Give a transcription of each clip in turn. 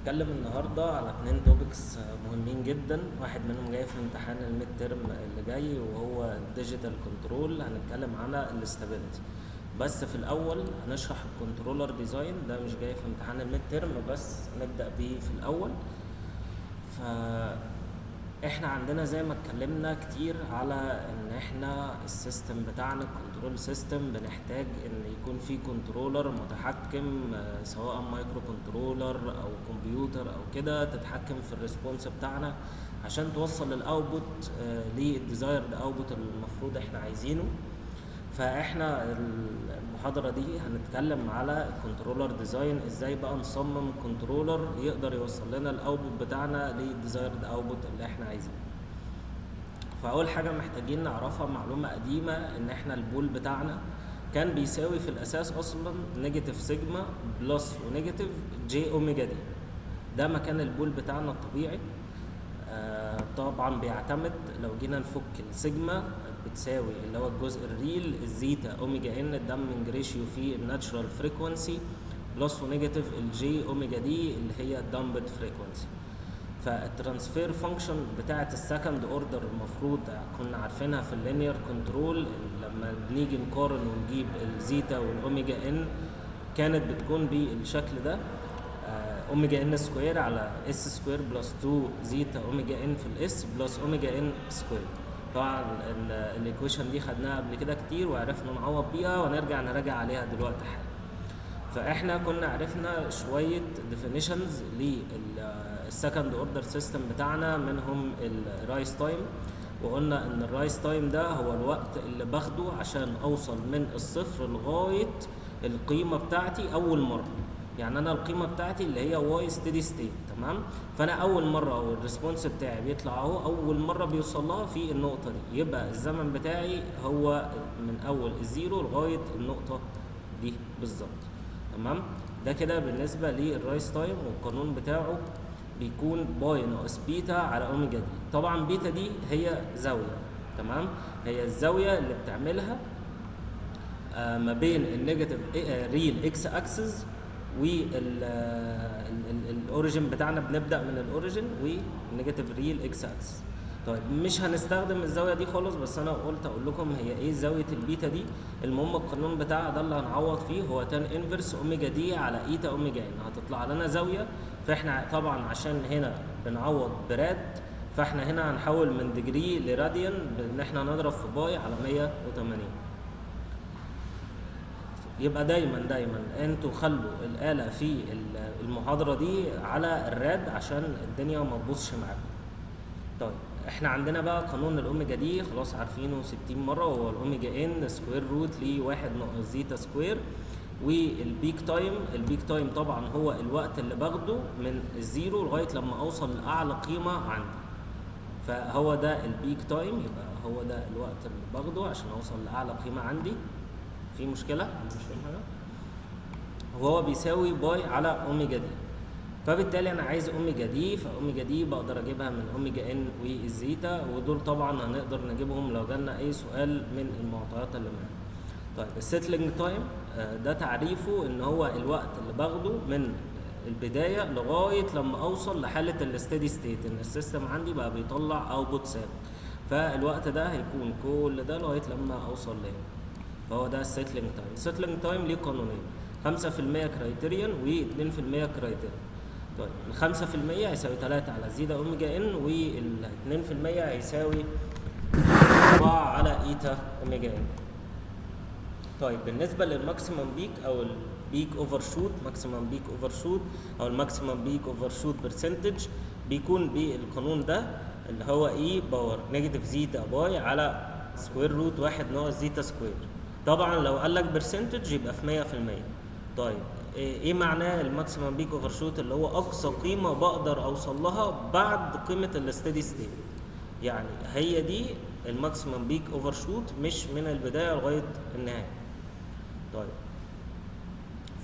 هنتكلم النهارده على 2 توبكس مهمين جدا. واحد منهم جاي في امتحان الميد ترم اللي جاي وهو الديجيتال كنترول. هنتكلم على الاستابيليتي، بس في الاول هنشرح الكنترولر ديزاين. ده مش جاي في امتحان الميد ترم بس نبدا بيه في الاول. احنا عندنا زي ما اتكلمنا كتير على ان احنا السيستم بتاعنا الكنترول سيستم بنحتاج ان يكون في كنترولر متحكم، سواء مايكرو كنترولر او كمبيوتر او كده، تتحكم في الريسبونس بتاعنا عشان توصل الاوتبوت للديزايرد اوتبوت المفروض احنا عايزينه. فاحنا المحاضرة دي هنتكلم على الكنترولر ديزاين، ازاي بقى نصمم كنترولر يقدر يوصل لنا الاوتبوت بتاعنا للديزايرد اوتبوت اللي احنا عايزينه. فاول حاجة محتاجين نعرفها معلومة قديمة، ان احنا البول بتاعنا كان بيساوي في الاساس اصلا نيجاتيف سيجما بلس ونيجاتيف جي اوميجا دي. ده مكان البول بتاعنا الطبيعي. طبعا بيعتمد لو جينا نفك السيجما بتساوي اللي هو الجزء الريل الزيتا اوميجا ان الدامبنج ريشيو في الناتشرال فريكوانسي بلس ونيجاتيف الجي اوميجا دي اللي هي الدامبد فريكوانسي. فالترانسفير فانكشن بتاعه السكند اوردر المفروض كنا عارفينها في اللينير كنترول. لما بنيجي نقارن ونجيب الزيتا والاوميجا ان كانت بتكون بالشكل ده، اوميجا ان سكوير على اس سكوير بلس 2 زيتا اوميجا ان في الاس بلس اوميجا ان سكوير. طبعا الايكويشن دي خدناها قبل كده كتير وعرفنا نعوض بيها ونرجع نراجع عليها دلوقتي حالا. فاحنا كنا عرفنا شويه ديفينيشنز للسكند اوردر سيستم بتاعنا، منهم الرايس تايم. وقلنا ان الرايس تايم ده هو الوقت اللي باخده عشان اوصل من الصفر لغايه القيمه بتاعتي اول مره. يعني انا القيمه بتاعتي اللي هي واي ستيدي ستيت، تمام؟ فانا اول مره او الريسبونس بتاعي بيطلع اهو اول مره بيوصل لها في النقطه دي، يبقى الزمن بتاعي هو من اول الزيرو لغايه النقطه دي بالظبط، تمام؟ ده كده بالنسبه للرايس تايم، والقانون بتاعه بيكون باي ناقص بيتا على اوميجا دي. طبعا بيتا دي هي زاويه، تمام؟ هي الزاويه اللي بتعملها ما بين النيجاتيف ريل اكس اكسس والاوريجن بتاعنا. بنبدا من الاوريجن والنيجاتيف ريل اكس اكسس. طيب مش هنستخدم الزاويه دي خالص، بس انا قلت اقول لكم هي ايه زاويه البيتا دي. المهم القانون بتاعها ده اللي هنعوض فيه هو تان انفرس اوميجا دي على ايتا اوميجا ان، هتطلع لنا زاويه. فاحنا طبعا عشان هنا بنعوض براد، فاحنا هنا هنحول من ديجري لراديان بان احنا نضرب في باي على 180. يبقى دايما انتوا خلوا الآلة في المحاضرة دي على الراد عشان الدنيا ما تبوظش معاكم. طيب احنا عندنا بقى قانون الاوميجا دي خلاص عارفينه 60 مرة، وهو الاوميجا ان سكوير روت لواحد ناقص زيتا سكوير. والبيك تايم، البيك تايم طبعا هو الوقت اللي باخده من الزيرو لغاية لما اوصل لأعلى قيمة عندي. فهو ده البيك تايم، يبقى هو ده الوقت اللي باخده عشان اوصل لأعلى قيمة عندي. في مشكلة؟ مش فاهم حاجة؟ وهو بيساوي باي على اوميجا دي. فبالتالي انا عايز اوميجا دي، فاوميجا دي بقدر اجيبها من اوميجا ان والزيتا، ودول طبعا هنقدر نجيبهم لو جالنا اي سؤال من المعطيات اللي معانا. طيب السيتلينج تايم ده تعريفه ان هو الوقت اللي باخده من البداية لغاية لما اوصل لحالة الستيدي ستيت، ان السيستم عندي بقى بيطلع اوتبوت ثابت. فالوقت ده هيكون كل ده لغاية لما اوصل له. فهو ده السيتلينج تايم. السيتلينج تايم ليه قانونين، 5% كرايتيريان و2% كرايتيريان. طيب ال 5% هيساوي 3 على زيتا اوميجا ان، وال 2% هيساوي 4 على ايتا اوميجا ان. طيب بالنسبه للماكسيمم بيك او البيك اوفر شوت، ماكسيمم بيك اوفر شوت او الماكسيمم بيك اوفر شوت برسنتج، بيكون بالقانون ده اللي هو اي باور نيجاتيف زيتا باي على سكوير روت واحد ناقص زيتا سكوير. طبعا لو قال لك برسنتج يبقى في 100%. طيب ايه معناه الماكسيمم بيك اوفر شوت؟ اللي هو اقصى قيمه بقدر اوصل لها بعد قيمه الستيدي ستيت. يعني هي دي الماكسيمم بيك اوفر شوت، مش من البدايه لغايه النهايه. طيب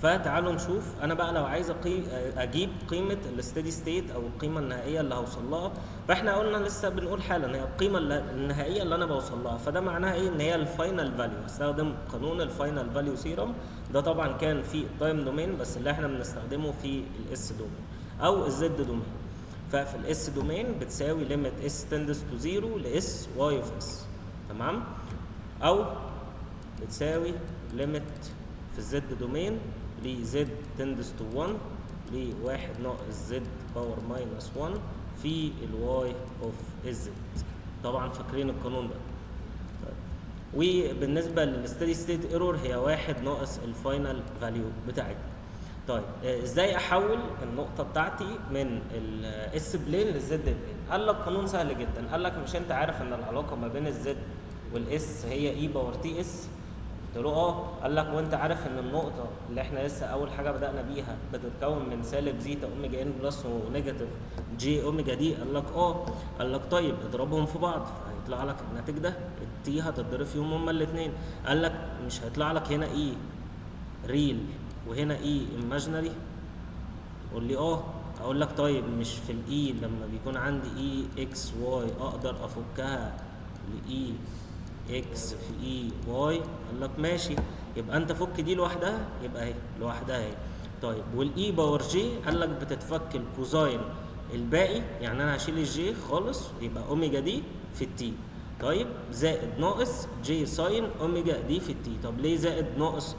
فتعالوا نشوف انا بقى لو عايز اجيب قيمه الستيدي ستيت او القيمه النهائيه اللي هوصل لها. فاحنا قلنا لسه بنقول حالا هي القيمه النهائيه اللي انا بوصل لها، فده معناها ايه؟ ان هي الفاينل فاليو. استخدم قانون الفاينل فاليو ثيرم. ده طبعا كان في التايم دومين، بس اللي احنا بنستخدمه في الاس دومين. او الزد دومين. ففي الاس دومين بتساوي ليميت اس تندس تو 0 لاس واي اوف اس، تمام؟ او بتساوي ليميت في الزد دومين لزد تندس تو 1 لواحد ناقص زد باور ماينس 1 في الواي اوف الزد. طبعا فاكرين القانون ده. طيب. وبالنسبه للستدي ستيت ايرور هي واحد ناقص الفاينل فاليو بتاعتنا. طيب ازاي احول النقطه بتاعتي من الاس بلين للزد بلين؟ قال لك قانون سهل جدا. قال لك مش انت عارف ان العلاقه ما بين الزد والاس هي اي باور تي اس؟ قلت له اه. قال لك وانت عارف ان النقطه اللي احنا لسه اول حاجه بدانا بيها بتتكون من سالب زيتا اوميجا ان بلس ونيجاتيف جي اوميجا دي؟ قال لك اه. قال لك طيب اضربهم في بعض فهيطلع لك الناتج ده، التي هتتضرب فيهم هما الاثنين. قال لك مش هيطلع لك هنا اي ريل وهنا اي ايماجينري؟ قول لي اه. اقول لك طيب مش في الاي لما بيكون عندي اي اكس واي اقدر افكها لاي اكس في اي واي؟ قال لك ماشي، يبقى انت فك دي لوحدها، يبقى اهي لوحدها اهي. طيب والاي باور جي قال لك بتتفك الكوزاين الباقي، يعني انا هشيل الجي خالص يبقى اوميجا دي في التي. طيب زائد ناقص جي ساين اوميجا دي في التي. طب ليه زائد ناقص؟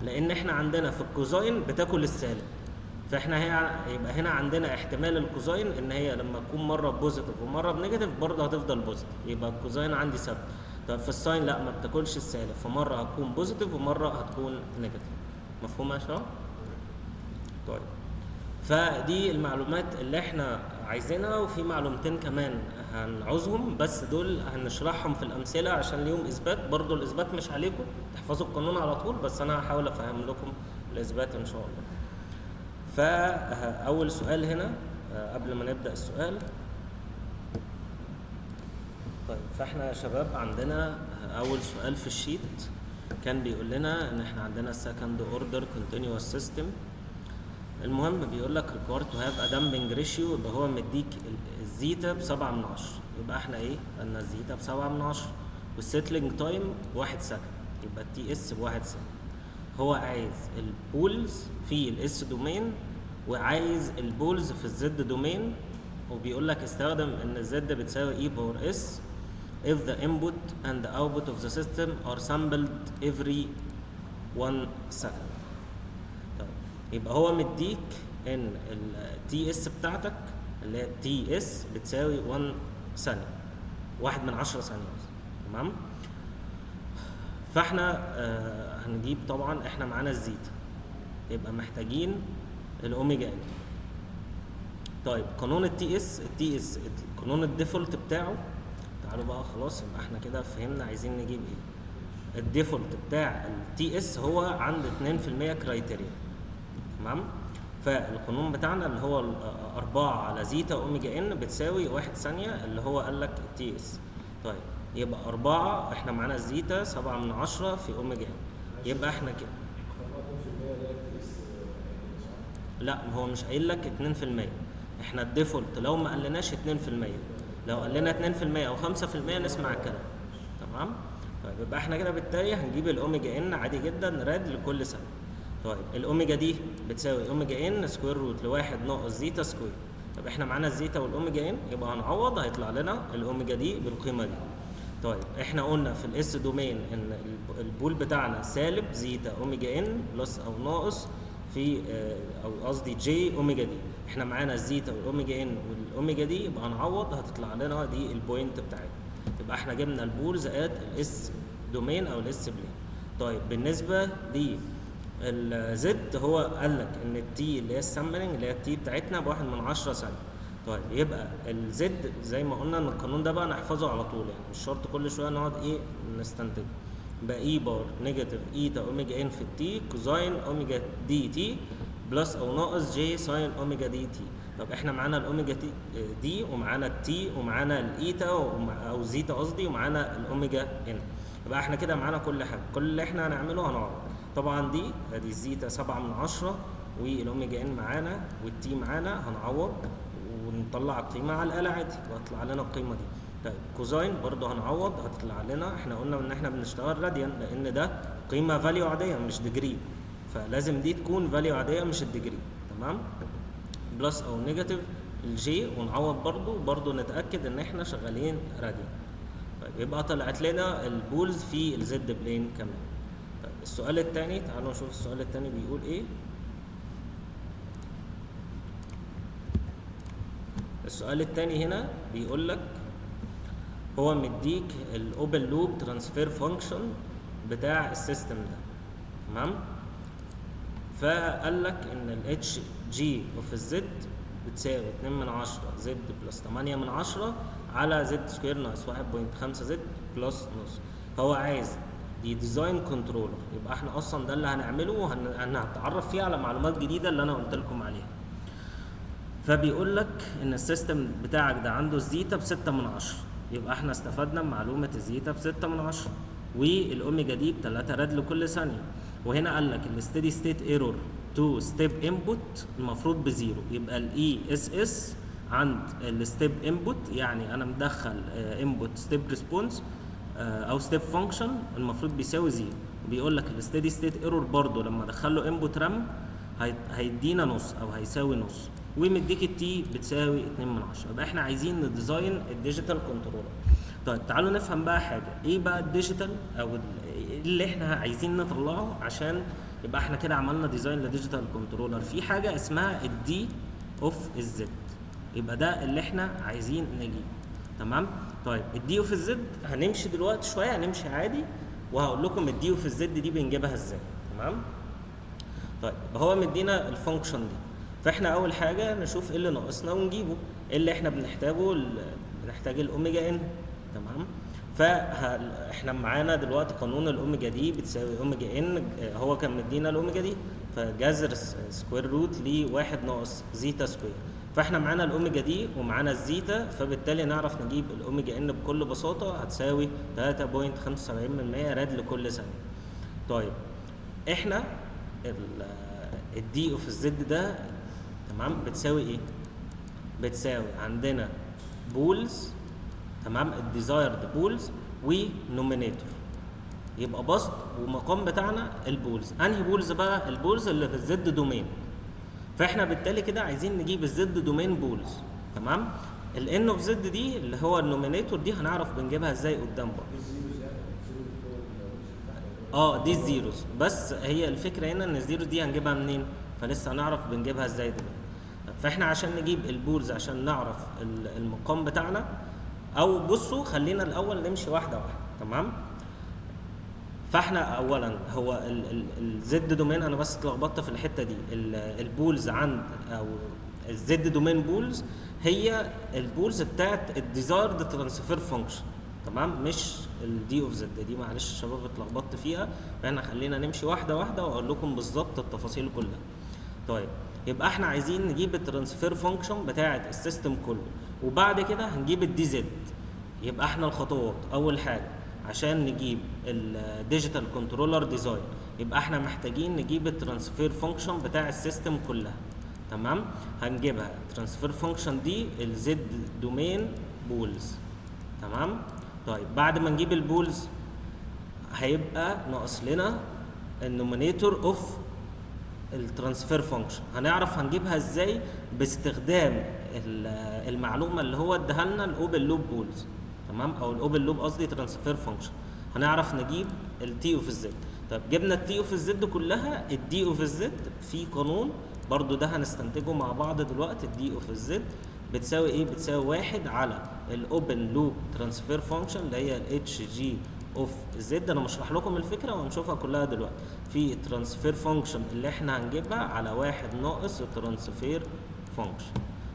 لان احنا عندنا في الكوزاين بتاكل السالب، فاحنا يبقى هنا عندنا احتمال الكوزاين ان هي لما تكون مره بوزيتيف ومره بنيجاتيف برضه هتفضل بوزيتيف، يبقى الكوزاين عندي ثابت. طب في الساين لا، ما بتاكلش السالب، فمره هتكون بوزيتيف ومره هتكون نيجاتيف. مفهوم يا شباب؟ طيب فدي المعلومات اللي احنا عايزينها، وفي معلومتين كمان هنعوزهم بس دول هنشرحهم في الامثله عشان ليهم اثبات. برضو الاثبات مش عليكم تحفظوا القانون على طول، بس انا هحاول افهم لكم الاثبات ان شاء الله. فاول سؤال هنا قبل ما نبدا السؤال. طيب فاحنا يا شباب عندنا اول سؤال في الشيت كان بيقول لنا ان احنا عندنا second order continuous system. المهم بيقول لك required to have a damping ratio، يبقى هو مديك الزيتا ب7/10، يبقى احنا ايه؟ قلنا الزيتا ب7/10 والسيتلينج تايم 1 سكند، يبقى التي اس ب1 سكند. هو عايز البولز في الاس دومين وعايز البولز في الزد دومين، وبيقول لك استخدم ان الزد بتساوي اي باور اس if the input and the output of the system are sampled every 1 second. طيب يبقى هو مديك ان التي اس بتاعتك اللي هي تي اس بتساوي 1 ثانيه، 1/10 ثانيه، تمام؟ فاحنا هنجيب طبعا احنا معانا الزيتا، يبقى محتاجين الاوميجا ان. طيب قانون التي اس قانون الديفولت بتاعه، تعالوا بقى خلاص يبقى احنا كده فهمنا عايزين نجيب ايه. الديفولت بتاع التي اس هو عند 2% كرايتيريا، تمام؟ فالقانون بتاعنا اللي هو 4 على زيتا اوميجا ان بتساوي 1 ثانيه اللي هو قال لك التي اس. طيب يبقى 4 احنا معانا الزيتا 7/10 في اوميجا ان، يبقى احنا كده لا هو مش قايل لك 2%. احنا الديفولت لو ما قالناش 2%، لو قال لنا 2% او 5% نسمع الكلام، تمام؟ طيب يبقى احنا كده بالتالي هنجيب الاوميجا ان عادي جدا راد لكل سنه. طيب الاوميجا دي بتساوي اوميجا ان سكوير روت لواحد ناقص زيتا سكوير. طب احنا معانا الزيتا والاوميجا ان، يبقى هنعوض هيطلع لنا الاوميجا دي بالقيمه دي. طيب احنا قلنا في الاس دومين ان البول بتاعنا سالب زيتا اوميجا ان بلس او ناقص في او قصدي جي اوميجا دي. احنا معانا الزيتا والاوميجا ان والاوميجا دي، يبقى هنعوض هتطلع لنا دي البوينت بتاعتنا. يبقى احنا جبنا البولز ات الاس دومين او الاس بلين. طيب بالنسبه دي الزد هو قال لك ان التي اللي هي السامبلنج اللي هي التي بتاعتنا ب1/10 ثانيه. طيب يبقى الزد زي ما قلنا ان القانون ده بقى نحفظه على طول، يعني مش شرط كل شويه نقعد ايه نستنتجه. يبقى اي بار نيجاتيف ايتا اوميجا ان في التي كوزاين اوميجا دي تي بلس او ناقص جي ساين اوميجا دي تي. طب احنا معانا الاوميجا تي دي ومعانا التي ومعانا الايتا او زيتا قصدي ومعانا الاوميجا ان. يبقى احنا كده معانا كل حاجه، كل اللي احنا هنعمله هنقعد طبعا دي ادي الزيتا 7/10 والاوميجا ان معانا والتي معانا، هنعوض ونطلع القيمه على الاله عادي وهتطلع لنا القيمه دي. طيب كوزاين برضه هنعوض هتطلع لنا، احنا قلنا ان احنا بنشتغل راديان لان ده قيمه فاليو عاديه مش ديجري، فلازم دي تكون فاليو عاديه مش الديجري، تمام؟ بلس او نيجاتيف الجي، ونعوض برضو نتاكد ان احنا شغالين راديان. طيب يبقى طلعت لنا البولز في الزد بلين كمان. طيب السؤال الثاني، تعالوا نشوف السؤال الثاني بيقول ايه. السؤال الثاني هنا بيقول لك هو مديك الاوبن لوب ترانسفير فانكشن بتاع السيستم ده، تمام؟ فقال لك ان الاتش جي اوف الزد بتساوي 2 من 10 زد بلس 8 من 10 على زد سكوير ناقص 1.5 زد بلس نص. هو عايز دي ديزاين كنترولر، يبقى احنا اصلا ده اللي هنعمله وهنتعرف فيه على معلومات جديده اللي انا قلت لكم عليها. فبيقول لك ان السيستم بتاعك ده عنده الزيتا ب 6 من 10، يبقى احنا استفدنا بمعلومه الزيتا ب 6 من 10 والاوميجا دي ب 3 راد لكل ثانيه. وهنا قال لك الستيدي ستيت ايرور تو ستيب انبوت المفروض بزيرو، يبقى الاي اس اس عند الستيب انبوت، يعني انا مدخل انبوت ستيب ريسبونس او ستيب فانكشن المفروض بيساوي زيرو. بيقول لك الستيدي ستيت ايرور برضو لما ادخل له انبوت رام هيدينا نص او هيساوي نص، ومديك التي بتساوي 2 من 10. يبقى احنا عايزين نديزاين الديجيتال كنترولر. طيب تعالوا نفهم بقى حاجه، ايه بقى الديجيتال او اللي احنا عايزين نطلعه عشان يبقى احنا كده عملنا ديزاين لديجيتال كنترولر. في حاجه اسمها الدي اوف الزد، يبقى ده اللي احنا عايزين نجيبه، تمام؟ طيب الدي اوف الزد هنمشي دلوقتي شويه، هنمشي عادي وهقول لكم الدي اوف الزد دي بنجيبها ازاي، تمام؟ طيب هو مدينا الفانكشن دي، فاحنا اول حاجه نشوف ايه اللي ناقصنا ونجيبه. ايه اللي احنا بنحتاجه؟ بنحتاج الاوميجا ان، تمام؟ فاحنا معانا دلوقتي قانون الاوميجا دي بتساوي اوميجا ان، هو كان مدينا الاوميجا دي فجذر سكوير روت ل1 ناقص زيتا سكوير، فاحنا معانا الاوميجا دي ومعانا الزيتا، فبالتالي نعرف نجيب الاوميجا ان بكل بساطه هتساوي 3.75% راد لكل ثانيه. طيب احنا الدي اوف الزد ده، تمام، بتساوي ايه؟ بتساوي عندنا بولز، تمام، الديزايرد بولز ونومينيتور، يبقى بسط ومقام بتاعنا البولز. انهي بولز بقى؟ البولز اللي في الزد دومين. فاحنا بالتالي كده عايزين نجيب الزد دومين بولز، تمام؟ الان اوف زد دي اللي هو النومينيتور دي هنعرف بنجيبها ازاي قدام برضه. دي الزيروز، بس هي الفكره هنا ان الزيروز دي هنجيبها منين؟ فلسه هنعرف بنجيبها ازاي دلوقتي. فاحنا عشان نجيب البولز عشان نعرف المقام بتاعنا، او بصوا خلينا الاول نمشي واحده واحده، تمام؟ فاحنا اولا هو الزد دومين، انا بس اتلخبطت في الحته دي، البولز عند او الزد دومين بولز هي البولز بتاعت الديزايرد ترانسفير فانكشن، تمام؟ مش الدي اوف زد دي، معلش يا شباب اتلخبطت فيها، فاحنا خلينا نمشي واحده واحده واقول لكم بالظبط التفاصيل كلها. طيب يبقى احنا عايزين نجيب الترانسفير فانكشن بتاعه السيستم كله، وبعد كده هنجيب الدي زد. يبقى احنا الخطوات، اول حاجه عشان نجيب الديجيتال كنترولر ديزاين يبقى احنا محتاجين نجيب الترانسفير فانكشن بتاع السيستم كلها، تمام؟ هنجيبها الترانسفير فانكشن دي الزد دومين بولز، تمام؟ طيب بعد ما نجيب البولز هيبقى ناقص لنا النومينيتور اوف الترانسفير فانكشن. هنعرف هنجيبها ازاي؟ باستخدام المعلومه اللي هو اداها لنا الاوبن لوب بولز، تمام؟ او الاوبن لوب قصدي ترانسفير فانكشن. هنعرف نجيب التي اوف الزد. طيب جبنا التي اوف الزد كلها، الدي اوف الزد في قانون برضو ده هنستنتجه مع بعض دلوقتي. الدي اوف الزد بتساوي ايه؟ بتساوي 1 على الاوبن لوب ترانسفير فانكشن اللي هي الاتش جي اوف زد. انا بشرح لكم الفكره وهنشوفها كلها دلوقتي في الترانسفير فانكشن اللي احنا هنجيبها على 1 ناقص الترانسفير فانكشن.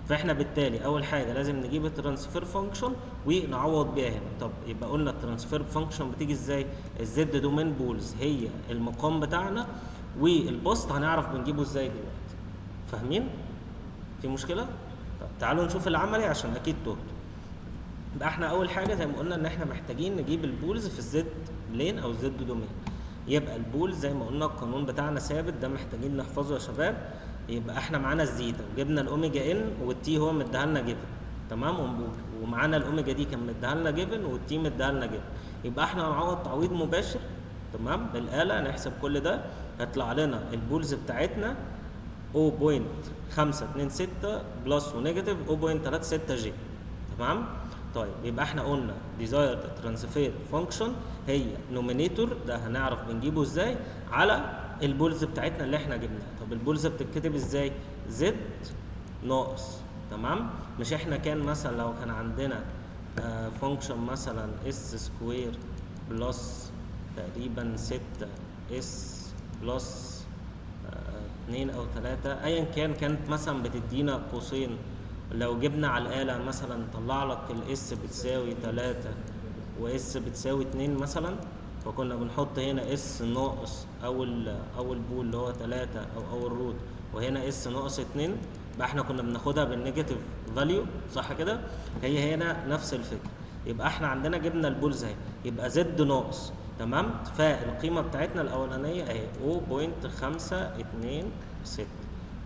فاحنا بالتالي اول حاجه لازم نجيب الترانسفير فانكشن ونعوض بيها هنا. طب يبقى قلنا الترانسفير فانكشن بتيجي ازاي؟ الزد دومين بولز هي المقام بتاعنا، والبسط هنعرف بنجيبه ازاي دلوقتي. فاهمين؟ في مشكله؟ طب تعالوا نشوف العملي عشان اكيد تهتوا. يبقى احنا اول حاجه زي ما قلنا ان احنا محتاجين نجيب البولز في الزد بلين او الزد دومين. يبقى البولز زي ما قلنا القانون بتاعنا ثابت، ده محتاجين نحفظه يا شباب. يبقى احنا معانا الزيتا وجبنا الاوميجا ان والتي هو مديها لنا جيفن، تمام؟ ومعانا الاوميجا دي كان مديها لنا جيفن والتي مديها لنا جيفن. يبقى احنا هنعوض تعويض مباشر، تمام؟ بالاله نحسب كل ده، هيطلع لنا البولز بتاعتنا 0.526 بلس ونيجاتيف 0.36 جي. تمام. طيب يبقى احنا قلنا ديزايرد ترانسفير فانكشن هي نومينيتور، ده هنعرف بنجيبه ازاي على البولز بتاعتنا اللي احنا جبناها. طب البولز بتتكتب ازاي؟ زد ناقص، تمام. مش احنا كان مثلا لو كان عندنا فانكشن مثلا اس سكوير بلس تقريبا 6 اس بلس 2 او 3 ايا كان، كانت مثلا بتدينا قوسين. لو جبنا على الآلة مثلا طلع لك الاس بتساوي 3 واس بتساوي 2 مثلا، فكنا بنحط هنا اس ناقص اول بول اللي هو 3 او اول روت، وهنا اس ناقص 2، يبقى احنا كنا بناخدها بالنيجاتيف فاليو، صح كده؟ هي هنا نفس الفكره. يبقى احنا عندنا جبنا البولز اهي، يبقى زد ناقص، تمام. فالقيمه بتاعتنا الاولانيه اهي 0.526،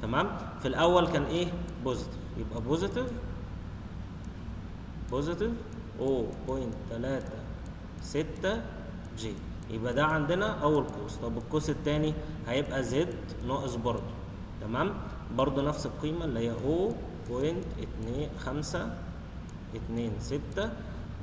تمام. في الاول كان ايه؟ بوزيتيف، يبقى بوزيتيف 0.36 جي، يبقى ده عندنا اول قوس. طب القوس الثاني هيبقى زد ناقص برضه، تمام، برضه نفس القيمه اللي هي 0.526.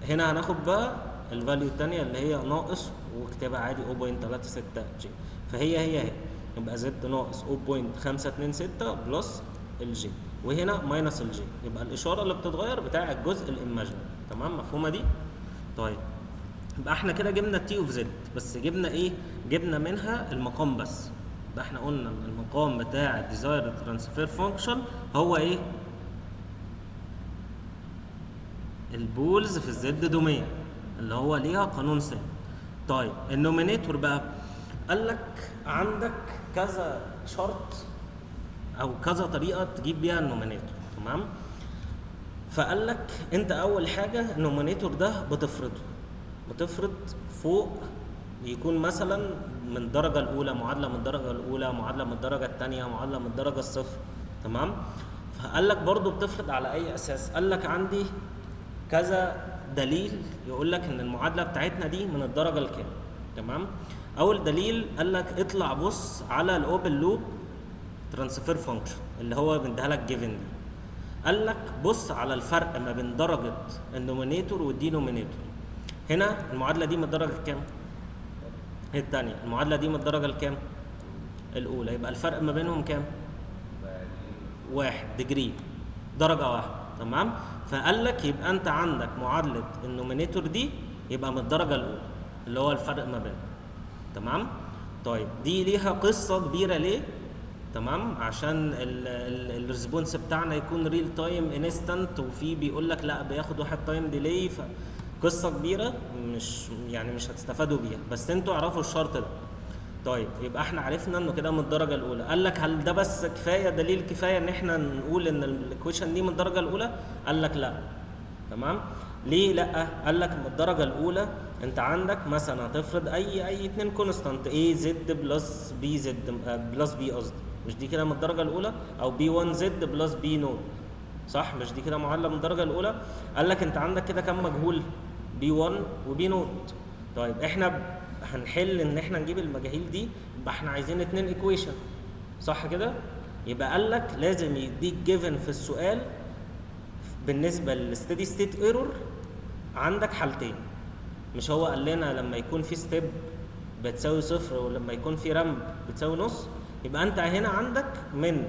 هنا هناخد بقى الفاليو الثانيه اللي هي ناقص واكتبها عادي 0.36 جي، فهي يبقى زد ناقص 0.526 بلس الجي، وهنا ماينس الجي، يبقى الاشاره اللي بتتغير بتاع الجزء الايماجينري، تمام. مفهومه دي؟ طيب يبقى احنا كده جبنا التي اوف زد، بس جبنا ايه؟ جبنا منها المقام بس. يبقى احنا قلنا ان المقام بتاع الديزاير ترانسفير فانكشن هو ايه؟ البولز في الزد دومين اللي هو ليها قانون ثابت. طيب النومينيتور بقى قال لك عندك كذا شرط او كذا طريقه تجيب بيها النومينيتور، تمام. فقال لك انت اول حاجه النومينيتور ده بتفرض فوق، يكون مثلا من الدرجه الاولى معادله من الدرجه الاولى، معادله من الدرجه الثانيه، معادله من الدرجه الصفر، تمام. فقال لك برضو بتفرض على اي اساس؟ قال لك عندي كذا دليل يقول لك ان المعادله بتاعتنا دي من الدرجه الكام، تمام. اول دليل قال لك اطلع بص على الاوبن لوب ترانسفير فانكشن اللي هو مديها لك جيفن دي. قال لك بص على الفرق ما بين درجه النومينيتور والدينومينيتور. هنا المعادله دي من الدرجه الكام؟ الثانيه. المعادله دي من الدرجه الكام؟ الاولى. يبقى الفرق ما بينهم كام؟ 1 ديجري، درجه واحده، تمام. فقال لك يبقى انت عندك معادله النومينيتور دي يبقى من الدرجه الاولى اللي هو الفرق ما بينهم، تمام. طيب دي ليها قصه كبيره ليه؟ تمام، عشان الريسبونس بتاعنا يكون ريل تايم انستنت، وفي بيقول لك لا بياخد 1 تايم ديلي، فقصه كبيره مش هتستفادوا بيها، بس انتوا اعرفوا الشرط ده. طيب يبقى احنا عرفنا انه كده من الدرجه الاولى. قال لك هل ده بس كفايه دليل كفايه ان احنا نقول ان الايكويشن دي من الدرجه الاولى؟ قال لك لا، تمام. ليه لا؟ قال لك من الدرجه الاولى انت عندك مثلا هتفرض اي اتنين كونستانت A زد بلس بي زد بلس بي قصدي، مش دي كده من الدرجه الاولى؟ او بي 1 زد بلس بي نوت، صح؟ مش دي كده معادله من الدرجه الاولى؟ قال لك انت عندك كده كام مجهول؟ بي 1 وبي نوت. طيب احنا هنحل ان احنا نجيب المجاهيل دي، يبقى احنا عايزين 2 ايكويشن، صح كده؟ يبقى قال لك لازم يديك جيفن في السؤال بالنسبه للستيدي ستيت ايرور عندك حالتين. مش هو قال لنا لما يكون في ستيب بتساوي صفر ولما يكون في رامب بتساوي نص؟ يبقى انت هنا عندك من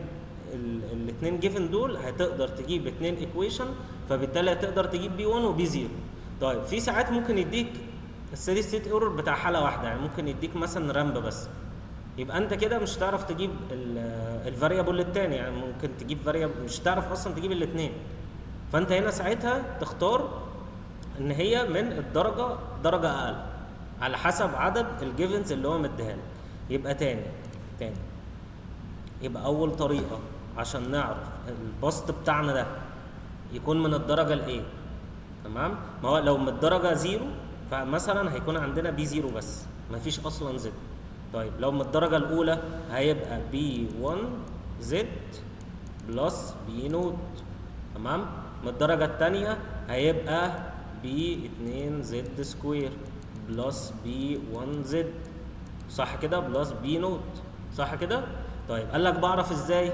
الاثنين جيفن دول هتقدر تجيب 2 ايكويشن، فبالتالي هتقدر تجيب بي 1 وبي 0. طيب في ساعات ممكن يديك الستيدي ستيت ايرور بتاع حاله واحده، يعني ممكن يديك مثلا رامب بس، يبقى انت كده مش هتعرف تجيب الفاريبل الثاني، يعني ممكن تجيب فاريبل مش هتعرف اصلا تجيب الاثنين. فانت هنا ساعتها تختار ان هي من الدرجه درجه اقل على حسب عدد الجيفنز اللي هو مديها لك. يبقى تاني يبقى اول طريقه عشان نعرف البسط بتاعنا ده يكون من الدرجه الايه، تمام. ما هو لو من الدرجه 0 فمثلا هيكون عندنا بي 0 بس، مفيش اصلا زد. طيب لو من الدرجه الاولى هيبقى بي 1 زد بلس بي نوت، تمام. من الدرجه الثانيه هيبقى بي 2 زد سكوير بلس بي 1 زد، صح كده؟ بلس بي نوت، صح كده؟ طيب قال لك بعرف ازاي؟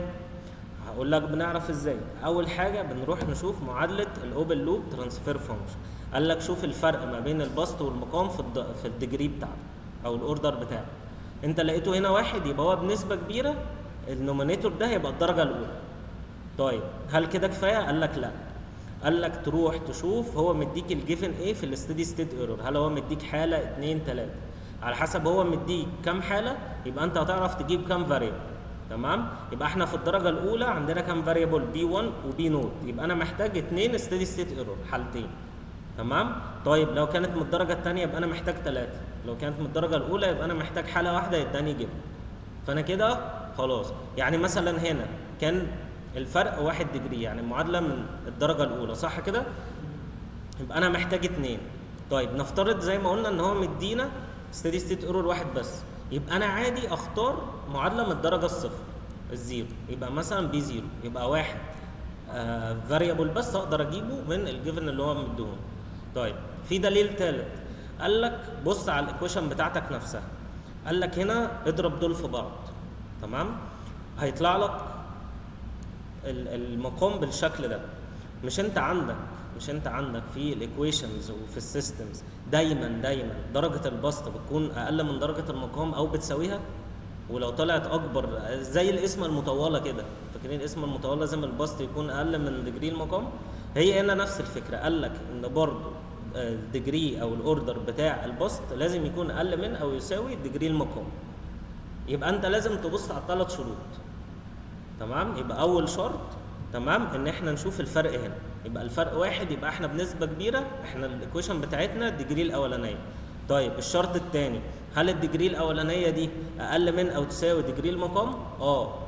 هقول لك بنعرف ازاي. اول حاجه بنروح نشوف معادله الاوبن لوب ترانسفير فانكشن. قال لك شوف الفرق ما بين البسط والمقام في الديجري بتاعته او الاوردر بتاعه. انت لقيته هنا واحد، يبقى هو بنسبه كبيره النومينيتور ده هيبقى الدرجه الاولى. طيب هل كده كفايه؟ قال لك لا. قال لك تروح تشوف هو مديك الجيفن ايه في الستيدي ستيت ايرور. هل هو مديك حاله 2 3؟ على حسب هو مديك كام حاله يبقى انت هتعرف تجيب كام فاريبل. تمام؟ يبقى احنا في الدرجه الاولى عندنا كام فاريبل؟ بي 1 وبي نوت، يبقى انا محتاج 2 ستيدي ستيت ايرور، حالتين. تمام؟ طيب لو كانت من الدرجه الثانيه يبقى انا محتاج 3، لو كانت من الدرجه الاولى يبقى انا محتاج حاله واحده يداني جيفن. فانا كده خلاص. يعني مثلا هنا كان الفرق 1 ديجري، يعني المعادله من الدرجه الاولى، صح كده؟ يبقى انا محتاج 2. طيب نفترض زي ما قلنا ان هو مدينا ستيدي ستيت ايرور 1 بس، يبقى انا عادي اختار معادله من الدرجه الصفر الزيرو، يبقى مثلا بي 0، يبقى 1 فاريبل بس اقدر اجيبه من الجيفن اللي هو مديهون. طيب في دليل ثالث، قال لك بص على الايكويشن بتاعتك نفسها. قال لك هنا اضرب دول في بعض. تمام؟ هيطلع لك المقام بالشكل ده. مش انت عندك في الايكويشنز وفي السيستمز دايما درجه البسط بتكون اقل من درجه المقام او بتساويها، ولو طلعت اكبر زي القسمه المطوله كده، فاكرين القسمه المطوله لازم البسط يكون اقل من ديجري المقام؟ هي هنا نفس الفكره. قال لك ان برضو الديجري او الاوردر بتاع البسط لازم يكون اقل من او يساوي ديجري المقام. يبقى انت لازم تبص على الثلاث شروط. تمام؟ يبقى اول شرط تمام ان احنا نشوف الفرق هنا، يبقى الفرق 1، يبقى احنا بنسبه كبيره احنا الايكويشن بتاعتنا الديجري الاولانيه. طيب الشرط الثاني، هل الديجري الاولانيه دي اقل من او تساوي ديجري المقام؟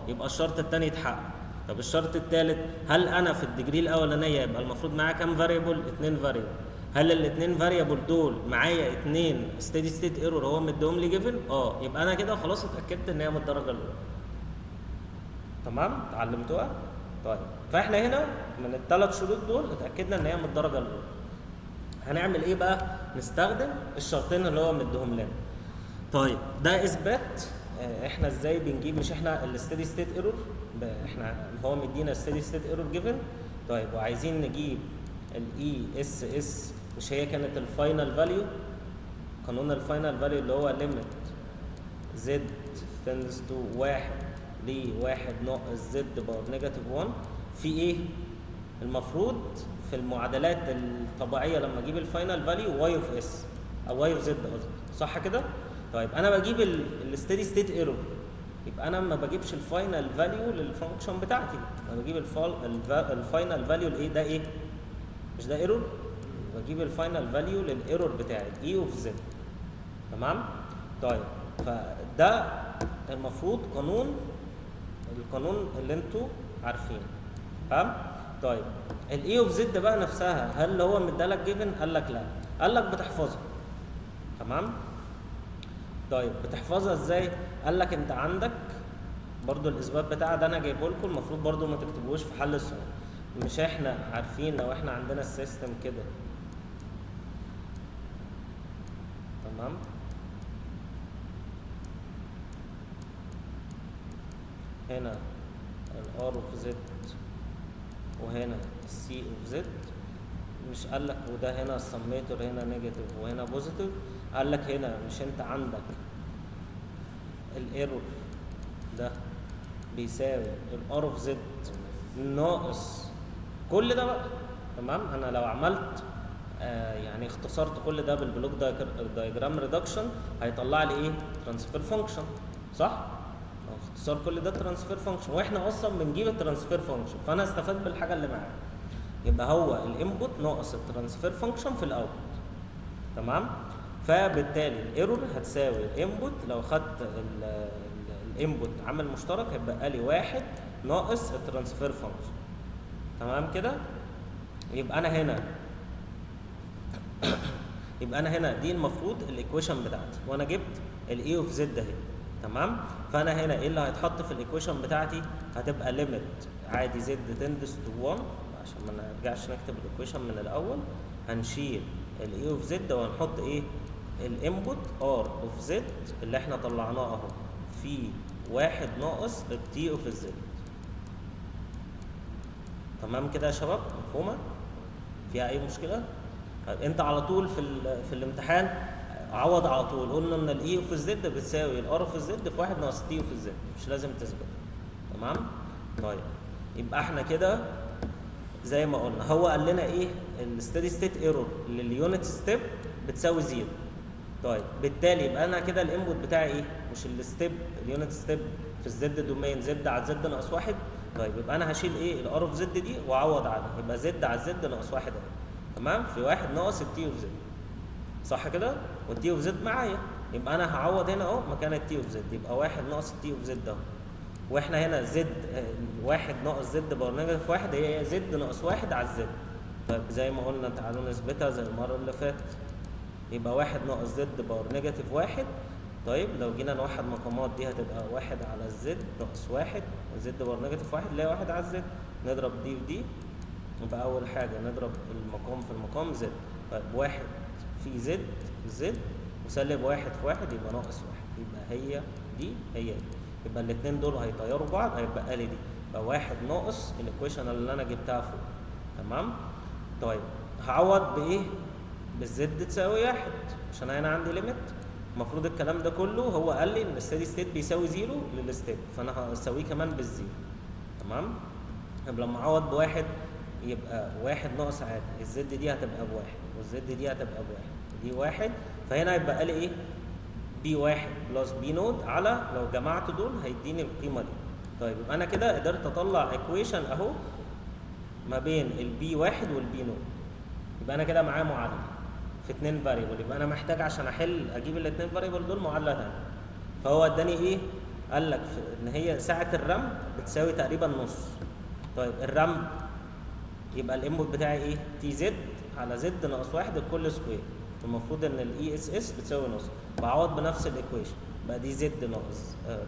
يبقى الشرط الثاني اتحقق. طب الشرط الثالث، هل انا في الديجري الاولانيه يبقى المفروض معايا كام فاريبل؟ 2 فاريبل. هل الاثنين فاريبل دول معايا 2 ستيدي ستيت ايرور هو مديهم لي جيفن؟ يبقى انا كده خلاص اتاكدت ان هي من الدرجه الاولى. تمام؟ اتعلمتوها؟ طيب فاحنا هنا من الثلاث شروط دول اتاكدنا ان هي من الدرجه الاولى. هنعمل ايه بقى؟ نستخدم الشرطين اللي هو مديهم لنا. طيب ده اثبات احنا ازاي بنجيب، مش احنا الستيدي ستيت ايرور، احنا هو مدينا ستيدي ستيت ايرور جيفن. طيب وعايزين نجيب الاي اس اس، مش هي كانت الفاينل فاليو؟ قانون الفاينل فاليو اللي هو ليميت زد تندز تو 1 ل1 ناقص زد باور نيجاتيف 1 في ايه؟ المفروض في المعادلات الطبيعيه لما اجيب الفاينل فاليو واي اوف اس او واي اوف زد قصدي، صح كده؟ طيب انا بجيب الستيدي ستيت ايرور، يبقى انا ما بجيبش الفاينل فاليو للفانكشن بتاعتي، انا بجيب الفاينل فاليو لايه؟ ده ايه؟ مش ده ايرور؟ بجيب الفاينل فاليو للايرور بتاعي اي اوف زد. تمام؟ طيب فده المفروض القانون اللي انتوا عارفينه. تمام؟ طيب الاي اوف زد بقى نفسها، هل هو مدالك جيفن؟ قال لك لا، قال لك بتحفظها. تمام؟ طيب بتحفظها ازاي؟ قال لك انت عندك برضو الاثبات بتاعها ده انا جايبه لكم، المفروض برضو ما تكتبوش في حل السؤال. مش احنا عارفين لو احنا عندنا السيستم كده، تمام؟ هنا الار اوف زد وهنا السي اوف زد، مش قال لك وده هنا السميتور هنا نيجاتيف وهنا بوزيتيف؟ قال لك هنا مش انت عندك الايرور ده بيساوي الار اوف زد ناقص كل ده بقى. تمام؟ انا لو عملت يعني اختصرت كل ده بالبلوك دايجرام ريدكشن هيطلع لي ايه؟ ترانسفير فانكشن، صح؟ اختصار كل ده ترانسفير فانكشن، واحنا اصلا بنجيب الترانسفير فانكشن، فانا استفاد بالحاجه اللي معايا. يبقى هو الانبوت ناقص الترانسفير فانكشن في الاوتبوت. تمام؟ فبالتالي الايرور هتساوي الانبوت، لو خدت الانبوت عامل مشترك هيبقى لي 1 ناقص الترانسفير فانكشن. تمام كده؟ يبقى انا هنا دي المفروض الايكويشن بتاعتي، وانا جبت الاي اوف زد اهي. تمام؟ فانا هنا ايه اللي هيتحط في الايكويشن بتاعتي؟ هتبقى ليميت عادي زد تندس تو 1، عشان ما نرجعش نكتب الايكويشن من الاول، هنشيل الاي اوف زد وهنحط ايه؟ الانبوت ار اوف زد اللي احنا طلعناه اهو في واحد ناقص التي اوف الزد. تمام كده يا شباب؟ مفهومه؟ فيها اي مشكله؟ طيب انت على طول في الامتحان عوض على طول، قلنا ان الاي اوف الزد بتساوي الار اوف الزد في 1 ناقص التي اوف الزد، مش لازم تثبت. تمام؟ طيب يبقى احنا كده زي ما قلنا، هو قال لنا ايه؟ الستيدي ستيت ايرور لليونت ستيب بتساوي 0. طيب بالتالي يبقى انا كده الانبوت بتاعي ايه؟ مش الستيب اليونت ستيب في الزد دومين زد على زد ناقص 1. طيب يبقى انا هشيل ايه؟ الار اوف زد دي واعوض عنها، يبقى زد على زد ناقص 1 اهي. تمام؟ في 1 ناقص التي اوف زد. صح كده؟ والتي اوف زد معايا، يبقى انا هعوض هنا اهو مكان التي اوف زد، يبقى 1 ناقص التي اوف زد اهو. واحنا هنا زد 1 ناقص زد باور نيجاتيف 1 هي زد ناقص 1 على الزد. طيب زي ما قلنا تعالوا نثبتها زي المره اللي فاتت. يبقى 1 ناقص زد باور نيجاتيف 1. طيب لو جينا نوحد مقامات دي هتبقى 1 على الزد ناقص 1 زد باور نيجاتيف 1 اللي هي 1 على الزد. نضرب دي في دي، يبقى أول حاجة نضرب المقام في المقام زد. طيب 1 في زد وسالب 1 في 1 يبقى ناقص 1، يبقى هي دي هي دي. يبقى الاتنين دول هيطيروا بعض، هيبقى لي دي. يبقى 1 ناقص الايكويشن اللي أنا جبتها فوق. تمام؟ طيب هعوض بإيه؟ بالزد تساوي 1 عشان أنا هنا عندي ليميت. المفروض الكلام ده كله هو قال لي ان الستيدي ستيت بيساوي 0 للستيب، فانا هساويه كمان بالزيرو. تمام؟ طب لما اعوض بواحد يبقى 1 ناقص عادي، الزد دي هتبقى بواحد والزد دي هتبقى بواحد، دي 1. فهنا هيبقى لي ايه؟ بي 1 بلس بي نود على لو جمعت دول هيديني القيمه دي. طيب يبقى انا كده قدرت اطلع ايكويشن اهو ما بين البي 1 والبي نود. يبقى انا كده معايا معادله في 2 فاريبل، يبقى انا محتاج عشان احل اجيب الاثنين فاريبل دول معادله ثانيه. فهو اداني ايه؟ قال لك ان هي سعه الرمب بتساوي تقريبا نص. طيب الرمب يبقى الانبوت بتاعي ايه؟ تي زد على زد ناقص 1 الكل سكوير. المفروض ان الاي اس اس بتساوي نص، بعوض بنفس الايكويشن بقى دي زد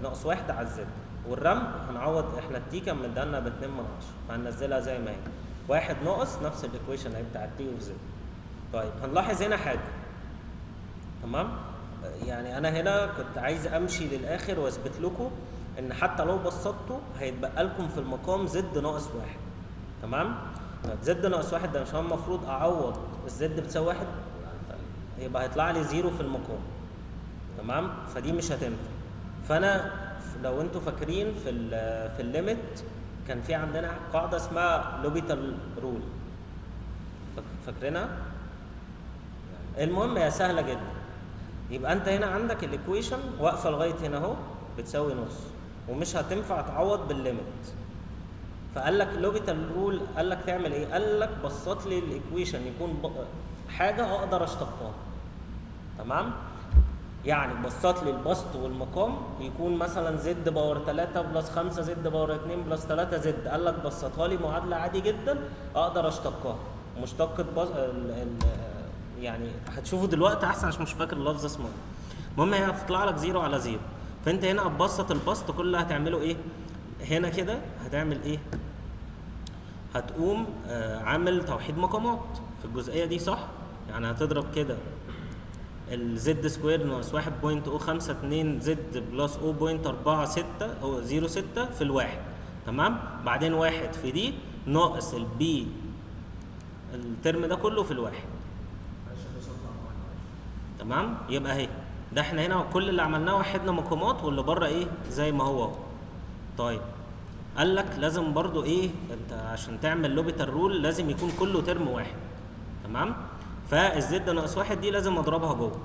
ناقص 1 على الزد. والرمب هنعوض، احنا التي كان مدالنا ب 2 من 10 فهننزلها زي ما هي 1 ناقص نفس الايكويشن اهي بتاع التي اوف زد. طيب هنلاحظ هنا حاجه. تمام؟ يعني انا هنا كنت عايز امشي للاخر واثبت لكم ان حتى لو بسطته هيتبقى لكم في المقام زد ناقص 1. تمام؟ طيب زد ناقص 1 ده مش هو المفروض اعوض الزد بتساوي 1؟ طيب يبقى هيطلع لي 0 في المقام. تمام؟ فدي مش هتنفع. فانا لو انتوا فاكرين في الليميت كان في عندنا قاعده اسمها لوبيتال رول، فاكرينها؟ المهم هي سهله جدا. يبقى انت هنا عندك الايكويشن واقفه لغايه هنا اهو بتساوي نص ومش هتنفع تعوض بالليميت. فقال لك لوبيتال رول، قال لك تعمل ايه؟ قال لك بسط لي الايكويشن يكون حاجه اقدر اشتقها. تمام؟ يعني بسط لي البسط والمقام يكون مثلا زد باور 3 بلس 5 زد باور 2 بلس 3 زد. قال لك بسطها لي معادله عادي جدا اقدر اشتقها. مشتقه يعني هتشوفوا دلوقتي احسن عشان مش فاكر اللفظ اسمه. المهم هي هتطلع لك 0 على 0. فانت هنا هتبسط البسط، كل اللي هتعمله ايه؟ هنا كده هتعمل ايه؟ هتقوم عامل توحيد مقامات في الجزئيه دي، صح؟ يعني هتضرب كده الزد سكوير ناقص 1.052 زد بلس 0.46 او 0.6 في الواحد. تمام؟ بعدين 1 في دي ناقص البي الترم ده كله في الواحد. تمام؟ يبقى اهي ده احنا هنا كل اللي عملناه وحدنا مقامات واللي بره ايه؟ زي ما هو. طيب قال لك لازم برضو ايه؟ انت عشان تعمل لوبيتال رول لازم يكون كله ترم واحد. تمام؟ فالزد ناقص 1 دي لازم اضربها جوه.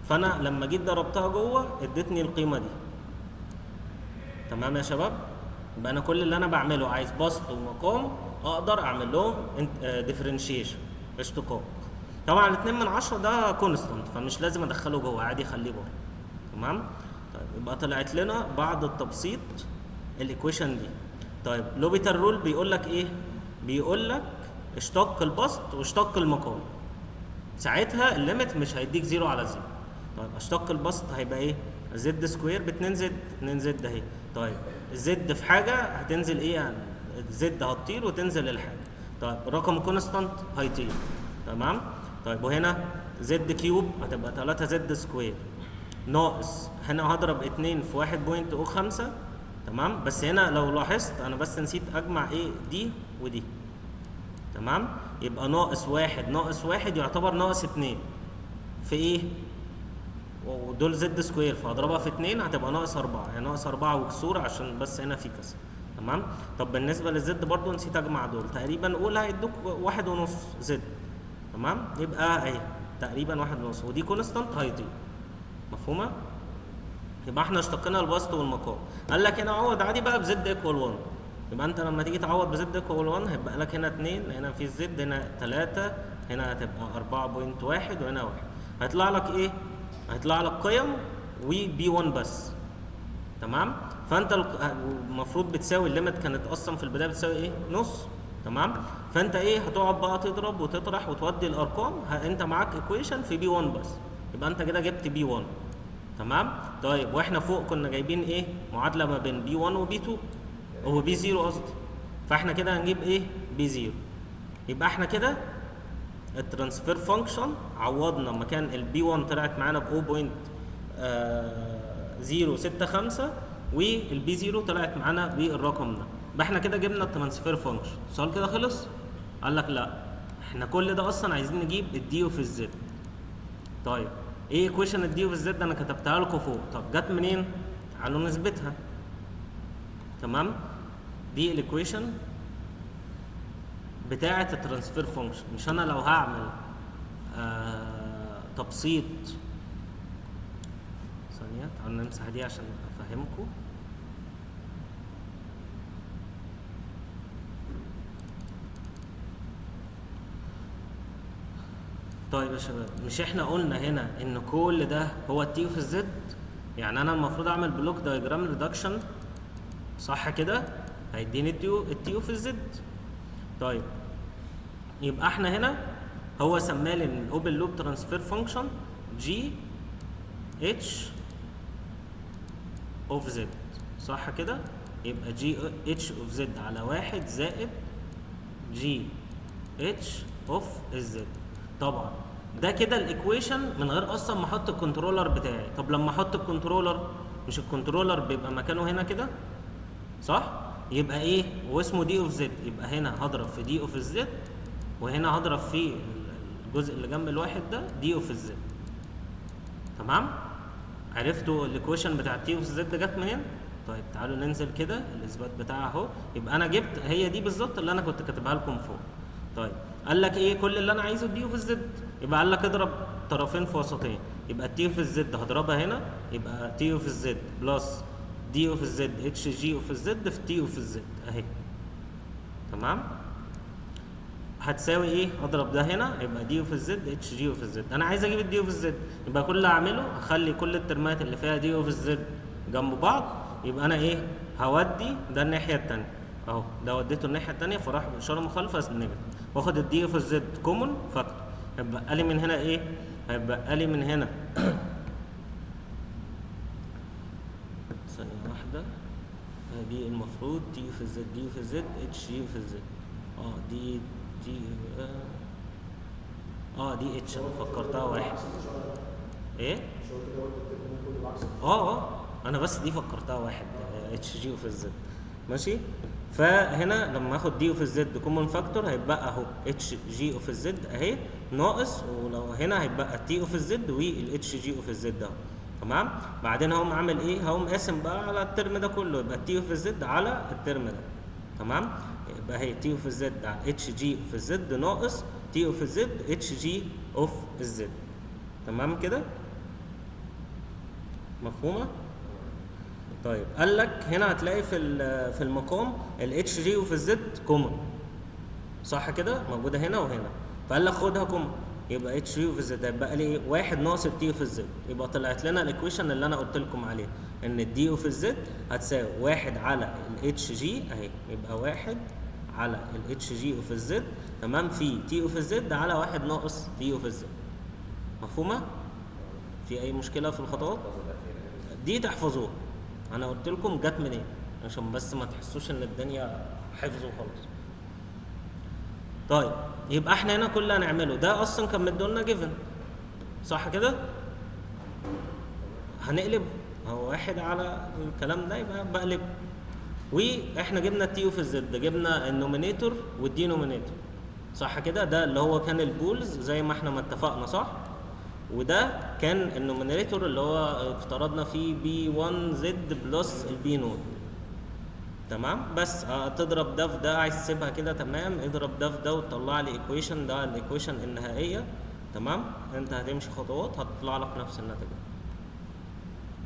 فانا لما جيت ضربتها جوه ادتني القيمه دي. تمام يا شباب؟ يبقى انا كل اللي انا بعمله عايز بسط ومقام اقدر اعمل لهم ديفرنشيشن اشتقاق. طبعا 2 من 10 ده كونستانت فمش لازم ادخله جوه، عادي اخليه بره. تمام؟ طيب يبقى طلعت لنا بعد التبسيط الايكويشن دي. طيب لوبيتال رول بيقول لك ايه؟ بيقول لك اشتق البسط واشتق المقام. ساعتها الليميت مش هيديك 0 على 0. طيب اشتق البسط هيبقى ايه؟ زد سكوير ب 2 زد، 2 زد اهي. طيب الزد في حاجه هتنزل ايه يعني؟ الزد هتطير وتنزل الحاجه. طيب رقم كونستانت هيطير. تمام؟ طيب وهنا زد كيوب هتبقى 3 زد سكوير. ناقص هنا هضرب 2 في 1.05. تمام، بس هنا لو لاحظت انا بس نسيت اجمع ايه دي ودي. تمام، يبقى ناقص 1 ناقص 1 يعتبر ناقص 2 في ايه؟ ودول زد سكوير، فهضربها في 2 هتبقى ناقص 4، يعني ناقص 4 وكسور عشان بس هنا في كسر. تمام، طب بالنسبه للزد برضو نسيت اجمع دول، تقريبا قول هيدوك 1.5 زد. تمام، يبقى اهي تقريبا 1.5، ودي كونستانت هيطير. مفهومه؟ يبقى احنا اشتقنا البسط والمقام. قال لك هنا عوض عادي بقى بزد ايكوال 1. يبقى انت لما تيجي تعوض بزد ايكوال 1 هيبقى لك هنا 2، هنا في الزد، هنا 3، هنا هتبقى 4.1 وهنا 1. هيطلع لك ايه؟ هيطلع لك قيم وبي 1 بس. تمام، فانت المفروض بتساوي الليميت كانت اصلا في البدايه بتساوي ايه؟ نص. تمام، فانت ايه هتقعد بقى تضرب وتطرح وتودي الارقام، انت معاك ايكويشن في بي 1 بس، يبقى انت كده جبت بي 1. تمام، طيب واحنا فوق كنا جايبين ايه؟ معادله ما بين بي 1 وبي 2 او بي 0 قصدي، فاحنا كده هنجيب ايه؟ بي 0. يبقى احنا كده الترانسفير فانكشن عوضنا مكان البي 1 طلعت معانا ب 0.065 والبي 0 طلعت معانا بالرقم ده. يبقى احنا كده جبنا الترانسفير فانكشن. السؤال كده خلص؟ قال لك لا، احنا كل ده اصلا عايزين نجيب الدي اوف الزد. طيب ايه ايكويشن الدي اوف الزد؟ انا كتبتها لكم فوق. طب جت منين؟ تعالوا نثبتها. تمام، دي الايكويشن بتاعه الترانسفير فانكشن. مش انا لو هعمل تبسيط ثانيه، تعالوا نمسح دي عشان افهمكم. طيب يا شباب، مش احنا قلنا هنا ان كل ده هو التي اوف الزد؟ يعني انا المفروض اعمل بلوك دايجرام ريدكشن، صح كده؟ هيديني التي اوف الزد. طيب يبقى احنا هنا هو سمالي الاوبن لوب ترانسفير فانكشن جي اتش اوف زد، صح كده؟ يبقى جي اتش اوف زد على 1 زائد جي اتش اوف الزد. طبعا ده كده الايكويشن من غير اصلا ما احط الكنترولر بتاعي. طب لما احط الكنترولر، مش الكنترولر بيبقى مكانه هنا كده صح؟ يبقى ايه؟ واسمه دي اوف زد، يبقى هنا هضرب في دي اوف الزد، وهنا هضرب في الجزء اللي جنب الواحد ده دي اوف الزد. تمام؟ عرفتوا الايكويشن بتاع دي اوف الزد جت منين؟ طيب تعالوا ننزل كده الاثبات بتاعها اهو. يبقى انا جبت هي دي بالظبط اللي انا كنت كاتبها لكم فوق. طيب قال لك ايه؟ كل اللي انا عايزه الدي اوف الزد، يبقى قال لك اضرب طرفين في وسطين، يبقى التي اوف الزد هضربها هنا، يبقى تي اوف الزد بلس دي اوف الزد اتش جي اوف الزد في تي اوف الزد اهي. تمام؟ هتساوي ايه؟ اضرب ده هنا يبقى دي اوف الزد اتش جي اوف الزد. انا عايز اجيب الدي اوف الزد، يبقى كل اللي اعمله هخلي كل الترمات اللي فيها دي اوف الزد جنب بعض، يبقى انا ايه؟ هودي ده الناحيه الثانيه اهو، ده وديته الناحيه الثانيه فراح باشاره مخالفه نيجاتيف، واخد الدي اوف الزد كومن فاكتور، هيبقى لي من هنا ايه؟ هيبقى لي من هنا ثانيه واحده، دي المفروض دي اوف الزد دي اوف الزد اتش جي اوف الزد دي دي اتش، انا فكرتها واحد. ايه؟ انا بس دي فكرتها واحد اتش جي اوف الزد. ماشي؟ فهنا لما اخد دي اوف الزد كومن فاكتور هيبقى اهو اتش جي اوف الزد اهي ناقص، ولو هنا هيبقى تي اوف الزد والاتش جي اوف الزد اهو. تمام؟ بعدين هقوم عامل ايه؟ هقوم قاسم بقى على الترم ده كله، يبقى تي اوف الزد على الترم ده. تمام؟ يبقى هي تي اوف الزد على اتش جي اوف الزد ناقص تي اوف الزد اتش جي اوف الزد. تمام كده؟ مفهومه؟ طيب قال لك هنا هتلاقي في المقام الاتش جي اوف الزد كومن، صح كده؟ موجوده هنا وهنا، فقال لك خدها كومن، يبقى اتش جي اوف الزد هيبقى لي ايه؟ 1 ناقص التي اوف الزد، يبقى طلعت لنا الايكويشن اللي انا قلت لكم عليها ان الدي اوف الزد هتساوي 1 على الاتش جي اهي، يبقى 1 على الاتش جي اوف الزد تمام في تي اوف الزد على 1 ناقص تي اوف الزد. مفهومه؟ في اي مشكله في الخطوات دي؟ تحفظوها، انا قلت لكم جت منين عشان بس ما تحسوش ان الدنيا حفظ وخلاص. طيب يبقى احنا هنا كل اللي هنعمله ده اصلا كان مدولنا جيفن، صح كده؟ هنقلب هو واحد على الكلام ده يبقى بقلب. واحنا جبنا التي اوف الزد، جبنا النومينيتور والدينومينيتور صح كده، ده اللي هو كان البولز زي ما احنا ما اتفقنا صح، وده كان النومينيتور اللي هو افترضنا فيه بي 1 زد بلس البي نود. تمام، بس تضرب ده في ده، عايز تسيبها كده تمام، اضرب ده في ده وتطلع لي ايكويشن، ده الايكويشن النهائيه. تمام، انت هتمشي خطوات هتطلع لك نفس النتيجه.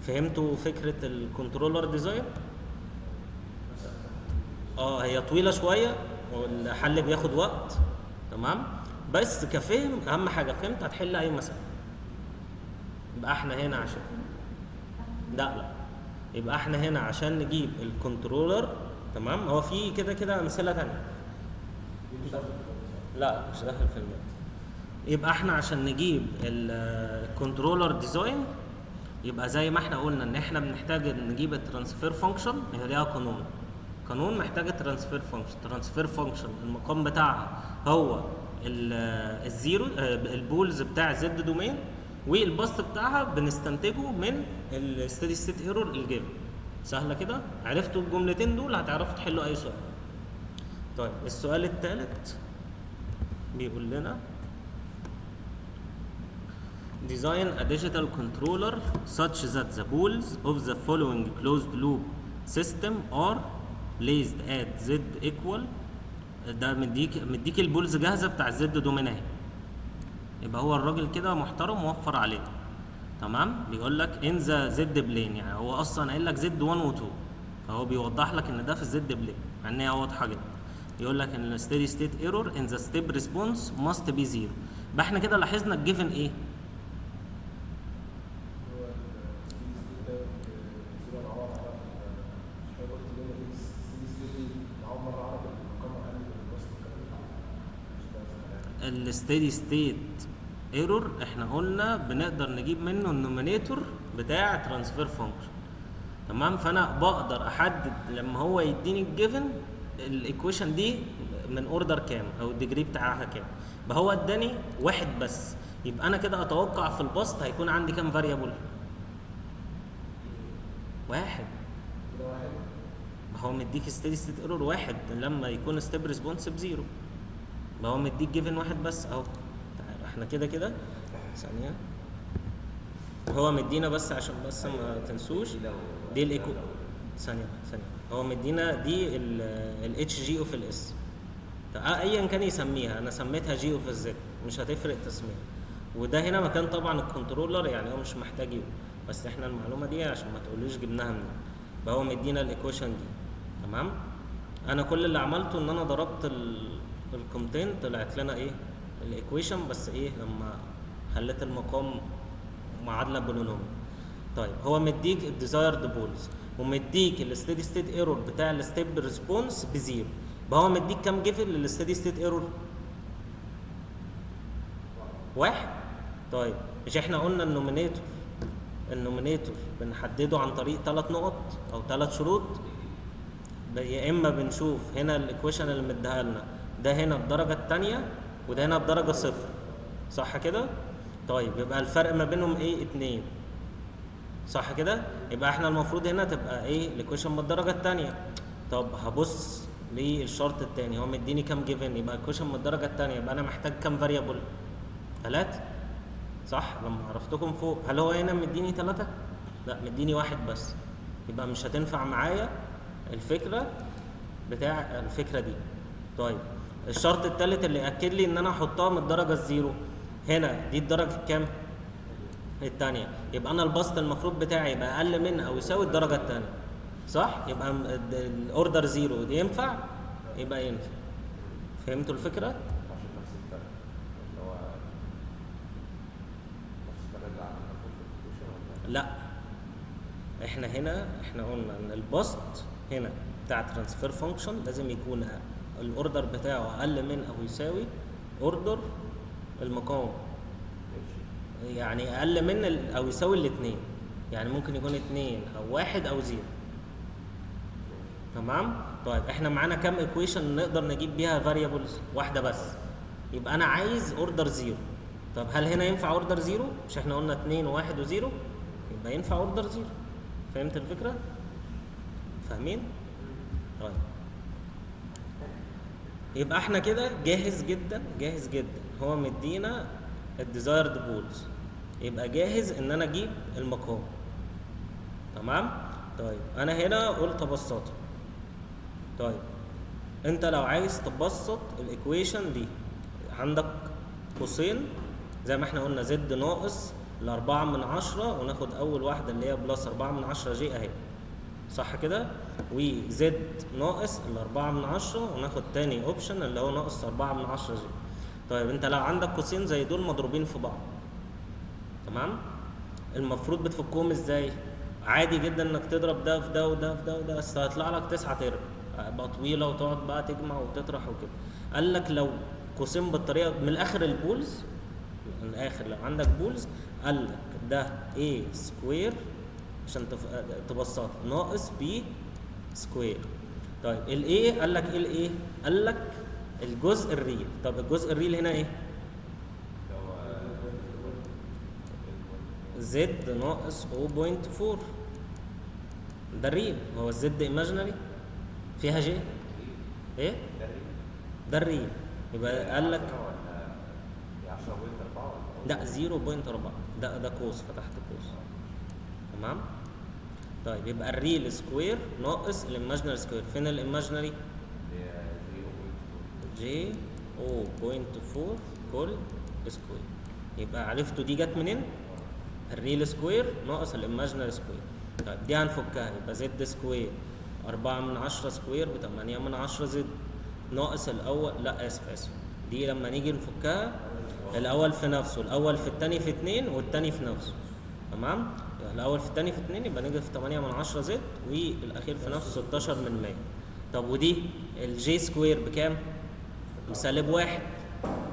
فهمتوا فكره الكنترولر ديزاين؟ هي طويله شويه والحل بياخد وقت. تمام، بس كفهم اهم حاجه فهمت هتحل اي مساله. يبقى احنا هنا عشان لا يبقى احنا هنا عشان نجيب الكنترولر. تمام، هو في كده كده امثله ثانيه. لا مش داخل في الماده. يبقى احنا عشان نجيب الكنترولر ديزاين يبقى زي ما احنا قلنا ان احنا بنحتاج نجيب الترانسفير فانكشن، هي ليها قانون محتاجه ترانسفير فانكشن. ترانسفير فانكشن المقام بتاعها هو الزيرو، البولز بتاع زد دومين، والبسط بتاعها بنستنتجه من الستيدي ستيت ايرور الجيفن. سهله كده، عرفتوا الجملتين دول هتعرفوا تحلوا اي سؤال. طيب السؤال الثالث بيقول لنا design a digital controller such that the poles of the following closed loop system are placed at z equal. ده مديك البولز جاهزه بتاع الزد دومين اهي. يبقى هو الراجل كده محترم موفر علينا. تمام، بيقول لك ان ذا زد بلين، يعني هو اصلا قايل لك زد 1 و 2، فهو بيوضح لك ان ده في الزد بلين مع ان هي واضحه جدا. يقول لك ان الستيدي ستيت ايرور ان ذا ستيب ريسبونس ماست بي زيرو. يبقى احنا كده لاحظنا الجيفن ايه؟ الستيدي ستيت ايرور احنا قلنا بنقدر نجيب منه النومينيتور بتاع ترانسفير فانكشن. تمام، فانا بقدر احدد لما هو يديني الجيفن الايكويشن دي من اوردر كام او الديجري بتاعها كام. يبقى هو اداني واحد بس، يبقى انا كده اتوقع في البسط هيكون عندي كام فاريبل؟ واحد. هو مديك ستيدي ستيت ايرور واحد لما يكون ستيب ريسبونس بزيرو. ما هو مديك جيفن واحد بس اهو. تعالوا احنا كده ثانيه، هو مدينا بس عشان بس ما تنسوش دي الايكو. ثانيه هو مدينا دي الاتش جي اوف الاس، ايا كان يسميها، انا سميتها جي اوف الزد مش هتفرق تسميه. وده هنا مكان طبعا الكنترولر، يعني هو مش محتاج يو، بس احنا المعلومه دي عشان ما تقولوش جبناها منين. يبقى هو مدينا الايكويشن دي. تمام، انا كل اللي عملته ان انا ضربت القيمتين طلعت لنا ايه الايكويشن، بس ايه لما خليت المقام معادله بولينوميال. طيب هو مديك الديزايرد بولز ومديك الستيدي ستيت ايرور بتاع الستيب ريسبونس بزيرو. يبقى هو مديك كام جيفن للستيدي ستيت ايرور؟ واحد. طيب مش احنا قلنا النومينيتور بنحدده عن طريق 3 نقط او 3 شروط؟ يا اما بنشوف هنا الايكويشن اللي مديها لنا ده هنا الدرجه الثانيه وده هنا الدرجه صفر، صح كده؟ طيب يبقى الفرق ما بينهم ايه؟ 2، صح كده؟ يبقى احنا المفروض هنا تبقى ايه الايكويشن بالدرجه الثانيه. طب هبص للشرط الثاني، هو مديني كام جيفن؟ يبقى الايكويشن من الدرجه الثانيه، يبقى انا محتاج كام فاريبل؟ 3، صح؟ لما عرفتكم فوق هل هو هنا مديني 3؟ لا مديني واحد بس، يبقى مش هتنفع معايا الفكره دي. طيب الشرط الثالث اللي ياكد لي ان انا احطها من الدرجه الزيرو، هنا دي الدرجه الكام؟ الثانيه، يبقى انا البسط المفروض بتاعي يبقى اقل من او يساوي الدرجه الثانيه، صح؟ يبقى الاوردر زيرو دي ينفع؟ يبقى ينفع. فهمتوا الفكره؟ عشان نفس الفرق اللي هو نفس الفرق اللي عملناه في الكويشن ولا لا، احنا قلنا ان البسط هنا بتاع ترانسفير فانكشن لازم يكون الاوردر بتاعه اقل من او يساوي اوردر المقام، يعني اقل من او يساوي الاثنين، يعني ممكن يكون 2 او 1 او 0. تمام؟ طيب احنا معانا كام ايكويشن نقدر نجيب بيها فاريبلز؟ واحده بس، يبقى انا عايز اوردر 0. طب هل هنا ينفع اوردر 0؟ مش احنا قلنا 2 و1 و0؟ يبقى ينفع اوردر زيرو. فهمت الفكره؟ فاهمين؟ طيب يبقى احنا كده جاهز جدا جاهز جدا. هو مدينا الديزايرد بولز، يبقى جاهز ان انا اجيب المقام. تمام. طيب انا هنا قلت ابسطها. طيب انت لو عايز تبسط الايكويشن دي، عندك قوسين زي ما احنا قلنا زد ناقص ال4 من 10، وناخد اول واحده اللي هي بلس 4 من 10 جي اهي، صح كده؟ وزد ناقص ال4 من 10، وناخد تاني اوبشن اللي هو ناقص 4 من 10 جي. طيب انت لو عندك قوسين زي دول مضروبين في بعض، تمام، المفروض بتفكهم ازاي؟ عادي جدا انك تضرب ده في ده وده في ده وده، بس هيطلع لك 9 تربع، بقى طويله وتقعد بقى تجمع وتطرح وكده. قال لك لو قوسين بالطريقه من الاخر البولز، من الاخر لو عندك بولز، قال لك ده A سكوير عشان تبسطها ناقص B سكوير. طيب ال A قال لك ايه ال A؟ قال لك الجزء الريل. طب الجزء الريل هنا ايه؟ زد ناقص 0.4، ده الريل. هو الزد ايماجينري فيها جي ايه؟ ده الريل. يبقى قال لك لا 0.4، ده قوس، فتحت قوس. تمام. طيب يبقى الريل سكوير ناقص الايماجينري سكوير. فين الايماجينري؟ جي 0.4 كل سكوير. يبقى عرفتوا دي جت منين؟ الريل سكوير ناقص الايماجينري سكوير. طيب دي هنفكها، يبقى زد سكوير 4 من 10 سكوير ب8 من 10 زد ناقص الاول، لا اسف دي لما نيجي نفكها الاول في نفسه، الاول في الثاني في 2 والثاني في نفسه. تمام. يعني الاول في الثاني في 2 يبقى نيجي في 8 من 10 زد، والاخير في نفسه 16 من 100. طب ودي الجي سكوير بكام؟ بسالب 1.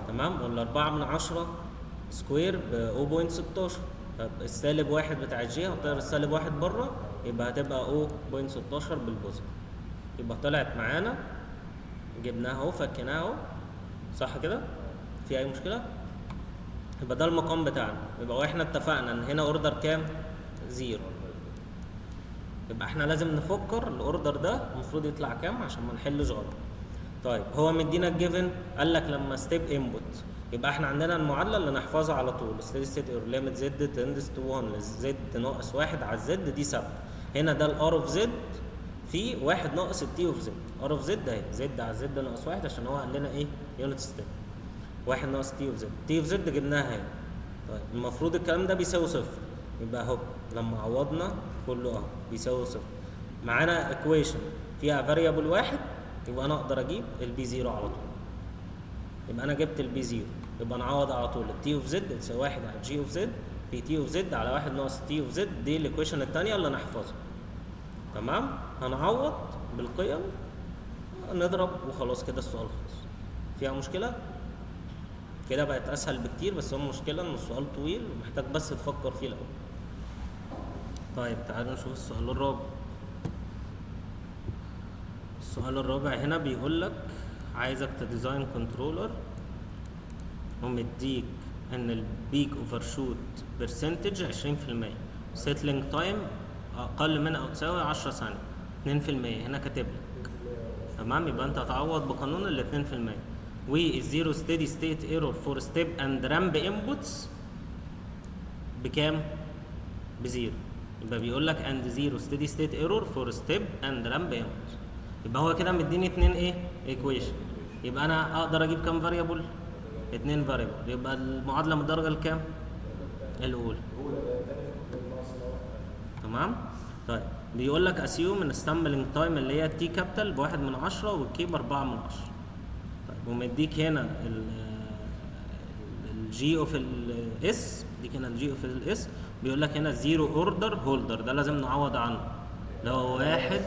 تمام. ولا 4 من 10 سكوير ب 0.16. طب السالب 1 بتاع الجي هطير السالب 1 بره، يبقى هتبقى 0.16 بالبوزيتيف. يبقى طلعت معانا، جبناها اهو، فكيناها اهو، صح كده؟ في اي مشكله؟ يبقى ده المقام بتاعنا. يبقى واحنا اتفقنا ان هنا اوردر كام؟ 0. يبقى احنا لازم نفكر الاوردر ده المفروض يطلع كام عشان ما نحلش غلط. طيب هو مدينا الجيفن، قال لك لما ستيب انبوت، يبقى احنا عندنا المعادله اللي نحفظها على طول، ستيدي ستيت اور ليميت زد تندس تو 1 زد ناقص 1 على الزد، دي ثابته. هنا ده الار اوف زد في 1 ناقص التي اوف زد. ار اوف زد اهي زد على زد ناقص 1 عشان هو قال لنا ايه؟ يونت ستيب. 1 ناقص تي اوف زد، تي اوف زد جبناها اهي. طيب المفروض الكلام ده بيساوي صفر، يبقى اهو لما عوضنا كله اهو بيساوي صفر. معانا ايكويشن فيها فاريبل واحد، يبقى انا اقدر اجيب البي 0 على طول. يبقى انا جبت البي 0، يبقى نعوض على طول التي اوف زد تساوي 1 على جي اوف زد في تي اوف زد على 1 ناقص تي اوف زد. دي الايكويشن الثانيه اللي نحفظها. تمام. هنعوض بالقيم، نضرب وخلاص كده السؤال خلص. فيها مشكله؟ كده بقت اسهل بكتير، بس هو المشكله ان السؤال طويل ومحتاج بس تفكر فيه الاول. طيب تعالوا نشوف السؤال الرابع. السؤال الرابع هنا بيقول لك عايزك تديزاين كنترولر ومديك ان البيك اوفر شوت برسنتج 20%، سيتلينج تايم اقل من او تساوي 10 ثانيه 2%. هنا كاتب لك. تمام. يبقى انت هتعوض بقانون ال 2%. والزيرو ستيدي ستيت ايرور فور ستيب اند رامب انبوتس بكام؟ بزيرو. يبقى بيقول لك اند زيرو ستيدي ستيت ايرور فور ستيب اند رامب انبوتس. يبقى هو كده مديني 2 ايه؟ ايكويشن. يبقى انا اقدر اجيب كام فاريبل؟ 2 فاريبل. يبقى المعادله من الدرجه الكام؟ الاولى. تمام. طيب بيقول لك اسيوم ان ستامبلنج تايم اللي هي تي كابيتال ب1 من 10 والكي ب4 من 10. طيب ومديك هنا الجي اوف الاس، ديك هنا الجي اوف الاس. بيقول لك هنا زيرو اوردر هولدر، ده لازم نعوض عنه، اللي هو 1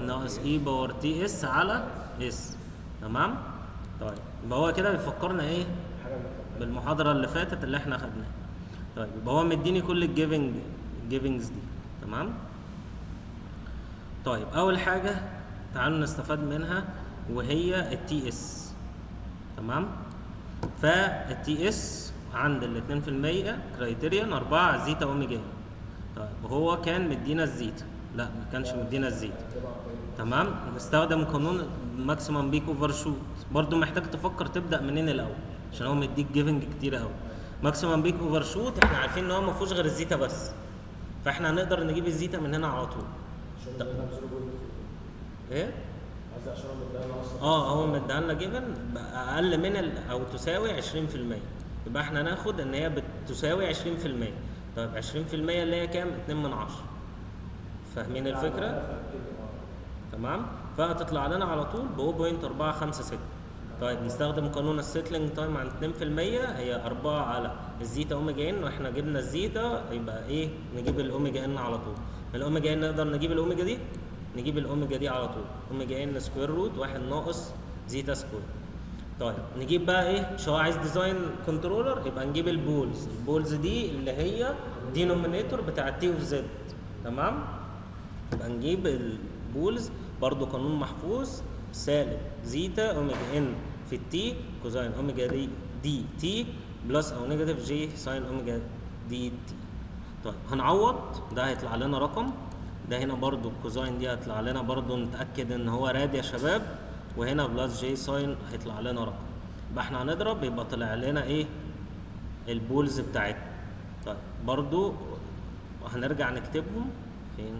ناقص اي باور تي اس على اس. تمام. طيب يبقى هو كده بيفكرنا ايه؟ بالمحاضره اللي فاتت اللي احنا خدناها. طيب يبقى هو مديني كل الجيفنجز دي. تمام. طيب اول حاجه تعالوا نستفاد منها وهي التي اس. تمام. فالتي اس عند ال 2% كرايتيريان 4 زيتا اوميجا. طيب وهو كان مدينا الزيتا، لا ما كانش مدينا الزيتا. تمام، نستخدم قانون ماكسيمم بيك اوفر شوت. برضو محتاج تفكر تبدا منين الاول عشان هو مديك جيفنج كتير قوي. ماكسيمم بيك اوفر شوت احنا عارفين ان هو ما فيهوش غير الزيتا بس، فاحنا هنقدر نجيب الزيتا من هنا على طول. ايه هو مديها لنا جيفن اقل من او تساوي 20%، يبقى احنا ناخد ان هي بتساوي 20%. طيب 20% اللي هي كام؟ 2 من 10. فاهمين الفكره؟ تمام، فهتطلع لنا على طول ب 0.456. طيب نستخدم قانون السيتلينج تايم عن 2%، هي 4 على الزيتا اوميجا ان، واحنا جبنا الزيتا يبقى ايه؟ نجيب الاوميجا ان على طول. من الاوميجا ان نقدر نجيب الاوميجا دي، نجيب الاوميجا دي على طول. اوميجا ان سكوير روت 1 ناقص زيتا سكوير. طيب نجيب بقى ايه؟ مش هو عايز ديزاين كنترولر، يبقى نجيب البولز. البولز دي اللي هي دينومينيتور بتاع تي اوف زد. تمام، يبقى نجيب البولز برضو قانون محفوظ، سالب زيتا اوميجا ان في التي كوزين اوميجا دي تي بلس او نيجاتيف جي ساين اوميجا دي تي. طيب هنعوض، ده هيطلع لنا رقم، ده هنا برضو الكوزين دي هيطلع لنا برضو، نتاكد ان هو راد يا شباب، وهنا بلس جي ساين هيطلع لنا رقم. يبقى احنا هنضرب، يبقى طلع لنا ايه؟ البولز بتاعتنا. طيب برضو هنرجع نكتبهم فين؟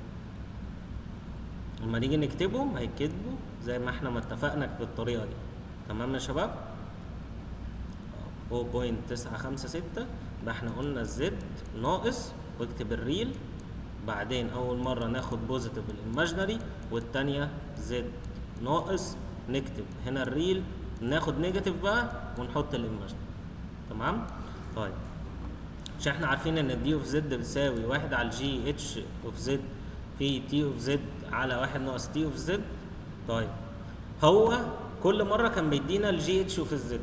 لما نيجي نكتبهم هيتكتبوا زي ما احنا ما اتفقنا بالطريقه دي. تمام يا شباب؟ 0.956. يبقى احنا قلنا الزد ناقص واكتب الريل، بعدين اول مره ناخد بوزيتيف الايماجينري، والثانيه زد ناقص نكتب هنا الريل، ناخد نيجاتيف بقى ونحط الايماجينري. تمام؟ طيب مش احنا عارفين ان الدي اوف زد بتساوي 1 على الجي اتش اوف زد في تي اوف زد على 1 ناقص تي اوف زد. طيب هو كل مره كان بيدينا الجي اتش اوف الزد،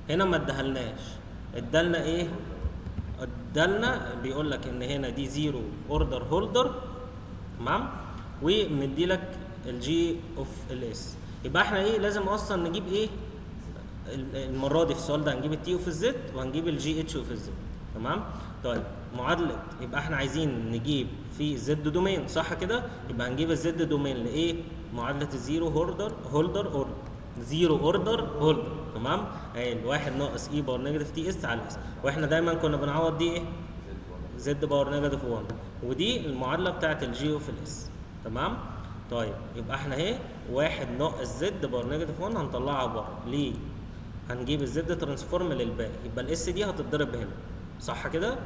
هنا ما ادهلناش، ادالنا ايه؟ ادالنا بيقول لك ان هنا دي زيرو اوردر هولدر. تمام، ومدي لك الجي اوف الاس. يبقى احنا ايه؟ لازم اصلا نجيب ايه المره دي في السؤال ده؟ هنجيب التي اوف الزد وهنجيب الجي اتش اوف الزد. تمام. طيب معادله، يبقى احنا عايزين نجيب في زد دومين، صح كده؟ يبقى هنجيب الزد دومين لايه؟ معادله الزيرو هولدر زيرو اوردر هولدر. تمام، اهي الواحد ناقص اي باور نيجاتيف تي اس على اس، واحنا دايما كنا بنعوض دي ايه؟ زد باور نيجاتيف 1، ودي المعادله بتاعت الجي اوف الاس. تمام. طيب يبقى احنا اهي 1 ناقص زد باور نيجاتيف 1 هنطلعها بره، ليه؟ هنجيب الزد ترانسفورم للباقي، يبقى الاس دي هتتضرب هنا، صح كده؟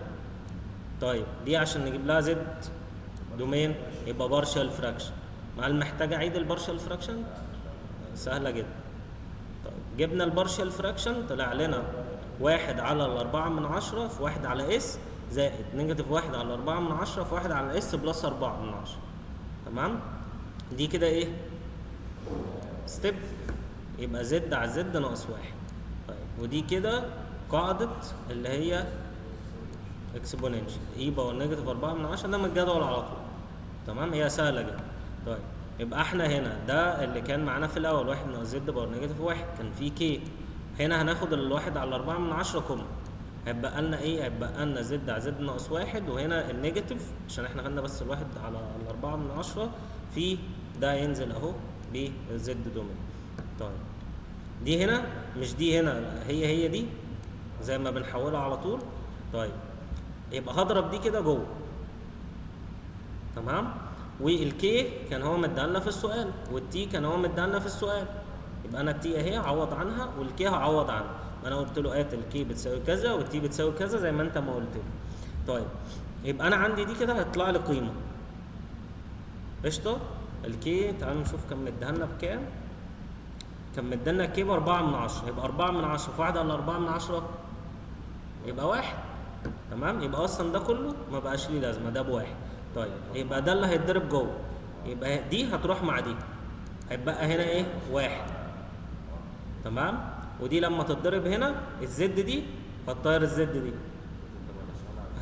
طيب دي عشان نجيب لها زد دومين يبقى بارشال فراكشن. هل محتاج اعيد البارشال فراكشن؟ سهله جدا. طيب جبنا البارشال فراكشن، طلع لنا 1 على 4 من 10 في 1 على اس زائد نيجاتيف 1 على 4 من 10 في 1 على اس بلس 4 من 10. تمام، دي كده ايه؟ ستيب، يبقى زد على زد ناقص 1. طيب ودي كده قاعده اللي هي اكسبوننشال اي باور نيجاتيف 4 من 10، ده من الجدول على طول. تمام، هي سهله جدا. طيب يبقى احنا هنا ده اللي كان معانا في الاول 1 ناقص زد باور نيجاتيف 1، كان في كي. هنا هناخد الواحد على 4 من 10 كومن، هيبقى لنا ايه؟ هيبقى لنا زد على زد ناقص 1، وهنا النيجاتيف عشان احنا خدنا بس الواحد على 4 من 10 في ده ينزل اهو بزد دومين. طيب دي هنا مش دي هنا، هي دي زي ما بنحولها على طول. طيب يبقى هضرب دي كده جوه. تمام، والكي كان هو مديها في السؤال، والتي كان هو مديها في السؤال، يبقى انا التي اهي هعوض عنها والكي هعوض عنها. انا قلت له الكي بتساوي كذا والتي بتساوي كذا زي ما انت ما قلت لي. طيب يبقى انا عندي دي كده هيطلع لي قيمه قشطه. الكي تعالوا نشوف كان مديها لنا بكام. كان مدينا الكي ب 4 من 10، يبقى 4 من 10 في 1 على 4 من 10 يبقى 1. تمام، يبقى اصلا ده كله ما بقاش ليه لازمه، ده بواحد. طيب يبقى ده اللي هيتضرب جوه، يبقى دي هتروح مع دي، هيبقى هنا ايه؟ 1. تمام، ودي لما تتضرب هنا الزد دي هتطير الزد دي،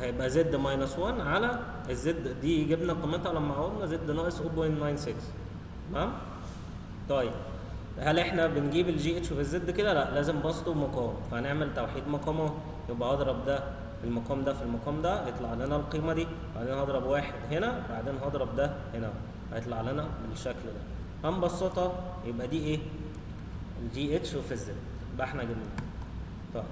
هيبقى زد ماينس 1 على الزد دي، جبنا قيمتها لما عوضنا زد ناقص 0.96. تمام. طيب هل احنا بنجيب الجي اتش في الزد كده؟ لا، لازم بسط ومقام، فهنعمل توحيد مقامات. يبقى اضرب ده المقام ده في المقام ده يطلع لنا القيمه دي، بعدين هضرب واحد هنا، بعدين هضرب ده هنا، هيطلع لنا بالشكل ده. هنبسطها يبقى دي ايه؟ الجي اتش وفي الزد، يبقى احنا جبنا. طيب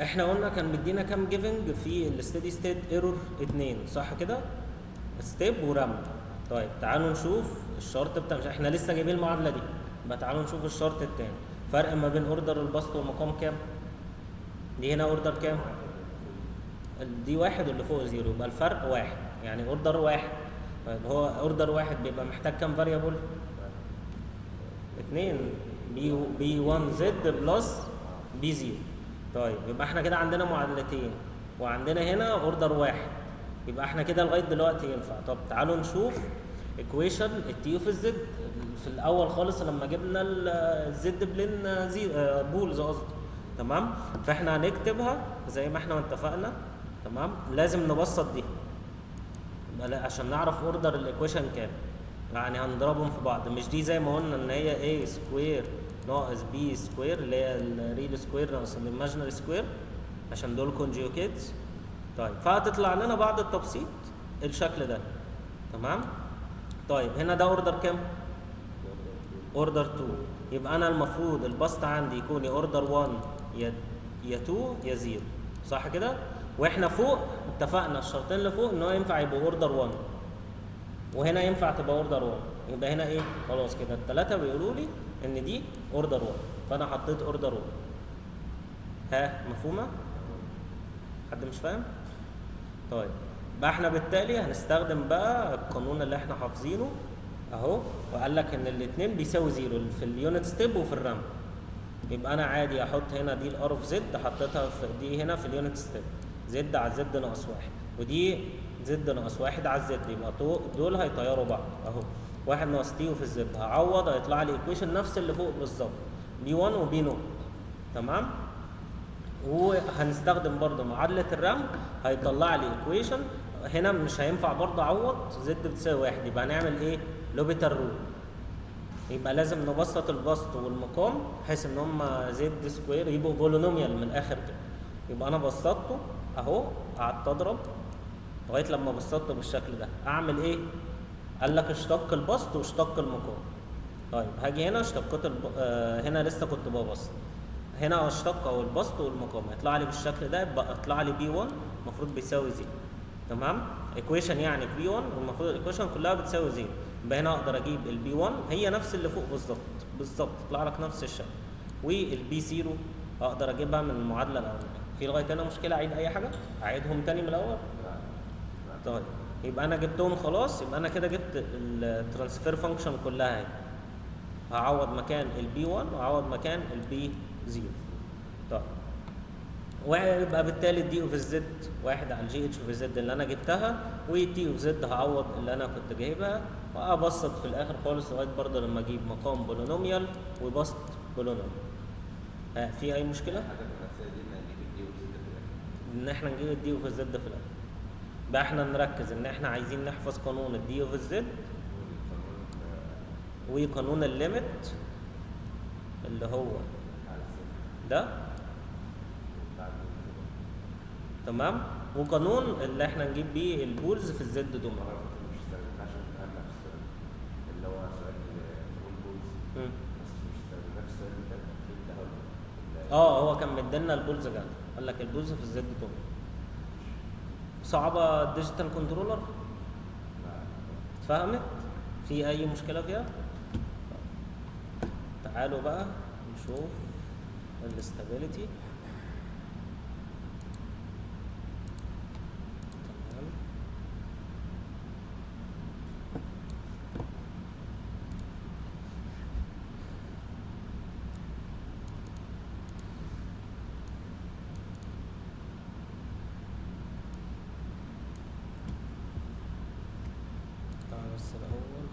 احنا قلنا كان مدينا كام جيفنج في الستيدي ستيت ايرور 2 صح كده؟ ستيب ورمل. طيب تعالوا نشوف الشرط بتاع، مش احنا لسه جايبين المعادله دي، يبقى تعالوا نشوف الشرط الثاني. فرق ما بين اوردر البسط والمقام كام؟ دي هنا اوردر كام؟ دي واحد واللي فوق زيرو، يبقى الفرق واحد، يعني اوردر واحد. طيب هو اوردر واحد بيبقى محتاج كام فاريبل؟ 2 بي 1 زد بلس بي 0. طيب يبقى احنا كده عندنا معادلتين، وعندنا هنا اوردر واحد، يبقى احنا كده لغايه دلوقتي ينفع. طب تعالوا نشوف ايكويشن التي اوف الزد في الاول خالص لما جبنا الزد بلين بولز قصدي. تمام، فاحنا هنكتبها زي ما احنا اتفقنا. تمام، لازم نبسط دي عشان نعرف اوردر الايكويشن كام، يعني هنضربهم في بعض. مش دي زي ما قلنا ان هي a سكوير ناقص b سكوير اللي هي الريل سكوير ناقص الايماجينري سكوير عشان دول كونجيوكيتس. طيب فهتطلع لنا بعد التبسيط الشكل ده. تمام. طيب هنا ده اوردر كام؟ اوردر 2. يبقى انا المفروض البسط عندي يكون يا اوردر 1 يا 2 يا 0 صح كده؟ واحنا فوق اتفقنا الشرطين اللي فوق ان هو ينفع يبقى اوردر 1 وهنا ينفع تبقى اوردر 1. يبقى هنا ايه؟ خلاص كده الثلاثه بيقولوا لي ان دي اوردر 1، فانا حطيت اوردر 1. ها مفهومه؟ حد مش فاهم؟ طيب بقى احنا بالتالي هنستخدم بقى القانون اللي احنا حافظينه اهو، وقال لك ان الاثنين بيساوي 0 في اليونت ستيب وفي الرام. يبقى انا عادي احط هنا دي الار اوف زد، حطيتها في دي هنا في اليونت ستيب، زد على زد ناقص 1، ودي زد ناقص 1 على الزد، يبقى دول هيطيروا بعض اهو. 1 ناقص تي وفي الزد هعوض هيطلع لي ايكويشن نفس اللي فوق بالظبط، بي 1 وبي نوت. تمام. وهنستخدم برضه معادله الرمل هيطلع لي ايكويشن. هنا مش هينفع برضه اعوض زد بتساوي 1، يبقى هنعمل ايه؟ لوبيتال رول. يبقى لازم نبسط البسط والمقام بحيث ان هم زد سكوير يبقوا بولينوميال من الاخر كده. يبقى انا بسطته اهو، قعدت اضرب لغايه لما بسطته بالشكل ده. اعمل ايه؟ قال لك اشتق البسط واشتق المقام. طيب هاجي هنا اشتقت هنا لسه كنت ببسط، هنا اشتق اهو البسط والمقام، هيطلع لي بالشكل ده. يبقى اطلع لي بي 1 المفروض بيساوي 0. تمام. ايكويشن يعني في بي 1 والمفروض الايكويشن كلها بتساوي 0. يبقى هنا اقدر اجيب البي 1 هي نفس اللي فوق بالظبط تطلع لك نفس الشكل، والبي 0 اقدر اجيبها من المعادله الاولانيه. في لغايه هنا مشكله اعيد اي حاجه؟ اعيدهم تاني من الاول؟ طيب يبقى انا جبتهم خلاص. يبقى انا كده جبت الترانسفير فانكشن كلها اهي. هعوض مكان البي 1 وهعوض مكان البي 0. طيب ويبقى بالتالي الدي اوف الزد 1 على الجي اتش اوف الزد اللي انا جبتها، والدي اوف زد هعوض اللي انا كنت جايبها، وابسط في الاخر خالص لغايه برضه لما اجيب مقام بولينوميال وبسط بولينوميال. في اي مشكله؟ ان احنا نجيب الدي اوف الزد في الاخر. بقى احنا نركز ان احنا عايزين نحفظ قانون الدي اوف الزد وقانون الليميت اللي هو ده. تمام. وقانون اللي احنا نجيب بيه البولز في الزد دومين. مش استخدمناش عشان نفس اللي هو سؤال البولز، بس مش استخدمناه في السؤال اللي فات. هو كان مدينا البولز جاي، قال لك البولز في الزد دومين. صعبه الديجيتال كنترولر؟ اتفهمت؟ في اي مشكله فيها؟ تعالوا بقى نشوف الاستابيليتي. بس الأول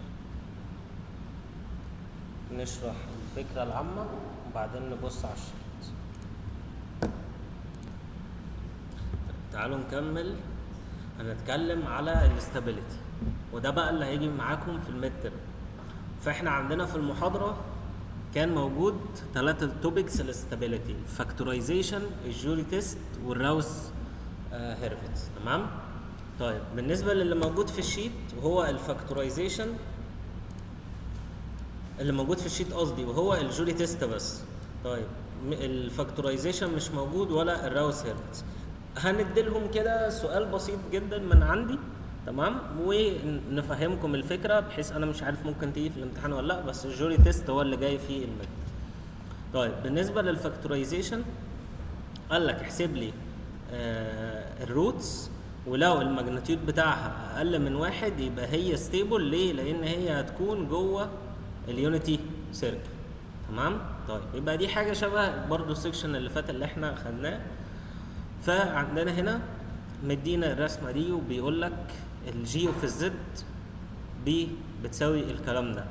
نشرح الفكرة العامة وبعدين نبص على الشرط. تعالوا نكمل. هنتكلم على الاستابيليتي، وده بقى اللي هيجي معاكم في الميد ترم. فاحنا عندنا في المحاضرة كان موجود 3 توبكس الاستابيليتي: الفاكتورايزيشن، الجوري تيست، والراوس هيرفيتس. تمام. طيب بالنسبه للي موجود في الشيت وهو الفاكتورايزيشن، اللي موجود في الشيت قصدي وهو الجوري تيست بس. طيب الفاكتورايزيشن مش موجود ولا الراوس هيرفيتس. هنديلهم كده سؤال بسيط جدا من عندي، تمام، ونفهمكم الفكره، بحيث انا مش عارف ممكن تيجي في الامتحان ولا لا، بس الجوري تيست هو اللي جاي فيه المد. طيب بالنسبه للفاكتورايزيشن قال لك احسب لي الروتس، ولو الماجنتيود بتاعها اقل من 1 يبقى هي ستيبل. ليه؟ لان هي هتكون جوه اليونيتي سيركل. تمام. طيب يبقى دي حاجه شبه برضو السكشن اللي فات اللي احنا خدناه. فعندنا هنا مدينا الرسمه دي وبيقول لك الجي اوف الزد بي بتساوي الكلام ده.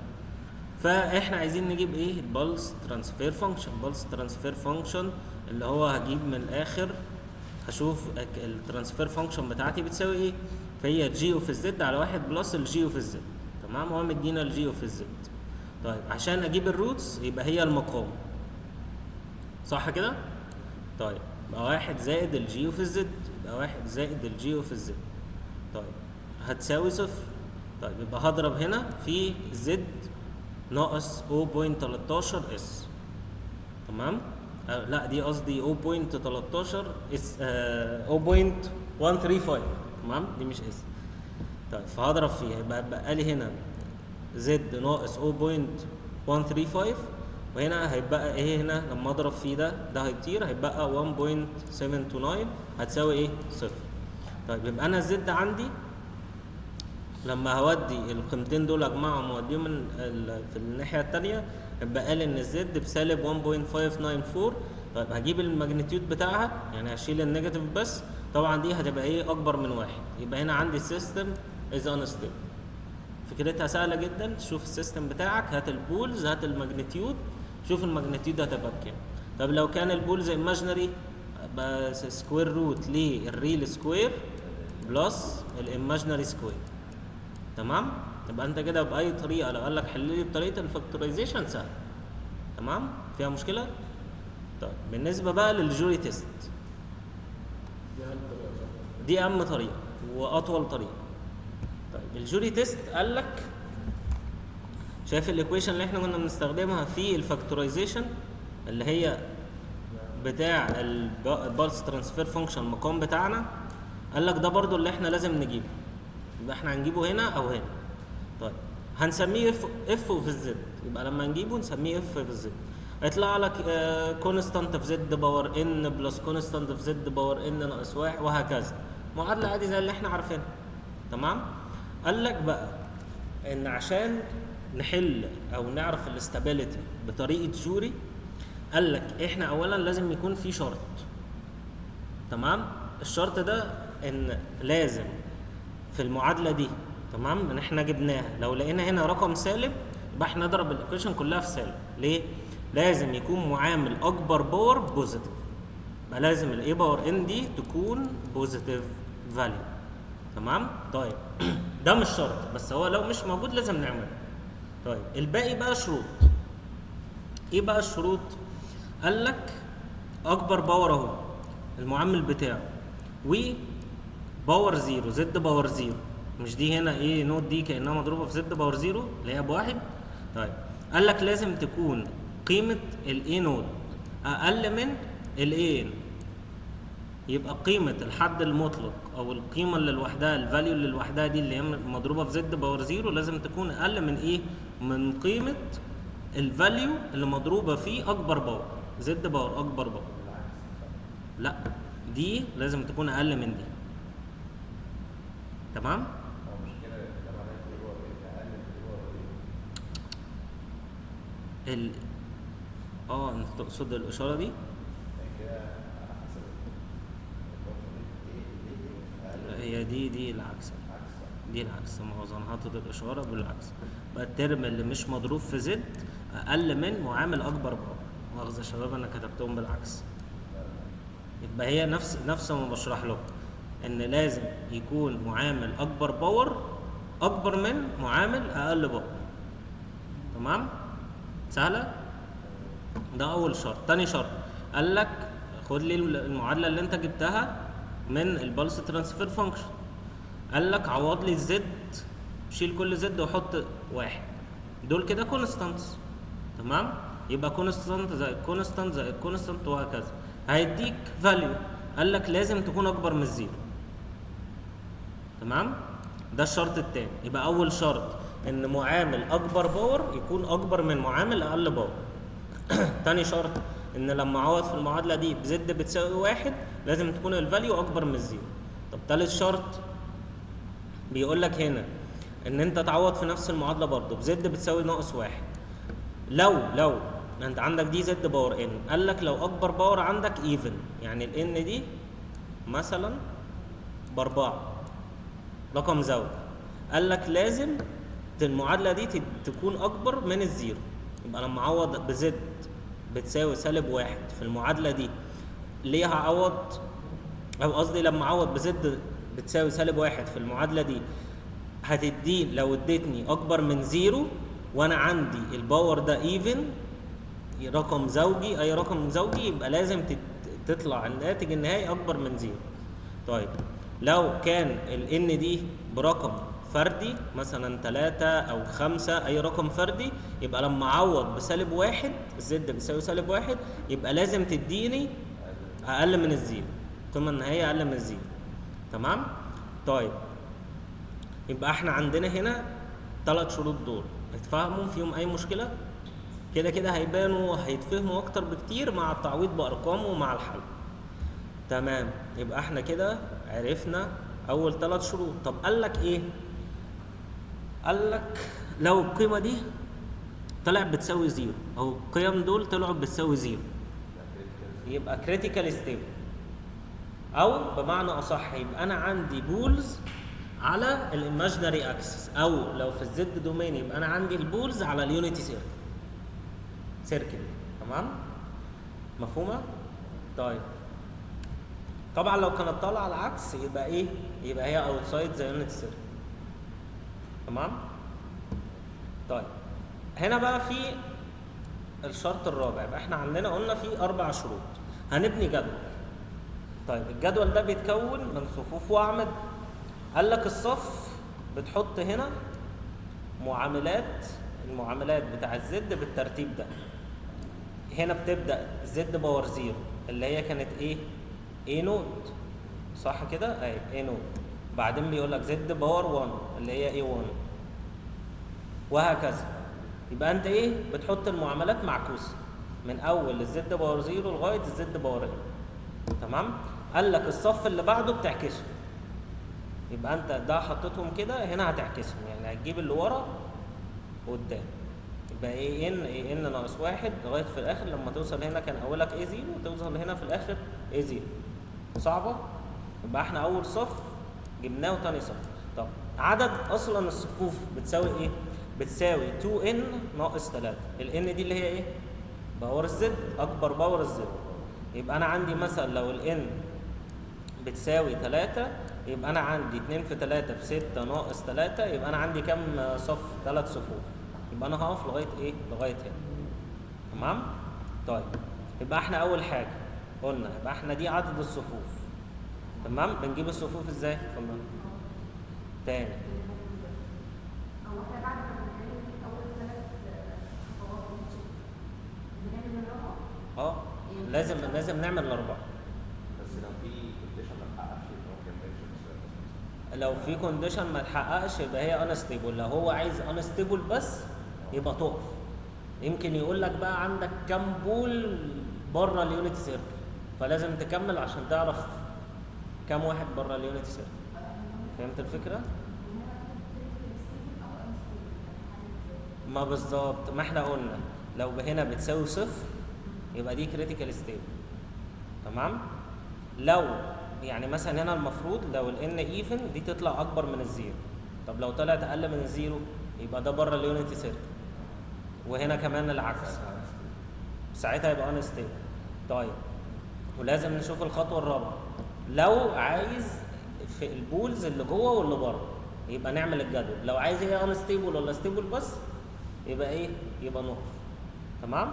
فاحنا عايزين نجيب ايه؟ البلس ترانسفير فانكشن. بلس ترانسفير فانكشن اللي هو هجيب من الاخر، هشوف الترانسفير فانكشن بتاعتي بتساوي ايه. فهي جي اوف الزد على 1 بلس الجي اوف الزد. تمام. هو مدينا الجي اوف الزد. طيب عشان اجيب الروتس يبقى هي المقام، صح كده؟ طيب يبقى 1 زائد الجي اوف الزد، يبقى 1 زائد الجي اوف الزد. طيب هتساوي 0. طيب يبقى هضرب هنا في زد ناقص 0.13 اس. تمام. لا دي قصدي 0.13 اس، 0.135. تمام. دي مش اس. طيب فهضرب فيها يبقى بقى لي هنا زد ناقص 0.135، وهنا هيبقى ايه؟ هنا لما اضرب فيه ده هيطير، هيبقى 1.729 هتساوي ايه؟ 0. طيب يبقى انا الزد عندي لما هودي القيمتين دول اجمعهم واوديهم في الناحيه الثانيه يبقى قال ان الزد بسالب 1.594. طيب هجيب الماجنتيود بتاعها، يعني هشيل النيجاتيف بس، طبعا دي هتبقى ايه؟ اكبر من 1. يبقى هنا عندي السيستم از انستيبل. فكرتها سهله جدا. شوف السيستم بتاعك، هات البولز، هات الماجنتيود، شوف الماجنتيود هتبقى بكام. طب لو كان البولز ايماجينري بس سكوير روت للريل سكوير بلس الايماجينري سكوير. تمام. يبقى انت كده باي طريقه لو قال لك حل لي بطريقه الفاكتورايزيشن سهل. تمام. فيها مشكله؟ طيب بالنسبه بقى للجوري تيست، دي اهم طريقه واطول طريقه. طيب الجوري تيست قال لك شايف الايكويشن اللي احنا كنا بنستخدمها في الفاكتورايزيشن اللي هي بتاع البلس ترانسفير فانكشن المقام بتاعنا، قال لك ده برضو اللي احنا لازم نجيبه. يبقى احنا هنجيبه هنا او هنا. طيب هنسميه اف اوف الزد. يبقى لما نجيبه نسميه اف اوف الزد. هيطلع لك كونستانت في زد باور ان بلس كونستانت في زد باور ان ناقص 1 وهكذا. معادله عادي زي اللي احنا عارفينها. تمام. قال لك بقى ان عشان نحل او نعرف الاستابيليتي بطريقه جوري، قال لك احنا اولا لازم يكون في شرط. تمام. الشرط ده ان لازم في المعادله دي، تمام، ان احنا جبناها لو لقينا هنا رقم سالب يبقى احنا نضرب الايكويشن كلها في سالب. ليه؟ لازم يكون معامل اكبر باور بوزيتيف. يبقى لازم الاي باور ان دي تكون بوزيتيف فاليو. تمام. طيب ده مش شرط، بس هو لو مش موجود لازم نعمله. طيب الباقي بقى شروط. ايه بقى الشروط؟ قال لك اكبر باور اهو المعامل بتاعه، و باور زيرو، زد باور زيرو. مش دي هنا ايه نوت دي كانها مضروبه في زد باور زيرو اللي هي بواحد. طيب قال لك لازم تكون قيمه الاي نوت اقل من الاي، يبقى قيمه الحد المطلق او القيمه اللي لوحدها، الفاليو اللي لوحدها دي اللي هي مضروبه في زد باور زيرو لازم تكون اقل من ايه؟ من قيمه الفاليو اللي مضروبه فيه اكبر باور، زد باور اكبر باور. لا دي لازم تكون اقل من دي. تمام. مش كده ده معناه ايه باور ايه اقل من باور ايه؟ انت تقصد الاشاره دي؟ كده على حسب هي دي العكس. دي العكس، ما هو انا حاطط الاشاره بالعكس. بقى الترم اللي مش مضروب في زد اقل من معامل اكبر باور. مؤاخذه يا شباب انا كتبتهم بالعكس. يبقى هي نفس ما بشرح لكم، ان لازم يكون معامل اكبر باور اكبر من معامل اقل باور. تمام. سهله. ده اول شرط. تاني شرط قال لك خد لي المعادله اللي انت جبتها من البلس ترانسفير فانكشن، قال لك عوض لي الزد، شيل كل زد وحط واحد، دول كده كونستانتس. تمام؟ يبقى كونستانت زائد كونستانت زائد كونستانت وهكذا، هيديك فاليو. قال لك لازم تكون اكبر من الزيرو. تمام؟ ده الشرط التاني. يبقى اول شرط ان معامل اكبر باور يكون اكبر من معامل اقل باور. تاني شرط ان لما اعوض في المعادله دي بزد بتساوي واحد لازم تكون الفاليو اكبر من الزيرو. طب تالت شرط بيقول لك هنا ان انت تعوض في نفس المعادله برضه بزد بتساوي ناقص واحد. لو انت عندك دي زد باور ان، قال لك لو اكبر باور عندك ايفن، يعني الان دي مثلا باربعه رقم زوجي، قال لك لازم المعادله دي تكون اكبر من الزيرو. يبقى لما اعوض بزد بتساوي سالب واحد في المعادله دي، ليه هعوض؟ او قصدي لما اعوض بزد بتساوي سالب واحد في المعادله دي هتدي لو اديتني اكبر من زيرو وانا عندي الباور ده ايفن رقم زوجي، اي رقم زوجي يبقى لازم تطلع الناتج النهائي اكبر من زيرو. طيب لو كان الان دي برقم فردي مثلا 3 أو 5 اي رقم فردي، يبقى لما اعوض بسالب واحد الزد بيساوي سالب واحد يبقى لازم تديني اقل من الزيرو، القيمه النهائيه اقل من الزيرو. تمام؟ طيب يبقى احنا عندنا هنا 3 شروط دول، هتفهموا فيهم اي مشكله؟ كده كده هيبانوا هيتفهموا اكتر بكتير مع التعويض بارقام ومع الحل. تمام، يبقى احنا كده عرفنا اول 3 شروط. طب قال لك ايه؟ قال لك لو القيمه دي طلعت بتساوي زيرو او القيم دول طلعوا بتساوي زيرو يبقى كريتيكال ستيبل، او بمعنى اصح يبقى انا عندي بولز على الايماجينري اكسس، او لو في الزد دومين يبقى انا عندي البولز على اليونيتي سيركل. تمام؟ مفهومه؟ طيب طبعا لو كانت طالعه العكس يبقى ايه؟ يبقى هي اوتسايد ذا يونيتي سيركل. تمام؟ طيب هنا بقى في الشرط الرابع. يبقى احنا عندنا قلنا في 4 شروط، هنبني جدول. طيب الجدول ده بيتكون من صفوف واعمده. قال لك الصف بتحط هنا المعاملات بتاع الزد بالترتيب ده. هنا بتبدا زد باور زيرو اللي هي كانت ايه؟ اي نوت، صح كده؟ اهي اي نوت. بعدين بيقول لك زد باور 1 اللي هي اي 1 وهكذا. يبقى انت ايه؟ بتحط المعاملات معكوسه من اول الزد باور زيرو لغايه الزد باور اي. تمام؟ قال لك الصف اللي بعده بتعكسه، يبقى انت ده حطيتهم كده هنا هتعكسهم، يعني هتجيب اللي ورا قدام. يبقى اي ان ناقص واحد لغايه في الاخر لما توصل هنا كان اولك اي زيرو توصل هنا في الاخر اي زيرو. صعبه؟ يبقى احنا اول صف جبناه وتاني صف. طب عدد اصلا الصفوف بتساوي ايه؟ بتساوي 2 ان ناقص 3. الان دي اللي هي ايه؟ باور الزد، اكبر باور الزد. يبقى انا عندي مثلا لو الان بتساوي 3 يبقى انا عندي 2 في 3 ب 6 ناقص 3، يبقى انا عندي كام صف؟ 3 صفوف. يبقى انا هقف لغايه ايه؟ لغايه هنا. تمام؟ طيب يبقى احنا اول حاجه قلنا يبقى احنا دي عدد الصفوف. تمام؟ بنجيب الصفوف ازاي؟ اتفضل. تاني هو احنا بعد ما بنعمل اول 3 خطوات بنعمل الرابعه؟ لازم نعمل الاربعه. بس لو في كونديشن ما اتحققش يبقى هو كان بس. لو في كونديشن ما اتحققش يبقى هي انستيبل. لو هو عايز انستيبل بس يبقى تقف. يمكن يقول لك بقى عندك كام بول بره اليونيتي سيركل، فلازم تكمل عشان تعرف كام واحد بره اليونيتي سيركل. فهمت الفكره؟ ما بالظبط، ما احنا قلنا لو هنا بتساوي صفر يبقى دي كريتيكال ستيبل. تمام؟ لو يعني مثلا هنا المفروض لو الان ايفن دي تطلع اكبر من الزيرو، طب لو طلعت اقل من الزيرو يبقى ده بره اليونيتي سيركل، وهنا كمان العكس، ساعتها يبقى انستيبل. طيب ولازم نشوف الخطوه الرابعه، لو عايز في البولز اللي جوه واللي بره يبقى نعمل الجدول. لو عايز هي انستيبل ولا ستيبل بس يبقى ايه؟ يبقى نقف. تمام؟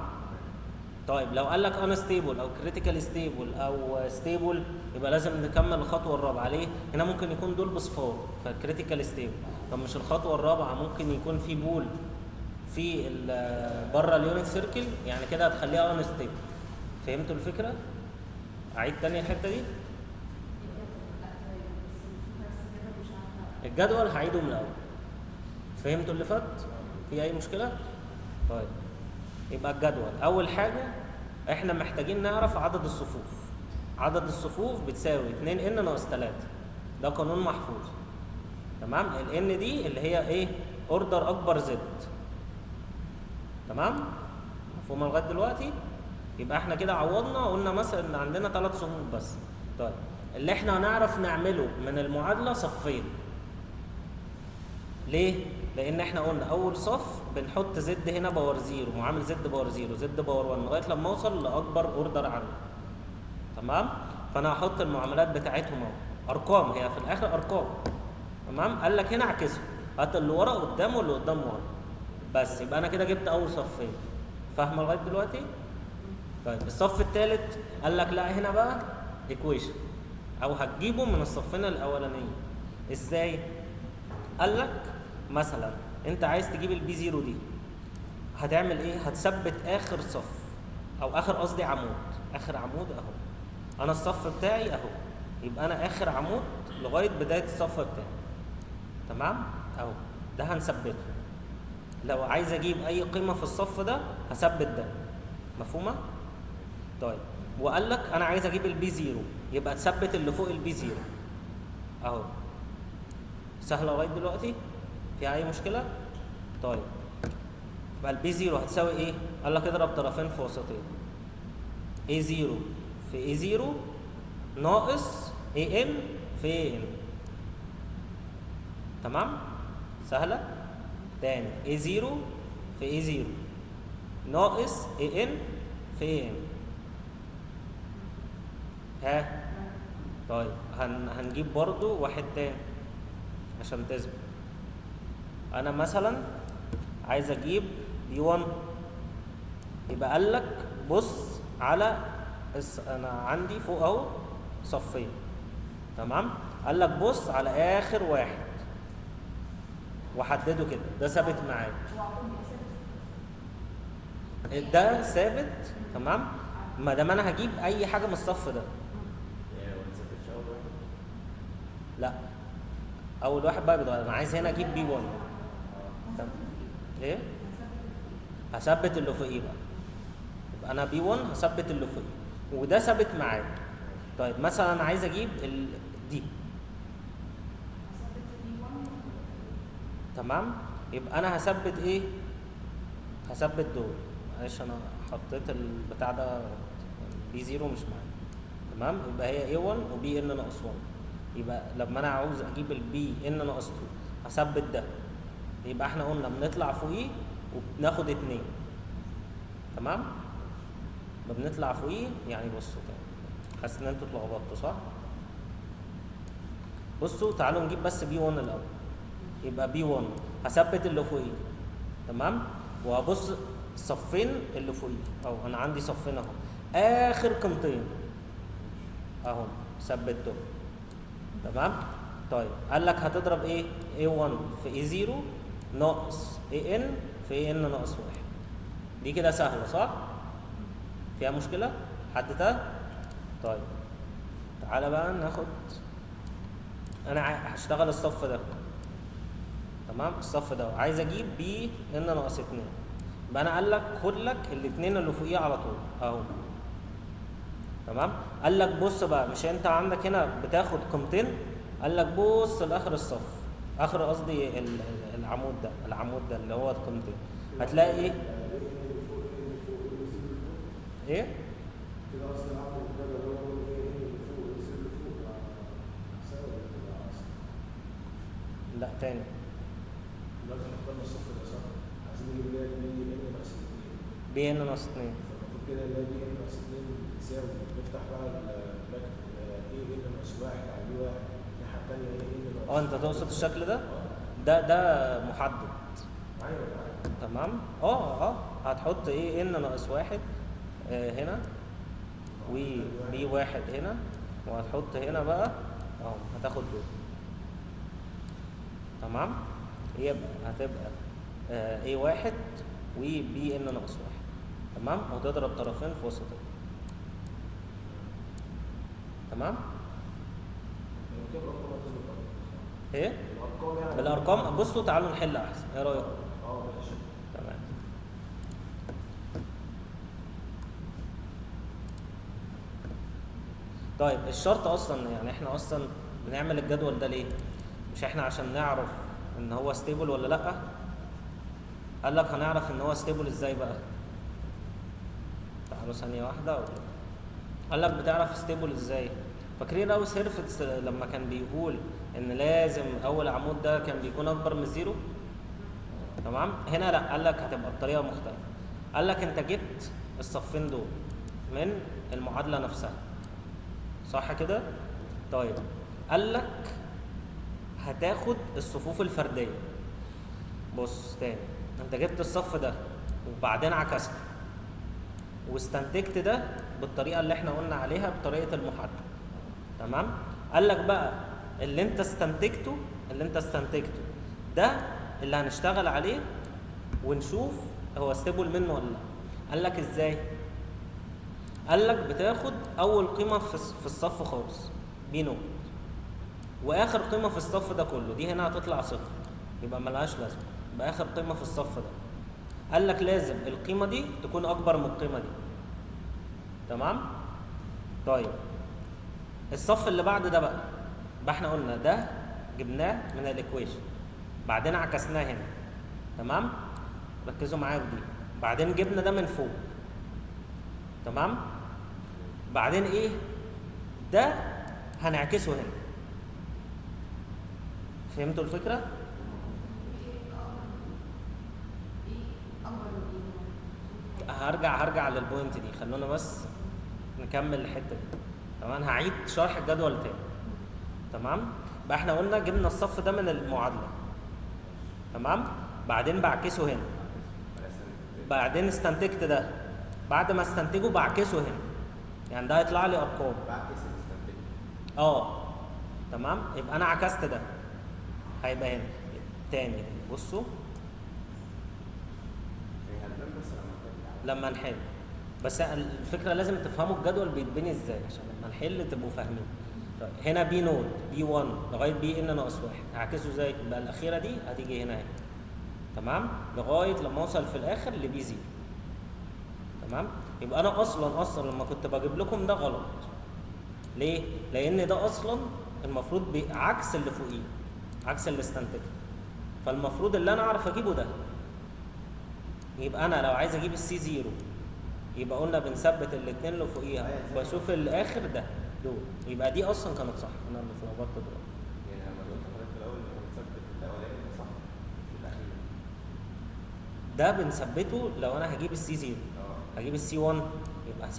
طيب لو قال لك unstable او critical stable او stable يبقى لازم نكمل الخطوه الرابعه. ليه؟ هنا ممكن يكون دول بصفار فكريتيكال stable. طب مش الخطوه الرابعه ممكن يكون في بول في بره اليونت سيركل، يعني كده هتخليها unstable. فهمتوا الفكره؟ اعيد تاني الحته دي. الجدول هعيده من الاول. فهمتوا اللي فات؟ في اي مشكله؟ طيب يبقى الجدول اول حاجه احنا محتاجين نعرف عدد الصفوف. عدد الصفوف بتساوي 2 ان ناقص 3. ده قانون محفوظ. تمام؟ الان دي اللي هي ايه؟ اوردر اكبر زد. تمام؟ مفهومه لغايه دلوقتي؟ يبقى احنا كده عوضنا قلنا مثلا ان عندنا 3 صفوف بس. طيب اللي احنا هنعرف نعمله من المعادله صفين. ليه؟ لان احنا قلنا اول صف بنحط زد هنا باور 0 معامل زد باور 0 زد باور 1 لغايه لما اوصل لاكبر اوردر عنده. تمام؟ فانا هحط المعاملات بتاعتهم اهو ارقام، هي في الاخر ارقام. تمام؟ قال لك هنا اعكسه، هات اللي ورا قدام واللي قدام ورا. بس يبقى انا كده جبت اول صفين. فاهمه لغايه دلوقتي؟ طيب الصف الثالث قال لك لا هنا بقى ايكويشن او هتجيبه من الصفين الاولانيين. ازاي؟ قال لك مثلا انت عايز تجيب البي 0 دي، هتعمل ايه؟ هتثبت اخر صف او اخر قصدي عمود. اخر عمود اهو، انا الصف بتاعي اهو، يبقى انا اخر عمود لغايه بدايه الصف بتاعي. تمام؟ اهو ده هنثبته. لو عايز اجيب اي قيمه في الصف ده هثبت ده. مفهومه؟ طيب وقال لك انا عايز اجيب البي 0، يبقى تثبت اللي فوق البي 0 اهو. سهله لغايه دلوقتي؟ فيها اي مشكله؟ طيب يبقى البي 0 هتساوي ايه؟ قال لك اضرب طرفين في وسطين. اي 0 في اي 0 ناقص اي ان في اي ان. تمام؟ سهله؟ تاني اي 0 في اي 0 ناقص اي ان في اي ان. ها؟ طيب هنجيب برضو واحد تاني عشان تثبت. انا مثلا عايز اجيب دي 1، يبقى قال لك بص على انا عندي فوق اهو صفين. تمام؟ قال لك بص على اخر واحد وحدده كده، ده ثابت معاك. ده ثابت. تمام؟ ما دام انا هجيب اي حاجه من الصف ده. لا اول واحد بقى بيتغير. انا عايز هنا اجيب بي 1. ايه؟ هثبت اللي فوقيه بقى. يبقى انا بي 1 هثبت اللي فوقيه وده ثابت معايا. طيب مثلا انا عايز اجيب دي. تمام؟ يبقى انا هثبت ايه؟ هثبت دول. معلش انا حطيت البتاع ده بي 0 مش معايا. تمام؟ يبقى هي اي 1 وبي ان ناقص 1. يبقى لما انا عاوز اجيب البي ان ناقص 2 هثبت ده. يبقى احنا قلنا بنطلع فوقيه وبناخد 2. تمام؟ ما بنطلع فوقيه يعني بصوا كده. حاسس ان انتوا اتلخبطتوا صح؟ بصوا تعالوا نجيب بس بي 1 الاول. يبقى بي 1 هثبت اللي فوقيه. تمام؟ وهبص الصفين اللي فوقيه اهو. انا عندي صفين اهو، اخر قيمتين اهو ثبتهم. تمام؟ طيب قال لك هتضرب ايه؟ A1 في A0 ناقص AN في AN ناقص 1. دي كده سهله صح؟ فيها مشكله؟ حد ده؟ طيب تعالى بقى ناخد. انا هشتغل الصف ده. تمام؟ الصف ده عايز اجيب بي ان ناقص 2. يبقى انا قال لك خد لك الاثنين اللي فوقيه على طول اهو. تمام؟ قال لك بص بقى، مش انت عندك هنا بتاخد قيمتين؟ قال لك بص لاخر الصف، اخر قصدي العمود ده اللي هو القيمتين. هتلاقي ايه؟ ايه؟ كده قصدي العمود ده اللي هو ايه اللي فوق يصير فوق لا تاني. دلوقتي احنا اخترنا الصف ده صح؟ عايزين نجيب اللي هي بي ان ناقص 2. بي ان ناقص 2. فالمفروض كده اللي هي بي ان ناقص 2 بتساوي، نفتح بقى الباك ايه ان ناقص 1 على بي 1 الناحيه الثانيه ايه ان ناقص. انت تقصد الشكل ده؟ ده محدد. ايوه. تمام؟ هتحط ايه ان ناقص 1 هنا وبي واحد هنا، وهتحط هنا بقى اهو هتاخد دول. تمام؟ يبقى هتبقى ايه واحد وبي ان ناقص واحد. تمام؟ وتضرب طرفين في وسطين. تمام؟ ايه؟ بالارقام. بصوا تعالوا نحل احسن، ايه رايكم؟ ماشي. تمام. طيب الشرط اصلا يعني احنا اصلا بنعمل الجدول ده ليه؟ مش احنا عشان نعرف ان هو ستيبل ولا لا؟ قال لك هنعرف ان هو ستيبل ازاي بقى؟ تعالوا ثانيه واحده قال لك بتعرف ستيبل ازاي؟ فاكرين راوس هيرفتس لما كان بيقول ان لازم اول عمود ده كان بيكون اكبر من زيرو؟ تمام؟ هنا لا، قال لك هتبقى بطريقه مختلفه. قال لك انت جبت الصفين دول من المعادله نفسها، صح كده؟ طيب قال لك هتاخد الصفوف الفرديه. بص تاني، انت جبت الصف ده وبعدين عكسته واستنتجت ده بالطريقه اللي احنا قلنا عليها بطريقه المحدد. تمام؟ قال لك بقى اللي انت استنتجته ده اللي هنشتغل عليه ونشوف هو ستيبل منه ولا لا. قال لك ازاي؟ قال لك بتاخد اول قيمه في الصف خالص بي نوت، واخر قيمه في الصف ده كله، دي هنا هتطلع صفر يبقى ملهاش لازمه، يبقى اخر قيمه في الصف ده. قال لك لازم القيمه دي تكون اكبر من القيمه دي. تمام؟ طيب الصف اللي بعد ده بقى احنا قلنا ده جبناه من الايكويشن، بعدين عكسناه هنا. تمام؟ ركزوا معايا في دي. بعدين جبنا ده من فوق. تمام؟ بعدين ايه؟ ده هنعكسه هنا. فهمتوا الفكره؟ هرجع للبوينت دي، خلونا بس نكمل الحته دي. تمام؟ هعيد شرح الجدول تاني. تمام؟ بقى احنا قلنا جبنا الصف ده من المعادله. تمام؟ بعدين بعكسه هنا، بعدين استنتجت ده، بعد ما استنتجه بعكسه هنا، يعني ده هيطلع لي ارقام. بعكس الاستنتاج. تمام؟ يبقى انا عكست ده، هيبقى هنا تاني. بصوا لما نحل، بس الفكره لازم تفهموا الجدول بيتبني ازاي عشان لما نحل تبقوا فاهمين. طيب هنا بي نوت بي 1 لغايه بي ان ناقص واحد، هعكسه ازاي؟ يبقى الاخيره دي هتيجي هنا اهي. تمام؟ لغايه لما اوصل في الاخر لبي 0. تمام؟ يبقى انا اصلا لما كنت بجيب لكم ده غلط. ليه؟ لان ده اصلا المفروض عكس اللي فوقيه، عكس اللي استنتجته. فالمفروض اللي انا اعرف اجيبه ده. يبقى انا لو عايز اجيب السي 0 يبقى قلنا بنثبت الاثنين اللي فوقيها واشوف الاخر ده دول، يبقى دي اصلا كانت صح. انا اللي اتلخبطت دلوقتي. يعني لما قلت لحضرتك في الاول ان بنثبت الاولاني صح مش الاخير. ده بنثبته لو انا هجيب السي 0. هجيب السي 1 يبقى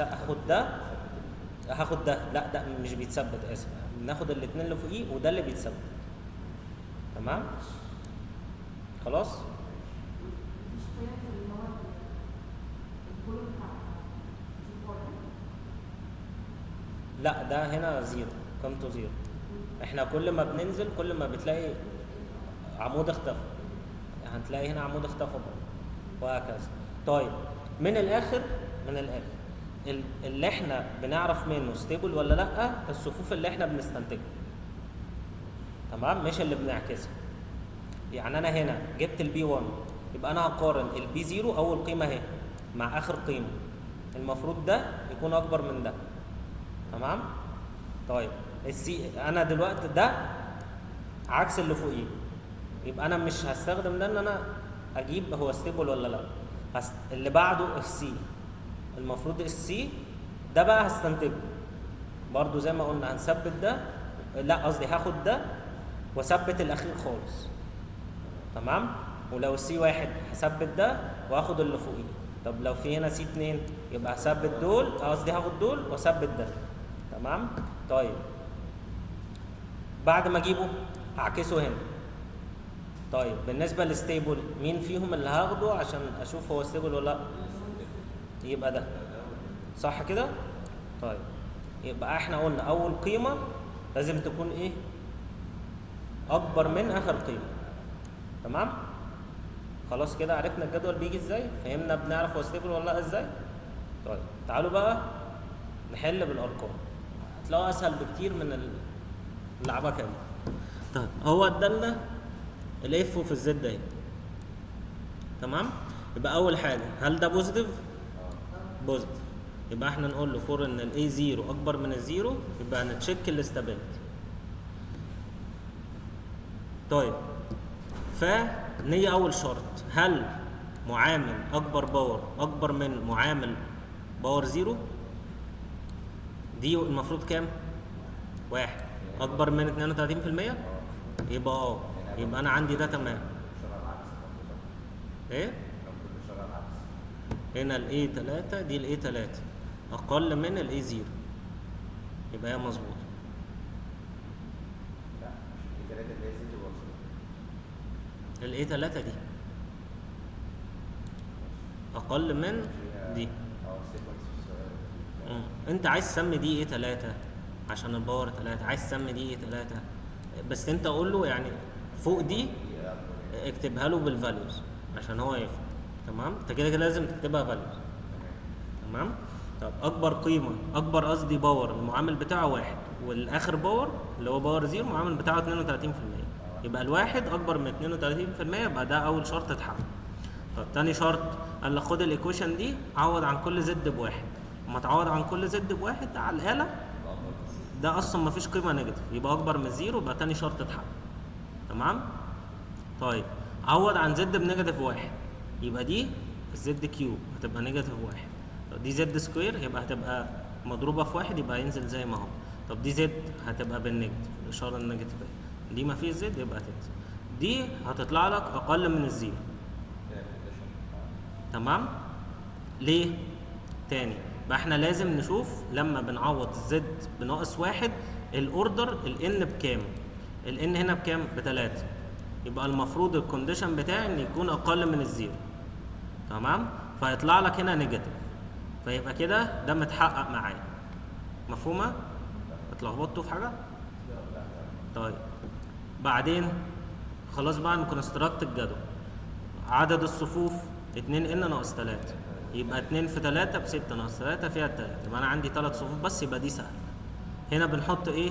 هاخد ده. لا ده مش بيتثبت، اسف. بناخد الاثنين اللي فوقيه وده اللي بيتثبت. تمام؟ خلاص؟ لا ده هنا زيرو، قيمته زيرو. احنا كل ما بننزل كل ما بتلاقي عمود اختفى، هتلاقي هنا عمود اختفى برضه وهكذا. طيب من الاخر اللي احنا بنعرف منه ستيبل ولا لا الصفوف اللي احنا بنستنتجها. تمام؟ مش اللي بنعكسها. يعني انا هنا جبت البي 1 يبقى انا هقارن البي 0 اول قيمه اهي مع اخر قيمه، المفروض ده يكون اكبر من ده. تمام؟ طيب السي انا دلوقتي ده عكس اللي فوقيه، يبقى انا مش هستخدم ده ان انا اجيب هو ستيبل ولا لا. اللي بعده السي، المفروض السي ده بقى هستنتجه برضو زي ما قلنا. هنثبت ده، لا قصدي هاخد ده واثبت الاخير خالص. تمام؟ ولو السي 1 هثبت ده واخد اللي فوقيه. طب لو في هنا سي 2 يبقى هثبت دول، قصدي هاخد دول واثبت ده. تمام؟ طيب بعد ما اجيبه هعكسه هنا. طيب بالنسبه للستيبل مين فيهم اللي هاخده عشان اشوف هو ستيبل ولا لا؟ يبقى ده. صح كده؟ طيب يبقى احنا قلنا اول قيمه لازم تكون ايه؟ اكبر من اخر قيمه. تمام؟ خلاص كده عرفنا الجدول بيجي ازاي؟ فهمنا بنعرف هو ستيبل ولا لا ازاي؟ طيب تعالوا بقى نحل بالارقام، هتلاقوا اسهل بكتير من اللعبكه دي. طيب هو ادالنا الاف وفي الزد اهي. تمام؟ يبقى اول حاجه هل ده بوزيتيف؟ بوزيتيف. يبقى احنا نقول له فور ان الاي 0 اكبر من الزيرو يبقى هنتشيك الاستابيليتي. طيب فنيجي اول شرط، هل معامل اكبر باور اكبر من معامل باور 0؟ دي المفروض كام؟ 1. اكبر من 32%؟ يبقى يبقى انا عندي ده تمام. ايه؟ هنا الاي 3 دي الاي 3 اقل من الاي 0 يبقى هي مظبوطه. الاي 3 دي اقل من دي. انت عايز تسمي دي ايه 3 عشان الباور 3، عايز تسمي دي ايه 3 بس انت قول له يعني فوق دي اكتبها له بالفاليوز عشان هو يفهم. تمام؟ انت كده لازم تكتبها فاليوز. تمام؟ طب اكبر قيمه، اكبر قصدي باور المعامل بتاعه 1، والاخر باور اللي هو باور 0 المعامل بتاعه 32%، يبقى الواحد اكبر من 32%، يبقى ده اول شرط اتحقق. طب تاني شرط قال لك خد الايكويشن دي عوض عن كل زد بواحد. اما تعوض عن كل زد بواحد على الاله ده اصلا مفيش قيمه نيجاتيف، يبقى اكبر من 0، يبقى تاني شرط اتحقق. تمام؟ طيب عوض عن زد بنيجاتيف 1، يبقى دي الزد كيوب هتبقى نيجاتيف 1. طب دي زد سكوير يبقى هتبقى مضروبه في 1 يبقى ينزل زي ما هو. طب دي زد هتبقى بالنيجاتيف، الاشاره النيجاتيف دي ما فيش زد يبقى هتنزل. دي هتطلع لك اقل من الزيرو. تمام؟ ليه؟ تاني يبقى احنا لازم نشوف لما بنعوض الزد بناقص 1 الاوردر الان بكام؟ الان هنا بكام؟ ب3. يبقى المفروض الكونديشن بتاعي ان يكون اقل من الزيرو. تمام؟ فيطلع لك هنا نيجاتيف، فيبقى كده ده متحقق معايا. مفهومه؟ اتلخبطتوا في حاجه؟ طيب بعدين خلاص بقى نكونستراكت الجدول. عدد الصفوف 2 ان ناقص 3، يبقى 2 في 3 ب6 ناقص 3 فيها 3، يبقى انا عندي 3 صفوف بس، يبقى دي سهله. هنا بنحط ايه؟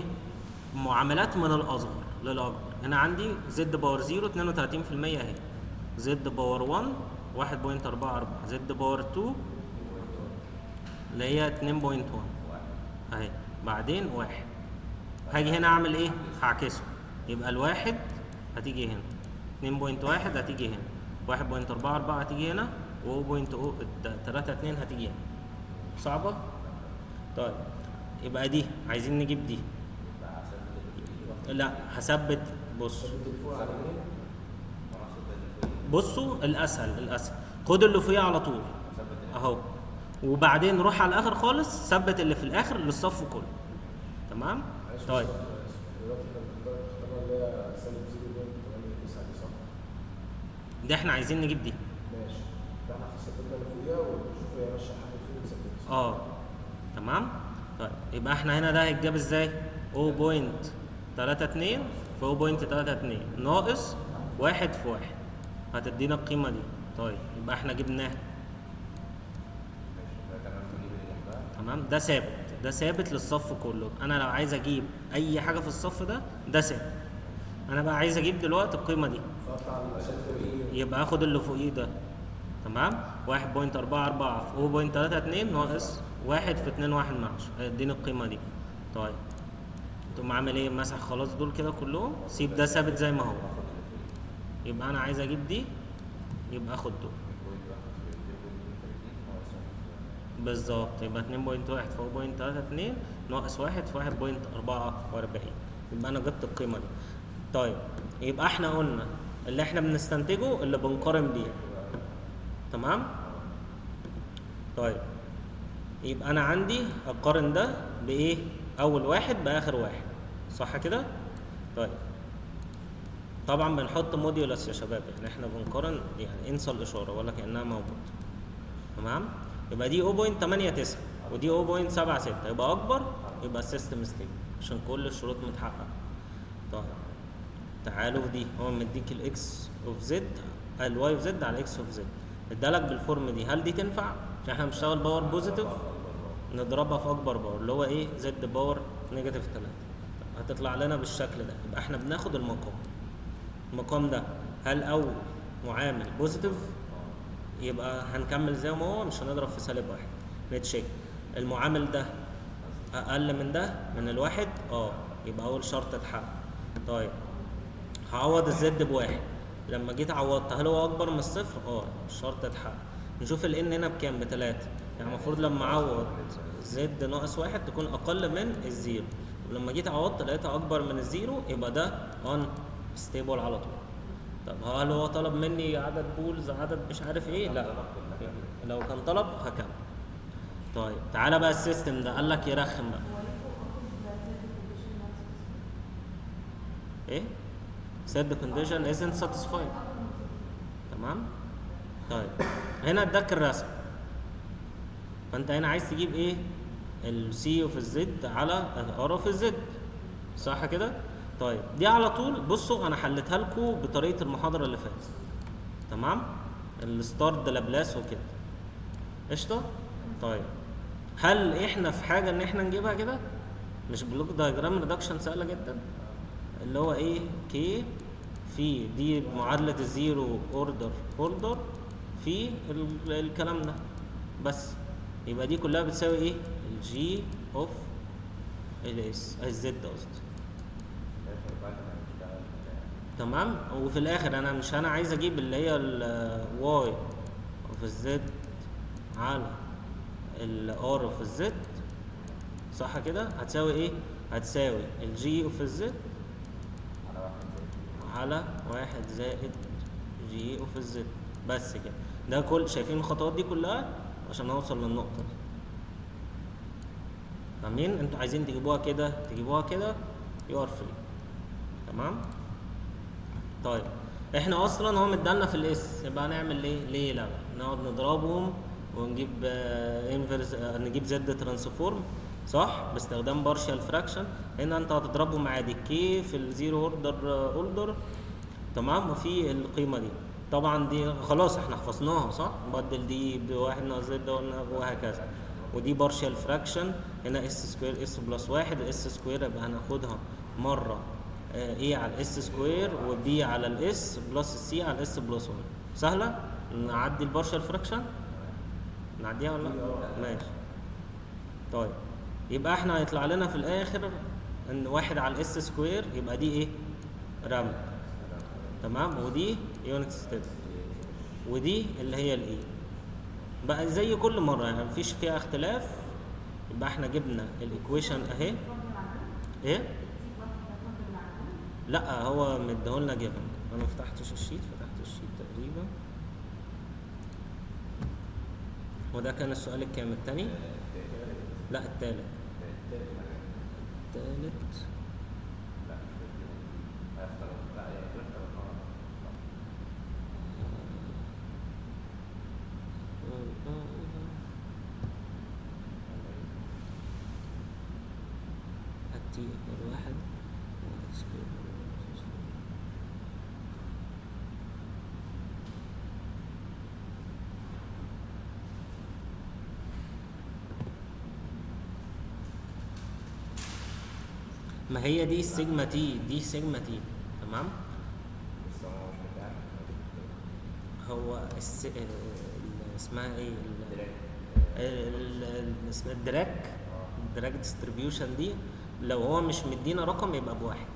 معاملات من الاصغر للاكبر. هنا عندي زد باور 0 32% اهي، زد باور 1 1.44، زد باور 2 اللي هي 2.1 اهي، بعدين 1. هاجي هنا اعمل ايه؟ هعكسه، يبقى الواحد هتيجي هنا، 2.1 هتيجي هنا، 1.44 هتيجي هنا، و0.32 هتيجي هنا. صعبة؟ طيب يبقى دي عايزين نجيب دي. لا هثبت. بصوا الاسهل خد اللي فوقيه على طول اهو، وبعدين روح على الاخر خالص ثبت اللي في الاخر للصف كله. تمام؟ طيب دي احنا عايزين نجيب دي. ماشي، فاحنا ثبتنا اللي فوقيها ونشوف هي ماشيه حاجه فين ونثبتها. تمام؟ طيب يبقى احنا هنا ده هيتجاب ازاي؟ 0.32 في 0.32 ناقص 1 في 1 هتدينا القيمه دي. طيب يبقى احنا جبناها. تمام؟ ده ثابت للصف كله. انا لو عايز اجيب اي حاجه في الصف ده ثابت. انا بقى عايز اجيب دلوقتي القيمه دي، يبقى اخد اللي فوقيه ده. تمام؟ 1.44 في 0.32 ناقص 1 في 2.1 هيديني القيمه دي. طيب تقوم عامل ايه؟ مسح خلاص دول كده كلهم، سيب ده ثابت زي ما هو. يبقى انا عايز اجيب دي، يبقى اخد دول بالظبط. يبقى 2.1 في 0.32 ناقص 1 في 1.44، يبقى انا جبت القيمه دي. طيب يبقى احنا قلنا اللي احنا بنستنتجه اللي بنقارن بيه. تمام؟ طيب يبقى انا عندي اقارن ده بايه؟ اول واحد باخر واحد، صح كده؟ طيب طبعا بنحط موديولس يا شباب، يعني احنا بنقارن، يعني انسى الاشاره ولا كانها موجوده. تمام؟ يبقى دي 0.89 ودي 0.76 يبقى اكبر، يبقى السيستم ستيبل عشان كل الشروط متحققه. طيب تعالوا في دي، هو مديك الاكس اوف زد الواي اوف زد على اكس اوف زد، ادالك بالفورم دي، هل دي تنفع؟ عشان احنا بنشتغل باور بوزيتيف نضربها في اكبر باور اللي هو ايه زد باور نيجاتيف 3، هتطلع لنا بالشكل ده. يبقى احنا بناخد المقام ده، هل اول معامل بوزيتيف يبقى هنكمل زي ما هو، مش هنضرب في سالب واحد. نتشيك المعامل ده اقل من ده من الواحد، يبقى اول شرط اتحقق. طيب هعوض الزد بواحد، لما جيت عوضت هل هو اكبر من الصفر؟ الشرط اتحقق. نشوف الان هنا بكام؟ بتلاتة، يعني المفروض لما اعوض زد ناقص واحد تكون اقل من الزيرو، ولما جيت عوضت لقيتها اكبر من الزيرو، يبقى ده ان ستيبل على طول. طب هل هو طلب مني عدد بولز، عدد مش عارف ايه؟ لا، لو كان طلب هكمل. طيب تعالى بقى السيستم ده قال لك يرخم بقى ايه؟ set the condition isn't satisfied. تمام. طيب هنا اداك الرسم، فانت هنا عايز تجيب ايه؟ السي اوف الزد على الار اوف الزد، صح كده؟ طيب دي على طول بصوا انا حلتها لكم بطريقه المحاضره اللي فاتت، تمام؟ الستارد لابلاس وكده، قشطه. طيب هل احنا في حاجه ان احنا نجيبها كده؟ مش بلوك دايجرام ريدكشن سهله جدا، اللي هو ايه؟ كي في دي معادله الزيرو اوردر هولدر في الكلام ده بس، يبقى دي كلها بتساوي ايه؟ الجي اوف الاس الزد قصدي. تمام. وفي الاخر انا مش انا عايز اجيب اللي هي الواي اوف الزد على الار اوف الزد، صح كده؟ هتساوي ايه؟ هتساوي الجي اوف الزد على 1 زائد جي اوف الزد، بس كده. ده كل شايفين الخطوات دي كلها عشان اوصل للنقطه دي. فاهمين؟ انتوا عايزين تجيبوها كده تجيبوها كده، يو ار فري. تمام. طيب احنا اصلا هو مدالنا في الاس، يبقى هنعمل ايه؟ ليه لا نقعد نضربهم ونجيب انفرس، نجيب زد ترانسفورم، صح؟ باستخدام بارشال فراكشن. هنا انت هتضربهم عادي كي في الزيرو اوردر، تمام، وفي القيمه دي طبعا دي خلاص احنا حفظناها، صح؟ نبدل دي بواحد ناقص زد وهكذا. ودي بارشال فراكشن، هنا اس سكوير اس بلس واحد، الاس سكوير يبقى هناخدها مره ايه على الاس سكوير، وبي على الاس بلس السي على الاس بلس 1. سهله. نعدي البارشال فراكشن، نعديها ولا لا؟ ماشي. طيب يبقى احنا هيطلع لنا في الاخر ان واحد على الاس سكوير، يبقى دي ايه؟ رامب، تمام. ودي يونت ستيب، ودي اللي هي الاي. بقى زي كل مره يعني مفيش فيها اختلاف. يبقى احنا جبنا الايكويشن اهي. ايه؟ لا هو مديهولنا جيفن. انا ما فتحتش الشيت، تقريبا. وده كان السؤال الكام؟ التاني؟ لا التالت. التي اكبر واحد ما هي دي السيجما تي، دي سيجما تي، تمام. هو اسمها ايه؟ اسمها الدراج ديستريبيوشن دي. لو هو مش مدينا رقم يبقى بواحد،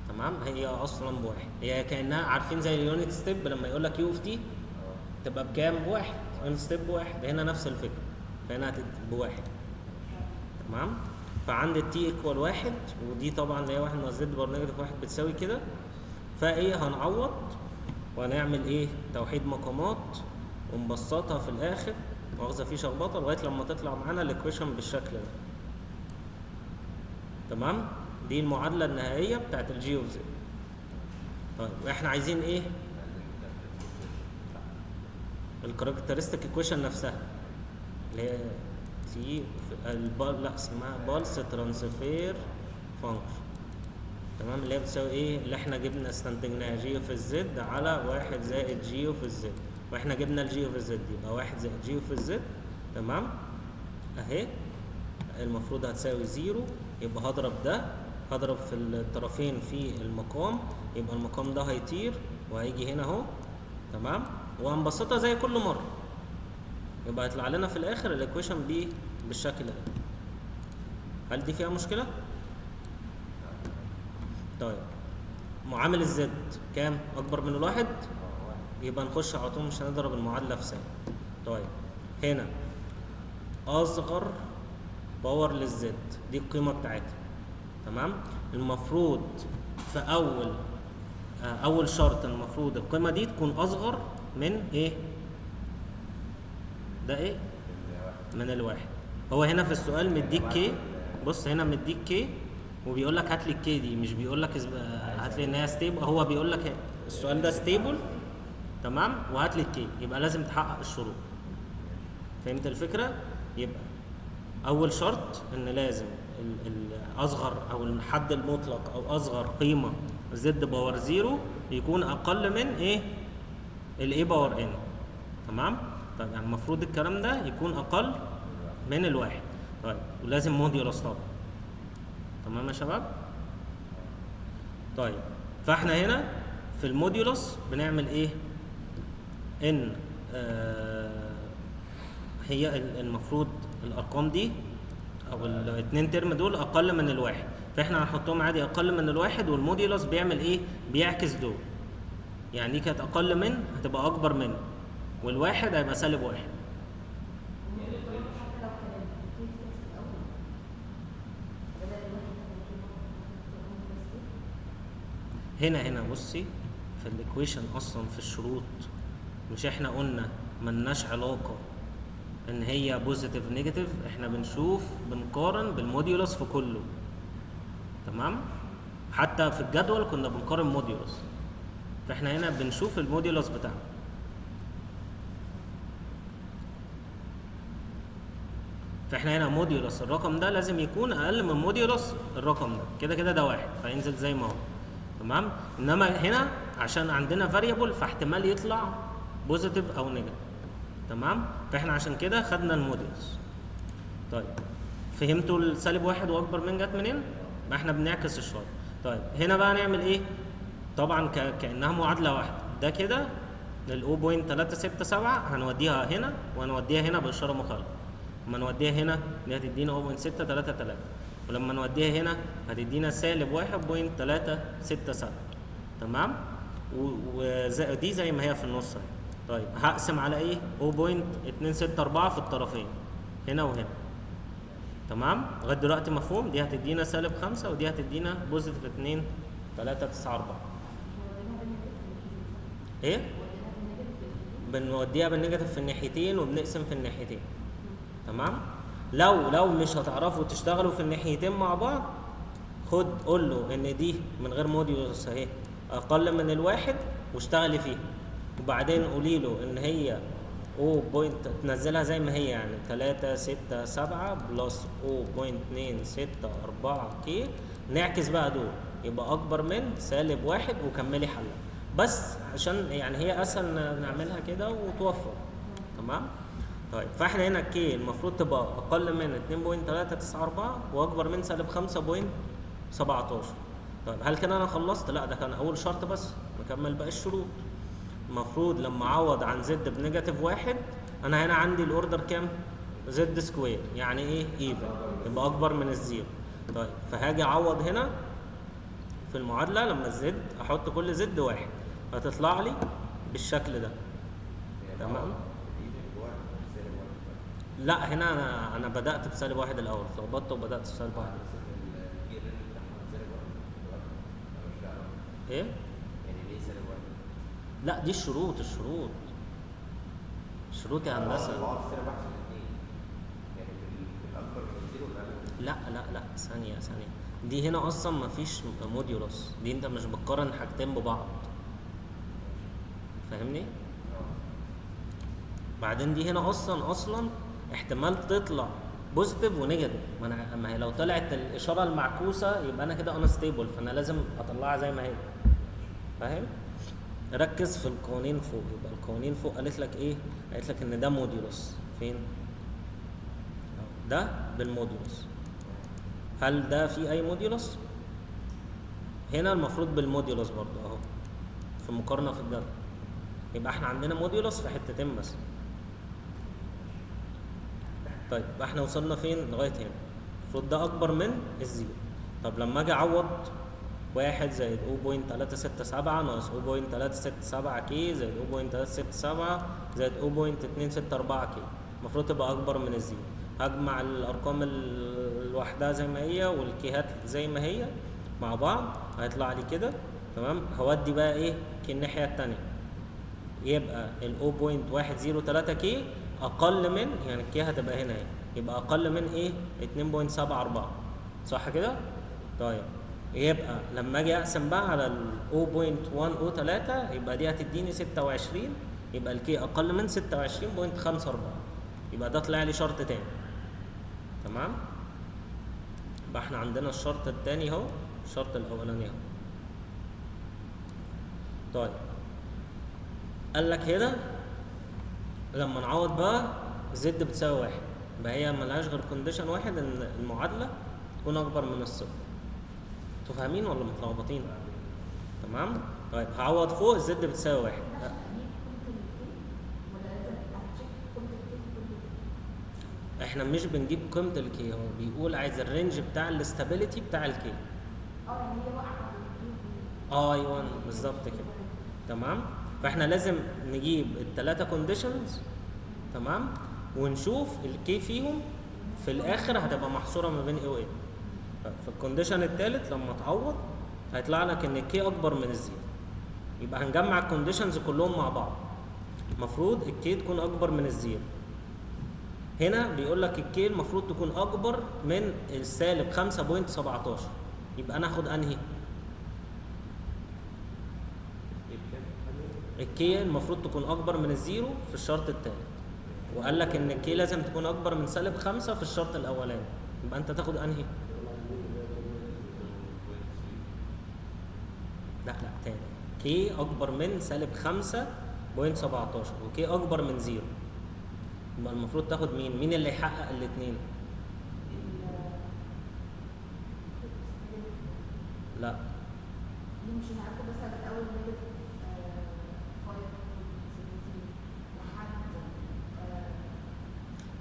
تمام. هي اصلا بواحد، هي كانها عارفين زي اليونت ستيب لما يقول لك يو اوف تي تبقى بكام؟ بواحد. يونت ستيب بواحد، هنا نفس الفكره، فهنا بواحد، تمام. فعند التي ايكوال واحد، ودي طبعا اللي هي واحد ناقص زد بار نيجاتيف واحد بتساوي كده. فايه هنعوض وهنعمل ايه؟ توحيد مقامات ونبسطها في الاخر، مؤاخذه في شخبطه، لغايه لما تطلع معانا الايكويشن بالشكل ده، تمام. دي المعادله النهائيه بتاعت الجي اوف زد. طيب احنا عايزين ايه؟ الكاركترستيك ايكويشن نفسها، اللي هي تي لا اسمها بالس ترانسفير فانكشن. تمام، اللي هي بتساوي ايه؟ اللي احنا جبنا استنتجناها جي اوف الزد على 1 زائد جي اوف الزد، واحنا جبنا الجي اوف الزد يبقى 1 زائد جي اوف الزد. تمام اهي المفروض هتساوي 0، يبقى هضرب في الطرفين في المقام، يبقى المقام ده هيطير وهيجي هنا اهو. تمام، وهنبسطها زي كل مره، يبقى هيطلع لنا في الاخر الايكويشن بالشكل ده. هل دي فيها مشكله؟ طيب معامل الزد كام؟ اكبر من الواحد، يبقى نخش على طول مش هنضرب المعادله في سالب. طيب هنا اصغر باور للزد دي القيمه بتاعتها. تمام، المفروض في اول شرط المفروض القيمه دي تكون اصغر من ايه؟ ده ايه؟ من الواحد. هو هنا في السؤال مديك كي، بص هنا مديك كي وبيقول لك هات لي الكي دي، مش بيقول لك هات لي ان هي ستيبل، هو بيقول لك السؤال ده ستيبل. تمام، وهات لي الكي، يبقى لازم تحقق الشروط. فهمت الفكره؟ يبقى اول شرط ان لازم الاصغر او الحد المطلق او اصغر قيمه زد باور 0 يكون اقل من ايه؟ الاي باور ان. تمام، طيب يعني المفروض الكلام ده يكون اقل من الواحد. طيب ولازم موديولس طبعا. تمام يا شباب؟ طيب فاحنا هنا في الموديولس بنعمل ايه؟ ان هي المفروض الارقام دي او الاثنين ترم دول اقل من الواحد، فاحنا هنحطهم عادي اقل من الواحد، والموديولس بيعمل ايه؟ بيعكس دول. يعني دي كانت اقل من هتبقى اكبر من، والواحد هيبقى سالب واحد. هنا بصي في الايكويشن اصلا في الشروط مش احنا قلنا ملناش علاقه ان هي بوزيتيف نيجاتيف، احنا بنقارن بالموديولس في كله. تمام، حتى في الجدول كنا بنقارن موديولس، فاحنا هنا بنشوف الموديولس بتاعه. فاحنا هنا موديولس الرقم ده لازم يكون اقل من موديولس الرقم ده، كده ده واحد فينزل زي ما هو. تمام، انما هنا عشان عندنا فاريبل فاحتمال يطلع بوزيتيف او نيجاتيف. تمام، فاحنا عشان كده خدنا الموديولس. طيب فهمتوا السالب واحد واكبر من جت منين؟ ما احنا بنعكس الشرط. طيب هنا بقى نعمل ايه؟ طبعا كانها معادله واحده، ده كده ال 0.367 هنوديها هنا وهنوديها هنا باشاره مخالفه. لما نوديها هنا دي هتدينا 0.633، ولما نوديها هنا هتدينا سالب 1.367. تمام، ودي زي ما هي في النص اهي. طيب هقسم على ايه؟ 0.264 في الطرفين هنا وهنا. تمام، لغايه دلوقتي مفهوم؟ دي هتدينا سالب 5 ودي هتدينا بوزيتيف 2.394. ايه؟ بنوديها بالنيجاتيف في الناحيتين وبنقسم في الناحيتين. تمام، لو مش هتعرفوا تشتغلوا في الناحيتين مع بعض، قول له ان دي من غير موديولس اهي اقل من الواحد واشتغلي فيها، وبعدين قولي له ان هي تنزلها زي ما هي، يعني 367 بلس 0.264 كي، نعكس بقى دول يبقى اكبر من سالب واحد وكملي حلها، بس عشان يعني هي اسهل نعملها كده وتوفر. تمام، طيب فاحنا هنا كي المفروض تبقى اقل من 2.394 واكبر من سالب 5.17. طيب هل كده انا خلصت؟ لا، ده كان اول شرط بس، نكمل باقي الشروط. المفروض لما اعوض عن زد بنيجاتيف واحد، انا هنا عندي الاوردر كام؟ زد سكوير، يعني ايه؟ ايفن، يبقى اكبر من الزيرو. طيب فهاجي اعوض هنا في المعادله لما الزد احط كل زد واحد، هتطلع لي بالشكل ده. تمام، لا هنا انا بدات بسالب واحد الاول، اتلخبطت وبدات بسالب واحد. ايه؟ يعني ليه سالب واحد؟ لا دي الشروط يا هندسه. يعني في الاكبر من زيرو ولا لا ثانيه دي هنا اصلا مفيش موديولس، دي انت مش بتقارن حاجتين ببعض، فاهمني؟ بعدين دي هنا اصلا احتمال تطلع بوزيتيف ونيجاتيف، ما هي لو طلعت الاشاره المعكوسه يبقى انا كده انستيبل، فانا لازم اطلعها زي ما هي. فاهم؟ ركز في القوانين فوق. يبقى القوانين فوق قالت لك ايه؟ قالت لك ان ده موديولوس. فين؟ ده بالموديولوس. هل ده في اي موديولوس؟ هنا المفروض بالموديولوس برضو اهو في مقارنه في الجدول. يبقى احنا عندنا موديولوس في حتتين بس. طيب احنا وصلنا فين لغايه هنا؟ المفروض ده اكبر من الزيرو. طب لما اجي اعوض 1 زائد 0.367 ناقص 0.367 كي زائد 0.367 زائد 0.264 كي، المفروض تبقى اكبر من الزيرو. هجمع الارقام لوحدها زي ما هي والكيهات زي ما هي مع بعض، هيطلع لي كده. تمام؟ هودي بقى ايه كي الناحيه الثانيه، يبقى ال 0.103 كي اقل من، يعني الكي هتبقى هنا اهي، يبقى اقل من ايه 2.74. صح كده؟ طيب يبقى لما اجي اقسم بقى على ال 0.103 يبقى دي هتديني 26، يبقى الكي اقل من 26.54. يبقى ده طلع لي شرط تاني. تمام؟ يبقى احنا عندنا الشرط التاني اهو، الشرط الاولاني اهو. طيب قال لك هنا لما نعوض بقى زد بتساوي 1، يبقى هي ملهاش غير كونديشن واحد، ان المعادله تكون اكبر من الصفر. انتوا فاهمين ولا متلخبطين؟ تمام؟ طيب هعوض فوق الزد بتساوي 1. احنا مش بنجيب قيمه الكي، هو بيقول عايز الرينج بتاع الاستابيليتي بتاع الكي. يعني هي واقعه. ايوه بالظبط كده. تمام؟ فاحنا لازم نجيب الثلاثه كونديشنز. تمام؟ ونشوف الكي فيهم في الاخر هتبقى محصوره ما بين ايه وايه. في الكونديشن الثالث لما تعوض هيطلع لك ان الكي اكبر من الزيرو، يبقى هنجمع الكونديشنز كلهم مع بعض. المفروض الكي تكون اكبر من الزيرو. هنا بيقول لك الكي المفروض تكون اكبر من السالب 5.17، يبقى انا هاخد انهي؟ الكي المفروض تكون اكبر من الزيرو في الشرط الثالث، وقال لك ان الكي لازم تكون اكبر من سالب 5 في الشرط الاولاني، يبقى انت تاخد انهي؟ لا تاني، كي اكبر من سالب 5.17 وكي اكبر من زيرو، يبقى المفروض تاخد مين اللي يحقق الاثنين؟ لا دي مش هنعرفه بس من اول نيجاتيف 5 لحد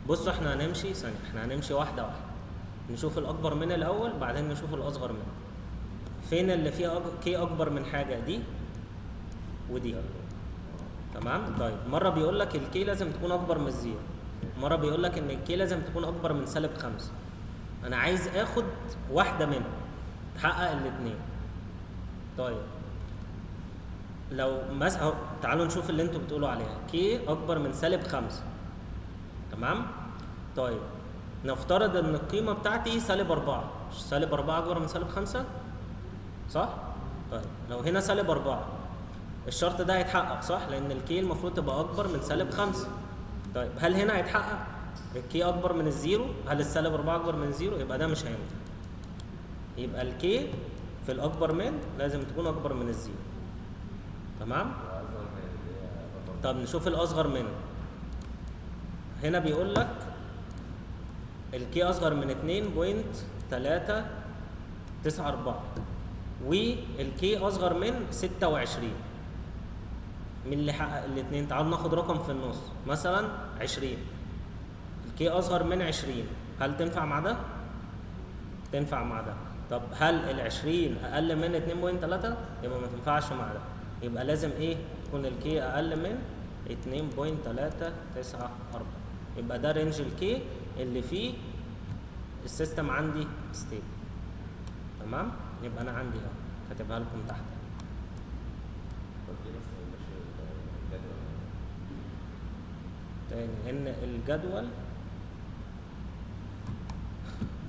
بصوا احنا هنمشي ثانيه، احنا هنمشي واحده واحده، نشوف الاكبر من الاول بعدين نشوف الاصغر منه. فين اللي فيها كي اكبر من حاجه؟ دي ودي. تمام؟ طيب مره بيقول لك الكي لازم تكون اكبر من الزيرو، مره بيقول لك ان الكي لازم تكون اكبر من سالب 5. انا عايز اخد واحده منهم تحقق الاثنين. طيب لو مثلا تعالوا نشوف اللي انتوا بتقولوا عليها، كي اكبر من سالب 5. تمام؟ طيب نفترض ان القيمه بتاعتي سالب 4، مش سالب 4 اكبر من سالب 5 صح؟ طيب لو هنا سالب 4 الشرط ده هيتحقق صح؟ لان الكي المفروض تبقى اكبر من سالب 5. طيب هل هنا هيتحقق الكي اكبر من الزيرو؟ هل السالب 4 اكبر من الزيرو؟ يبقى ده مش هينفع. يبقى الكي في الاكبر من لازم تكون اكبر من الزيرو. تمام؟ طب نشوف الاصغر منه. هنا بيقول لك الكي اصغر من 2.394 والكي اصغر من 26. مين اللي حقق الاثنين؟ تعالوا ناخد رقم في النص، مثلا 20. الكي اصغر من 20، هل تنفع مع ده؟ تنفع مع ده. طب هل ال 20 اقل من 2.3؟ يبقى ما تنفعش مع ده، يبقى لازم ايه؟ تكون الكي اقل من 2.394. يبقى ده رينج الكي اللي فيه السيستم عندي ستيبل. تمام؟ يبقى انا عندي اهو كاتبها لكم تحت. تاني ان الجدول،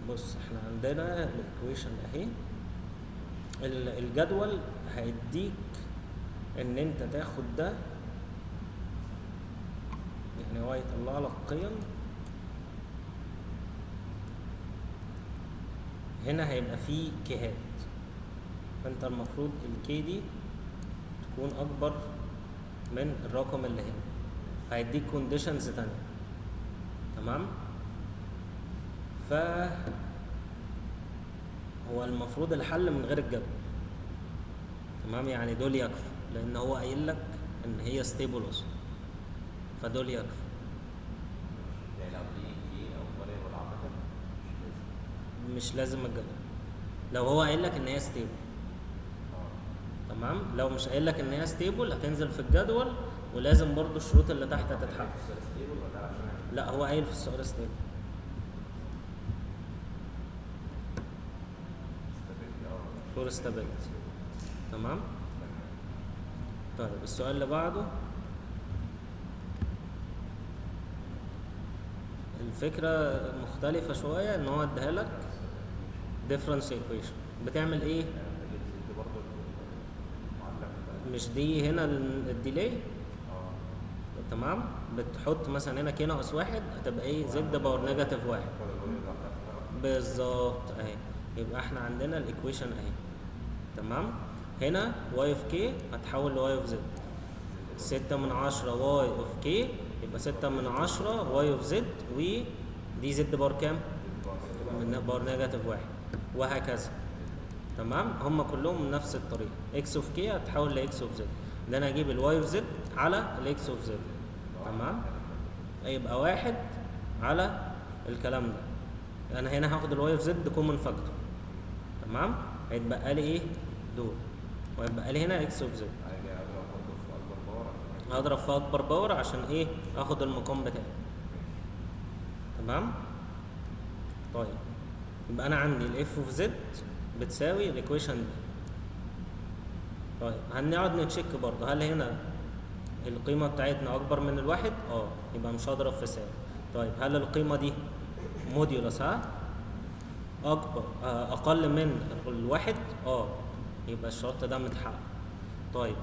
بص احنا عندنا الايكويشن اهي. الجدول هيديك ان انت تاخد ده، يعني هو يطلع لك قيم هنا هيبقى فيه كيهات، فانت المفروض الكي دي تكون اكبر من الرقم اللي هنا، هيديك كونديشنز تانية. تمام. ف هو المفروض الحل من غير الجدول. تمام، يعني دول يكفوا لان هو قايل لك ان هي ستيبل اصلا، فدول يكفوا. يعني لو دي كي او فاريبل عامة مش لازم الجدول لو هو قايل لك ان هي ستيبل. تمام، لو مش قايل لك ان هي ستيبل هتنزل في الجدول، ولازم برضو الشروط اللي تحت تتحقق. ستيبل ولا عشان لا، هو قايل في السؤال ستيبل. فور ستابيلتي. تمام. طيب السؤال اللي بعده، الفكرة مختلفة شوية، ان هو اديها لك difference equation. بتعمل ايه؟ دي برضه المعادلة مش دي هنا الديلي. تمام، بتحط مثلا هنا كي ناقص واحد هتبقى ايه؟ زد باور نيجاتيف واحد. بالظبط اهي. يبقى احنا عندنا الايكويشن اهي. تمام، هنا واي اوف كي هتحول لواي اوف زد. 6 من 10 واي اوف كي يبقى 6 من 10 واي اوف زد، ودي زد باور كام؟ من باور نيجاتيف واحد، وهكذا. تمام، هم كلهم من نفس الطريقه. اكس اوف كي هتحول لاكس اوف زد، ده انا اجيب الواي اوف زد على الاكس اوف زد. تمام، يبقى واحد على الكلام ده. انا هنا هاخد الواي اوف زد كومن فاكتور. تمام، هيتبقى لي ايه؟ دول، وهيتبقى لي هنا اكس اوف زد. هضرب في اكبر باور عشان ايه؟ اخد المقام بتاعي. تمام. طيب يبقى انا عندي الاف اوف زد بتساوي الايكويشن دي. طيب هنقعد نتشيك برضه، هل هنا القيمه بتاعتنا اكبر من الواحد؟ يبقى مش هضرب في سالب. طيب هل القيمه دي موديولس اكبر اقل من الواحد؟ يبقى الشرط ده متحقق. طيب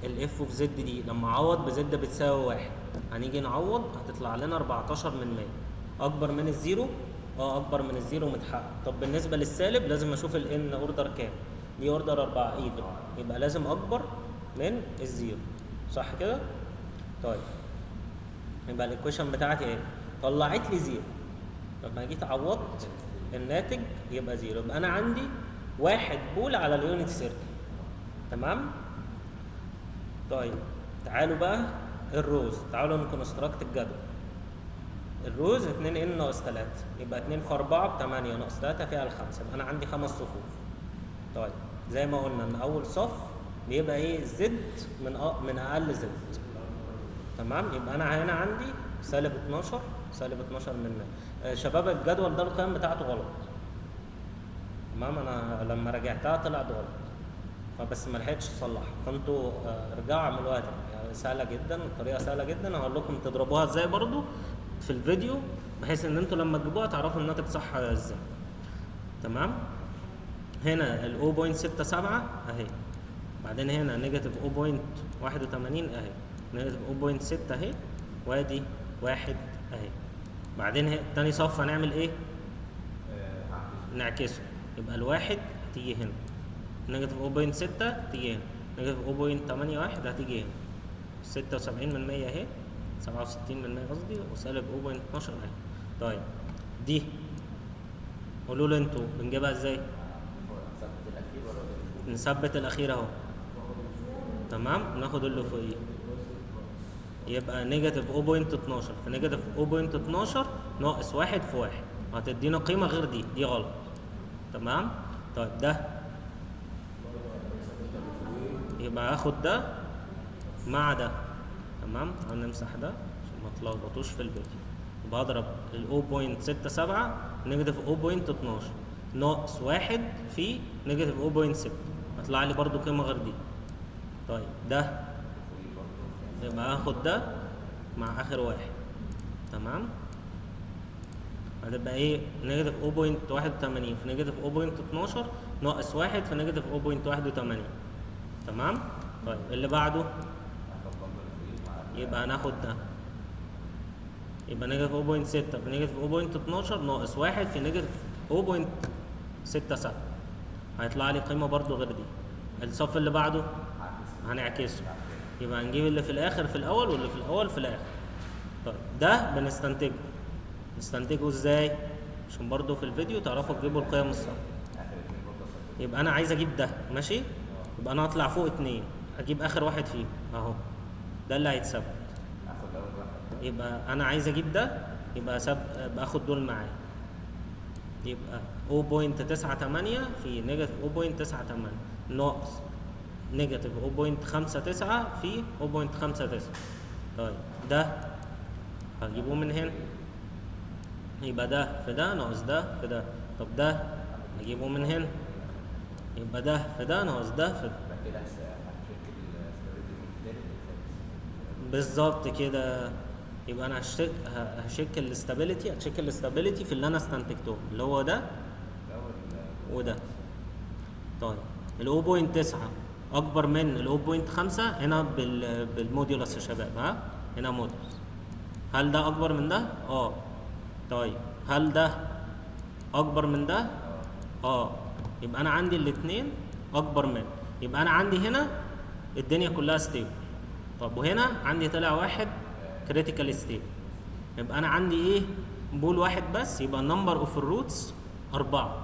الاف اوف زد دي لما اعوض بزد بتساوي واحد، هنيجي نعوض هتطلع لنا 14 من 100. اكبر من الزيرو؟ اكبر من الزيرو متحقق. طب بالنسبه للسالب لازم اشوف الان اوردر كام. دي اوردر 4 ايفن، يبقى لازم اكبر من الزيرو، صح كده؟ طيب يبقى الايكويشن بتاعتي ايه؟ طلعت لي زيرو. لما جيت عوضت الناتج يبقى زيرو، يبقى انا عندي 1 بول على اليونت سيركل. تمام. طيب تعالوا بقى الروز، تعالوا نكونستراكت الجدول. الروز 2 ان ناقص 3، يبقى 2 في 4 ب 8 ناقص 3 فيها الخمسة، يبقى انا عندي 5 صفوف. طيب زي ما قلنا ان اول صف بيبقى ايه؟ زد من اقل زد. تمام، يبقى انا هنا عندي سالب 12 من 100. شباب الجدول ده القيم بتاعته غلط. تمام، انا لما راجعتها طلعت غلط، فبس ما لحقتش اصلحها، فانتوا ارجعوا اعملوها تاني. يعني سهله جدا، الطريقه سهله جدا، هقول لكم تضربوها ازاي برضو في الفيديو، بحيث ان انتوا لما تجيبوها تعرفوا الناتج صح ازاي. تمام. هنا ال 0.67 اهي، بعدين هنا نيجاتيف 0.81 اهي، نيجاتيف 0.6 اهي، وادي 1 اهي. بعدين تاني صف هنعمل ايه؟ نعكسه، يبقى الواحد هتيجي هنا، نيجاتيف 0.6 تيجي هنا، نيجاتيف 0.81 هتيجي هنا، 76 من 100 اهي، 67 من 100 قصدي، وسالب 0.12 اهي. طيب دي قولوا لي انتوا بنجيبها ازاي؟ نثبت الاخير اهو. تمام، ناخد اللي فوقيه، يبقى نيجاتيف 0.12 في نيجاتيف 0.12 ناقص 1 في 1 هتدينا قيمه غير دي غلط. تمام. طيب ده يبقى هاخد ده مع ده. تمام، هنمسح ده عشان ما تلخبطوش في الفيديو. يبقى هضرب ال 0.67 نيجاتيف 0.12 ناقص 1 في نيجاتيف 0.6 هطلع لي برضو قيمه غير دي. طيب ده يبقى هاخد ده مع اخر واحد. تمام، هتبقى ايه؟ نيجاتيف 0.81 في نيجاتيف 0.12 ناقص 1 في نيجاتيف 0.81. تمام. طيب اللي بعده يبقى هناخد ده، يبقى نيجاتيف 0.6 في نيجاتيف 0.12 ناقص 1 في نيجاتيف 6 7 هيطلع لي قيمه برضو غير دي. الصف اللي بعده هنعكسه، يبقى هنجيب اللي في الاخر في الاول واللي في الاول في الاخر. طيب ده نستنتجه ازاي عشان برضو في الفيديو تعرفوا تجيبوا القيم الصح. يبقى انا عايز اجيب ده ماشي، يبقى انا هطلع فوق 2 اجيب اخر واحد فيه اهو، ده اللي هيتثبت. يبقى انا عايز اجيب ده، يبقى باخد دول معايا، يبقى 0.98 في نيجاتيف 0.98 ناقص نيجاتيف 0.59 في 0.59. طيب ده هجيبه من هنا، يبقى ده في ده ناقص ده في ده. طب ده هجيبه من هنا، يبقى ده في ده ناقص ده في ده. بالظبط كده. يبقى انا هشيك الاستابيليتي في اللي انا استنتجته اللي هو ده وده. طيب ال 0.9 اكبر من ال 0.5 هنا بالموديولس يا شباب، ها هنا موديولس. هل ده اكبر من ده؟ طيب هل ده اكبر من ده؟ يبقى انا عندي الاثنين اكبر من، يبقى انا عندي هنا الدنيا كلها ستيبل. طب وهنا عندي طلع واحد كريتيكال ستيبل، يبقى انا عندي ايه؟ بول واحد بس، يبقى النمبر اوف الروتس 4.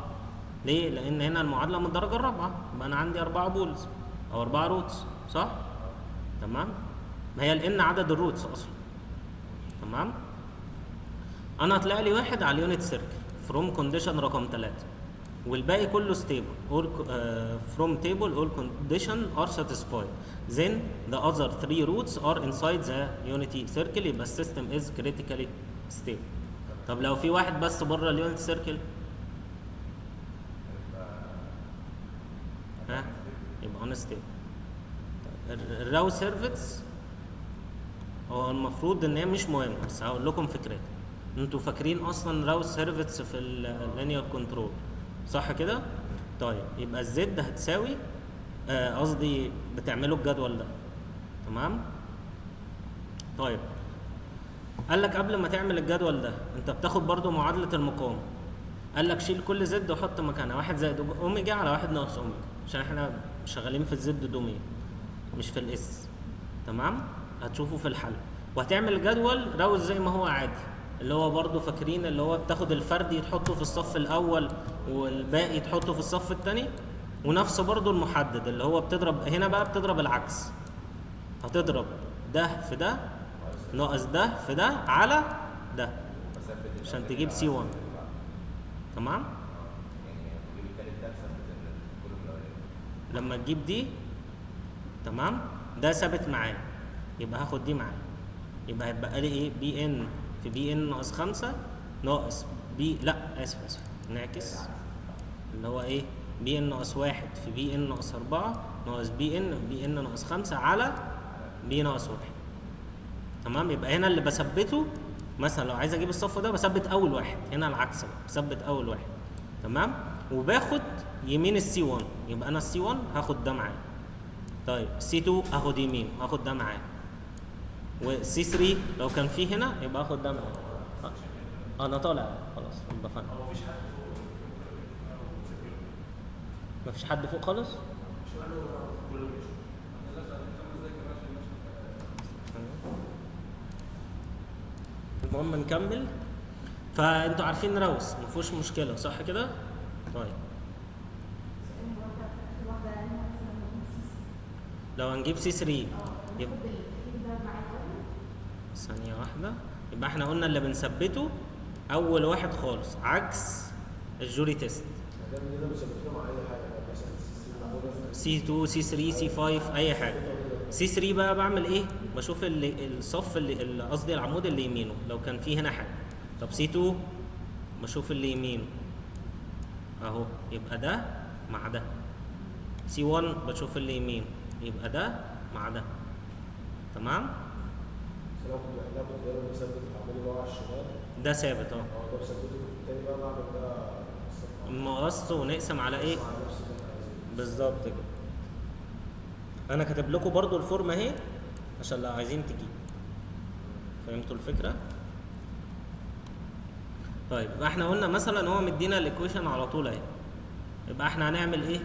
ليه؟ لان هنا المعادله من الدرجه الرابعه، يبقى انا عندي 4 بولز او 4 روتس، صح؟ تمام؟ ما هي لان عدد الروتس اصلا. تمام؟ انا طلع لي واحد على اليونت سيركل فروم كونديشن رقم 3، والباقي كله ستيبل. from table all condition are satisfied, then the other 3 roots are inside the unity circle. يبقى السيستم is critically stable. طب لو في واحد بس بره اليونت سيركل يبقى unstable. الراو سيرفيس هو المفروض ان هي مش مهمه، بس هقول لكم فكرتها. انتوا فاكرين اصلا راو سيرفيس في اللينير كنترول صح كده؟ طيب يبقى الزد هتساوي قصدي بتعملوا الجدول ده. تمام؟ طيب قال لك قبل ما تعمل الجدول ده انت بتاخد برضو معادله المقاومه. قال لك شيل كل زد وحط مكانها 1 زائد اوميجا على 1 ناقص اوميجا، عشان احنا شغالين في الزد دومين مش في الاس. تمام؟ هتشوفوا في الحل. وهتعمل الجدول راوز زي ما هو عادي، اللي هو برضو فاكرين اللي هو بتاخد الفردي تحطه في الصف الاول والباقي تحطه في الصف الثاني، ونفس برضو المحدد اللي هو بتضرب هنا بقى بتضرب العكس، هتضرب ده في ده ناقص ده في ده على ده عشان تجيب سي 1. تمام؟ لما تجيب دي تمام ده ثابت معايا، يبقى هاخد دي معايا، يبقى هيتبقى لي ايه؟ بي ان في بي ان ناقص 5 ناقص بي، لا اسف نعكس اللي هو ايه؟ بي ان ناقص 1 في بي ان ناقص 4 ناقص بي ان ناقص 5 على بي ناقص 1. تمام؟ يبقى هنا اللي بثبته مثلا لو عايز اجيب الصف ده بثبت اول واحد، هنا العكس بقى بثبت اول واحد. تمام؟ وباخد يمين السي 1، يبقى انا السي 1 هاخد ده معايا. طيب سي 2 هاخد يمين هاخد ده معايا، وسي 3 لو كان في هنا يبقى اخد ده معايا. انا طالع خلاص يبقى فاهم. مفيش حد فوق خالص؟ المهم نكمل. فانتوا عارفين راوس مفيهوش مشكله صح كده؟ طيب لو هنجيب سي 3 يبقى ثانية واحدة، يبقى احنا قلنا اللي بنثبته أول واحد خالص عكس الجوري تيست. سي 2 سي 3 سي 5 أي حاجة. سي 3 بقى بعمل إيه؟ بشوف الصف اللي قصدي العمود اللي يمينه لو كان فيه هنا حاجة. طب سي 2 بشوف اللي يمينه أهو، يبقى ده مع ده. سي 1 بشوف اللي يمينه، يبقى ده مع ده. تمام؟ لو كنت دايما بثبت بعمله بقى على الشمال ده ثابت ده بثبته التاني بقى بعمل ده مقص ونقسم على ايه؟ بالظبط كده. انا كاتب لكم برضو الفورمه اهي عشان لو عايزين تجيب. فهمتوا الفكره؟ طيب احنا قلنا مثلا هو مدينا الايكويشن على طول اهي، يبقى احنا هنعمل ايه؟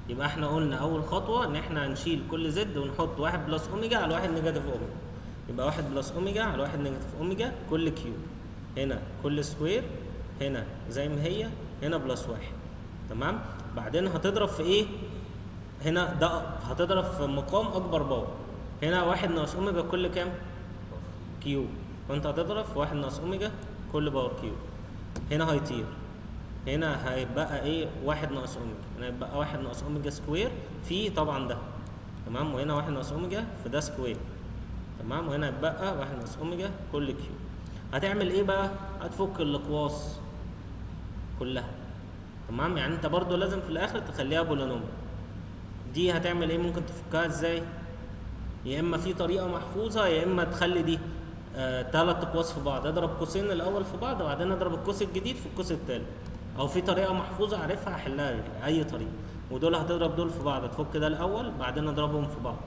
يبقى احنا قلنا اول خطوه ان احنا هنشيل كل زد ونحط 1 بلس اوميجا على 1 نيجاتيف اوميجا. يبقى 1 بلس اوميجا على 1 نيجاتيف اوميجا كل كيو. هنا كل سكوير، هنا زي ما هي، هنا بلس 1. تمام؟ بعدين هتضرب في ايه؟ هنا ده هتضرب في مقام اكبر باور. هنا 1 ناقص اوميجا كل كام؟ كيو. فانت هتضرب في 1 ناقص اوميجا كل باور كيو. هنا هيطير. هنا هيبقى ايه؟ 1 ناقص اوميجا. هنا هيبقى 1 ناقص اوميجا سكوير في طبعا ده. تمام؟ وهنا 1 ناقص اوميجا في ده سكوير. تمام؟ وهنا هيبقى 1 ناقص اوميجا كل كيو. هتعمل ايه بقى؟ هتفك الاقواس كلها. تمام؟ يعني انت برضو لازم في الاخر تخليها بولينوميال. دي هتعمل ايه؟ ممكن تفكها ازاي؟ يا اما في طريقه محفوظه، يا اما تخلي دي 3 اقواس في بعض، اضرب قوسين الاول في بعض وبعدين اضرب القوس الجديد في القوس الثالث. او في طريقه محفوظه عارفها هحلها اي طريقه. ودول هتضرب دول في بعض، تفك ده الاول بعدين اضربهم في بعض.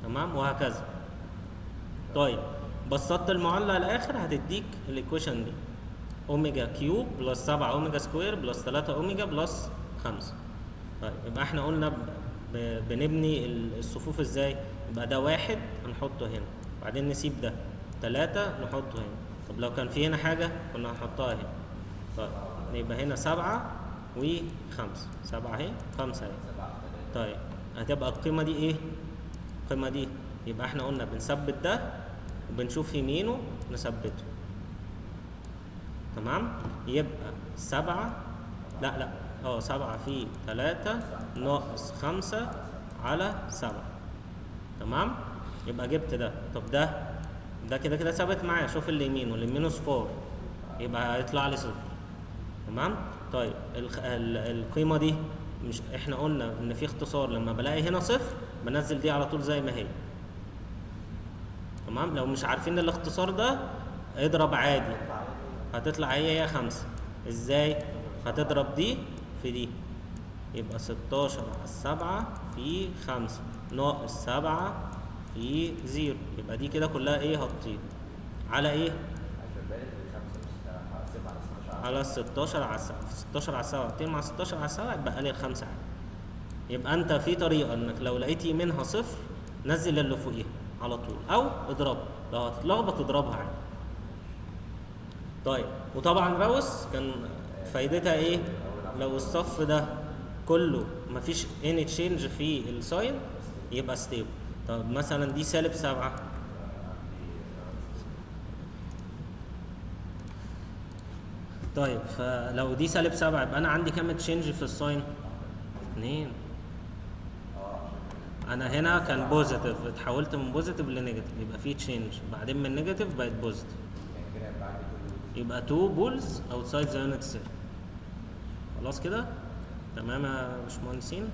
تمام؟ وهكذا. طيب بسطت المعادله الاخر هتديك الايكويشن دي. اوميجا كيوب بلس 7 اوميجا سكوير بلس 3 اوميجا بلس 5. طيب يبقى احنا قلنا بنبني الصفوف ازاي؟ يبقى ده 1 هنحطه هنا، بعدين نسيب ده 3 نحطه هنا. طب لو كان في هنا حاجه كنا هنحطها هنا. طيب يبقى هنا 7 و5. 7 اهي، 5 اهي. طيب هتبقى القيمه دي ايه؟ القيمه دي يبقى احنا قلنا بنثبت ده وبنشوف يمينه نثبته. تمام؟ يبقى 7 لا 7 في 3 ناقص 5 على 7. تمام؟ يبقى جبت ده. طب ده كده كده ثابت معايا. شوف اللي يمينه، اللي يمينه صفار، يبقى هيطلع لي 0. تمام؟ طيب القيمه دي مش احنا قلنا ان في اختصار لما بلاقي هنا 0 بنزل دي على طول زي ما هي. تمام؟ لو مش عارفين الاختصار ده اضرب عادي، هتطلع هي 5. ازاي؟ هتضرب دي في دي، يبقى 16 على 7 في 5 ناقص 7 في 0. يبقى دي كده كلها ايه؟ هتطير على ايه؟ عشان بقيت ال5 على 16 على 7. 16 على 7 2 مع 16 على 7 يبقى لي 5 عادي. يبقى انت في طريقه انك لو لقيت يمينها 0 نزل اللي فوقيها على طول، او اضربها. لو هتتلخبط اضربها عادي. طيب وطبعا راوس كان فايدتها ايه؟ لو الصف ده كله مفيش اني تشينج في الساين يبقى ستيبل. طب مثلا دي -7. طيب فلو دي -7 يبقى انا عندي كام تشينج في الساين؟ 2. انا هنا كان بوزيتيف، اتحولت من بوزيتيف لنيجاتيف، يبقى في تشينج. بعدين من نيجاتيف بقت بوزيتيف، يبقى 2 بولز اوتسايد ذا يونت سيل. خلاص كده؟ تمام يا باشمهندسين؟